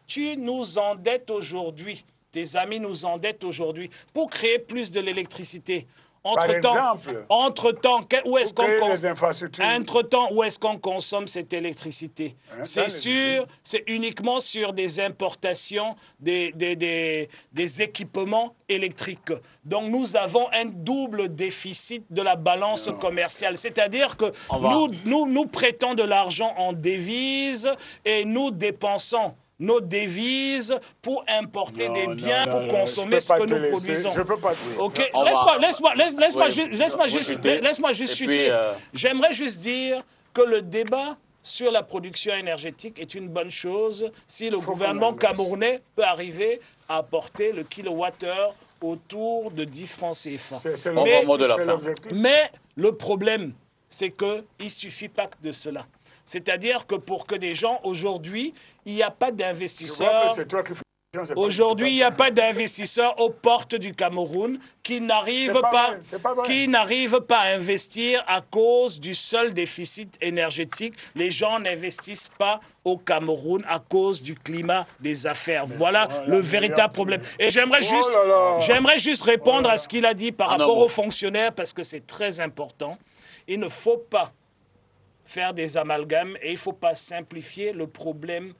Tu nous endettes aujourd'hui, tes amis nous endettent aujourd'hui pour créer plus de l'électricité. Entre-temps, où est-ce qu'on consomme cette électricité? C'est sûr, c'est uniquement sur des importations, des équipements électriques. Donc nous avons un double déficit de la balance commerciale. C'est-à-dire que nous prêtons de l'argent en devises et nous dépensons nos devises pour importer des biens, pour consommer ce que nous produisons. Je peux pas. Ok, laisse-moi juste chuter. J'aimerais juste dire que le débat sur la production énergétique est une bonne chose si le gouvernement camerounais peut arriver à apporter le kilowattheure autour de 10 francs CFA. Mais le problème, c'est qu'il ne suffit pas que de cela. C'est-à-dire que pour que des gens, aujourd'hui, il n'y a pas d'investisseurs. Aujourd'hui, il n'y a pas d'investisseurs aux portes du Cameroun qui n'arrivent pas à investir à cause du seul déficit énergétique. Les gens n'investissent pas au Cameroun à cause du climat des affaires. Voilà le véritable problème. Et j'aimerais juste répondre à ce qu'il a dit par rapport aux fonctionnaires parce que c'est très important. Il ne faut pas faire des amalgames et il ne faut pas simplifier le problème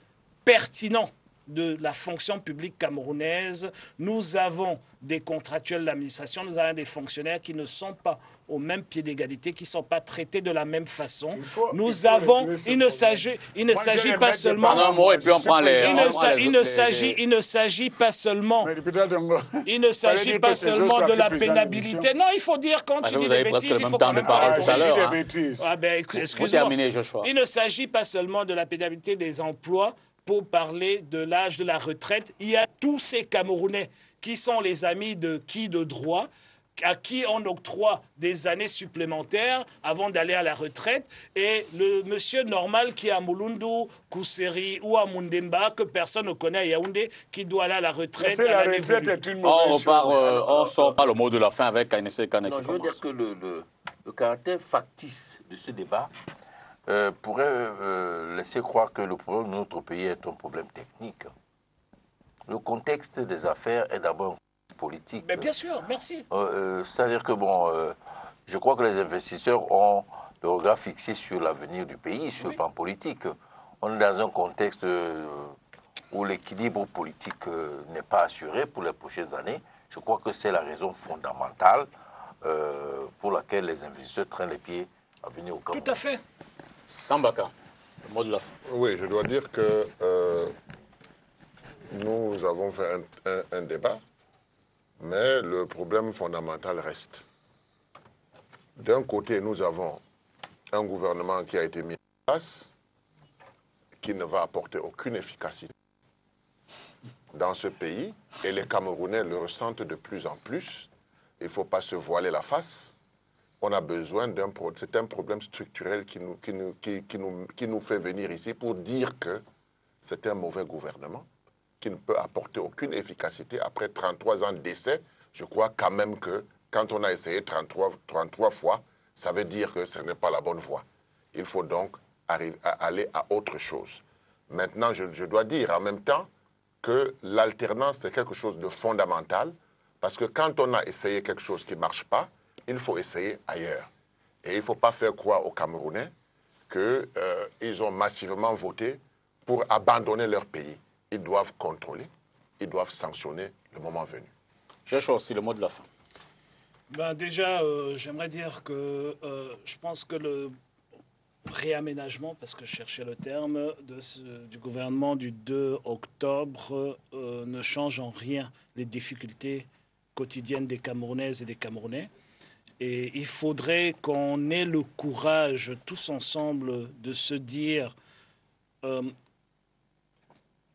pertinent de la fonction publique camerounaise. Nous avons des contractuels d'administration, nous avons des fonctionnaires qui ne sont pas au même pied d'égalité, qui ne sont pas traités de la même façon. Il ne s'agit pas seulement... Il ne s'agit pas seulement de la pénibilité. Non, il faut dire quand tu dis des bêtises, il faut quand même parler des bêtises. Excuse-moi. Il ne s'agit pas seulement de la pénibilité des emplois, pour parler de l'âge de la retraite. Il y a tous ces Camerounais qui sont les amis de qui de droit, à qui on octroie des années supplémentaires avant d'aller à la retraite. Et le monsieur normal qui est à Moulundu, Kousseri ou à Mundemba, que personne ne connaît à Yaoundé, qui doit aller à la retraite. On sort pas le mot de la fin avec Kainese Kane qui commence. Je veux dire que le caractère factice de ce débat pourrait laisser croire que le problème de notre pays est un problème technique. Le contexte des affaires est d'abord politique. Mais bien sûr, merci. C'est-à-dire que, je crois que les investisseurs ont le regard fixé sur l'avenir du pays, sur le plan politique. On est dans un contexte où l'équilibre politique n'est pas assuré pour les prochaines années. Je crois que c'est la raison fondamentale pour laquelle les investisseurs traînent les pieds à venir au Cameroun. Tout à fait. Sambaka, le mot de la fin. Oui, je dois dire que nous avons fait un débat, mais le problème fondamental reste. D'un côté, nous avons un gouvernement qui a été mis en place, qui ne va apporter aucune efficacité dans ce pays, et les Camerounais le ressentent de plus en plus. il ne faut pas se voiler la face. On a besoin c'est un problème structurel qui nous fait venir ici pour dire que c'est un mauvais gouvernement qui ne peut apporter aucune efficacité. Après 33 ans d'essai, je crois quand même que quand on a essayé 33 fois, ça veut dire que ce n'est pas la bonne voie. Il faut donc aller à autre chose. Maintenant, je dois dire en même temps que l'alternance, c'est quelque chose de fondamental, parce que quand on a essayé quelque chose qui ne marche pas, il faut essayer ailleurs. Et il ne faut pas faire croire aux Camerounais qu'ils ont massivement voté pour abandonner leur pays. Ils doivent contrôler, ils doivent sanctionner le moment venu. J'ai choisi le mot de la fin. Ben déjà, j'aimerais dire que je pense que le réaménagement, parce que je cherchais le terme, du gouvernement du 2 octobre ne change en rien les difficultés quotidiennes des Camerounaises et des Camerounais. Et il faudrait qu'on ait le courage, tous ensemble, de se dire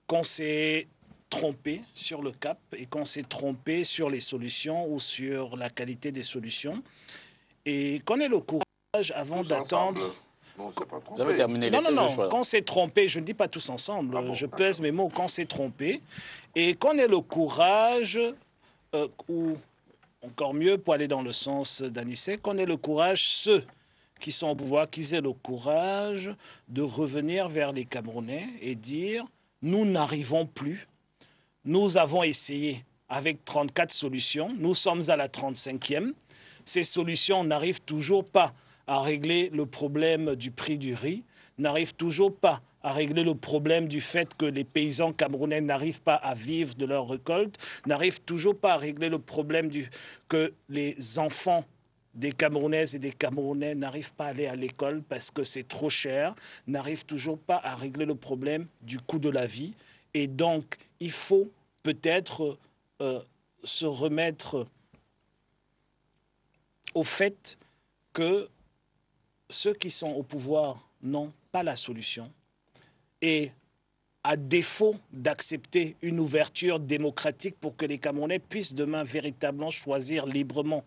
qu'on s'est trompé sur le cap et qu'on s'est trompé sur les solutions ou sur la qualité des solutions. Et qu'on ait le courage avant d'attendre... Non, c'est pas trop. Vous avez terminé les Non, qu'on s'est trompé, je ne dis pas tous ensemble, je pèse mes mots, qu'on s'est trompé, et qu'on ait le courage, ou encore mieux, pour aller dans le sens d'Anissé, qu'on ait le courage, ceux qui sont au pouvoir, qu'ils aient le courage de revenir vers les Camerounais et dire « nous n'arrivons plus, nous avons essayé avec 34 solutions, nous sommes à la 35e, ces solutions n'arrivent toujours pas à régler le problème du prix du riz, n'arrivent toujours pas à régler le problème du fait que les paysans camerounais n'arrivent pas à vivre de leur récolte, n'arrivent toujours pas à régler le problème que les enfants des Camerounaises et des Camerounais n'arrivent pas à aller à l'école parce que c'est trop cher, n'arrivent toujours pas à régler le problème du coût de la vie. Et donc, il faut peut-être se remettre au fait que ceux qui sont au pouvoir n'ont pas la solution. Et à défaut d'accepter une ouverture démocratique pour que les Camerounais puissent demain véritablement choisir librement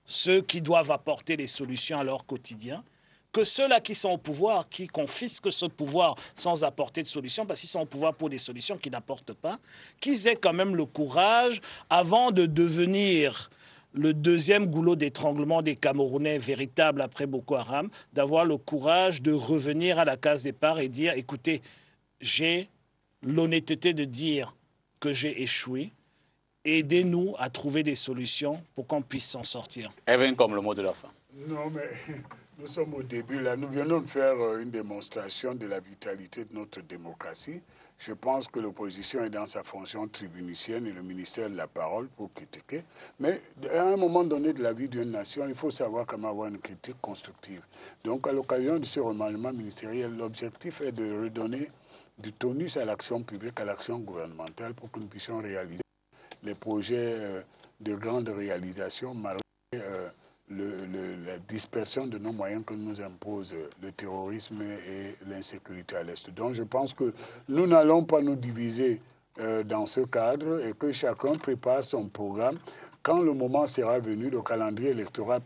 ceux qui doivent apporter les solutions à leur quotidien, que ceux-là qui sont au pouvoir, qui confisquent ce pouvoir sans apporter de solution, parce qu'ils sont au pouvoir pour des solutions qu'ils n'apportent pas, qu'ils aient quand même le courage, avant de devenir le deuxième goulot d'étranglement des Camerounais véritable après Boko Haram, d'avoir le courage de revenir à la case départ et dire, écoutez, j'ai l'honnêteté de dire que j'ai échoué, aidez-nous à trouver des solutions pour qu'on puisse s'en sortir. Evan, comme le mot de la fin. Non, mais nous sommes au début, là. Nous venons de faire une démonstration de la vitalité de notre démocratie. Je pense que l'opposition est dans sa fonction tribunicienne et le ministère de la parole pour critiquer. Mais à un moment donné de la vie d'une nation, il faut savoir comment avoir une critique constructive. Donc, à l'occasion de ce remaniement ministériel, l'objectif est de redonner du tonus à l'action publique, à l'action gouvernementale pour que nous puissions réaliser les projets de grande réalisation malgré la dispersion de nos moyens que nous impose le terrorisme et l'insécurité à l'Est. Donc je pense que nous n'allons pas nous diviser dans ce cadre et que chacun prépare son programme. Quand le moment sera venu, le calendrier électoral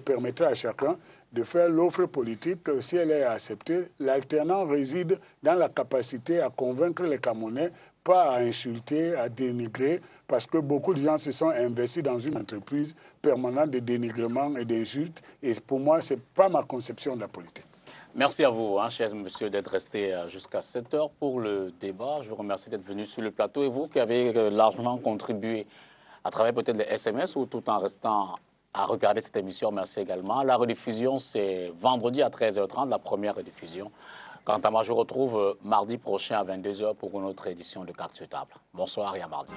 permettra à chacun de faire l'offre politique. Si elle est acceptée, l'alternant réside dans la capacité à convaincre les Camerounais, pas à insulter, à dénigrer, parce que beaucoup de gens se sont investis dans une entreprise permanente de dénigrement et d'insultes. Et pour moi, ce n'est pas ma conception de la politique. Merci à vous, cher monsieur, d'être resté jusqu'à 7 heures pour le débat. Je vous remercie d'être venu sur le plateau. Et vous qui avez largement contribué à travers peut-être les SMS ou tout en restant à regarder cette émission, merci également. La rediffusion, c'est vendredi à 13h30, la première rediffusion. Quant à moi, je vous retrouve mardi prochain à 22h pour une autre édition de Cartes sur table. Bonsoir et à mardi.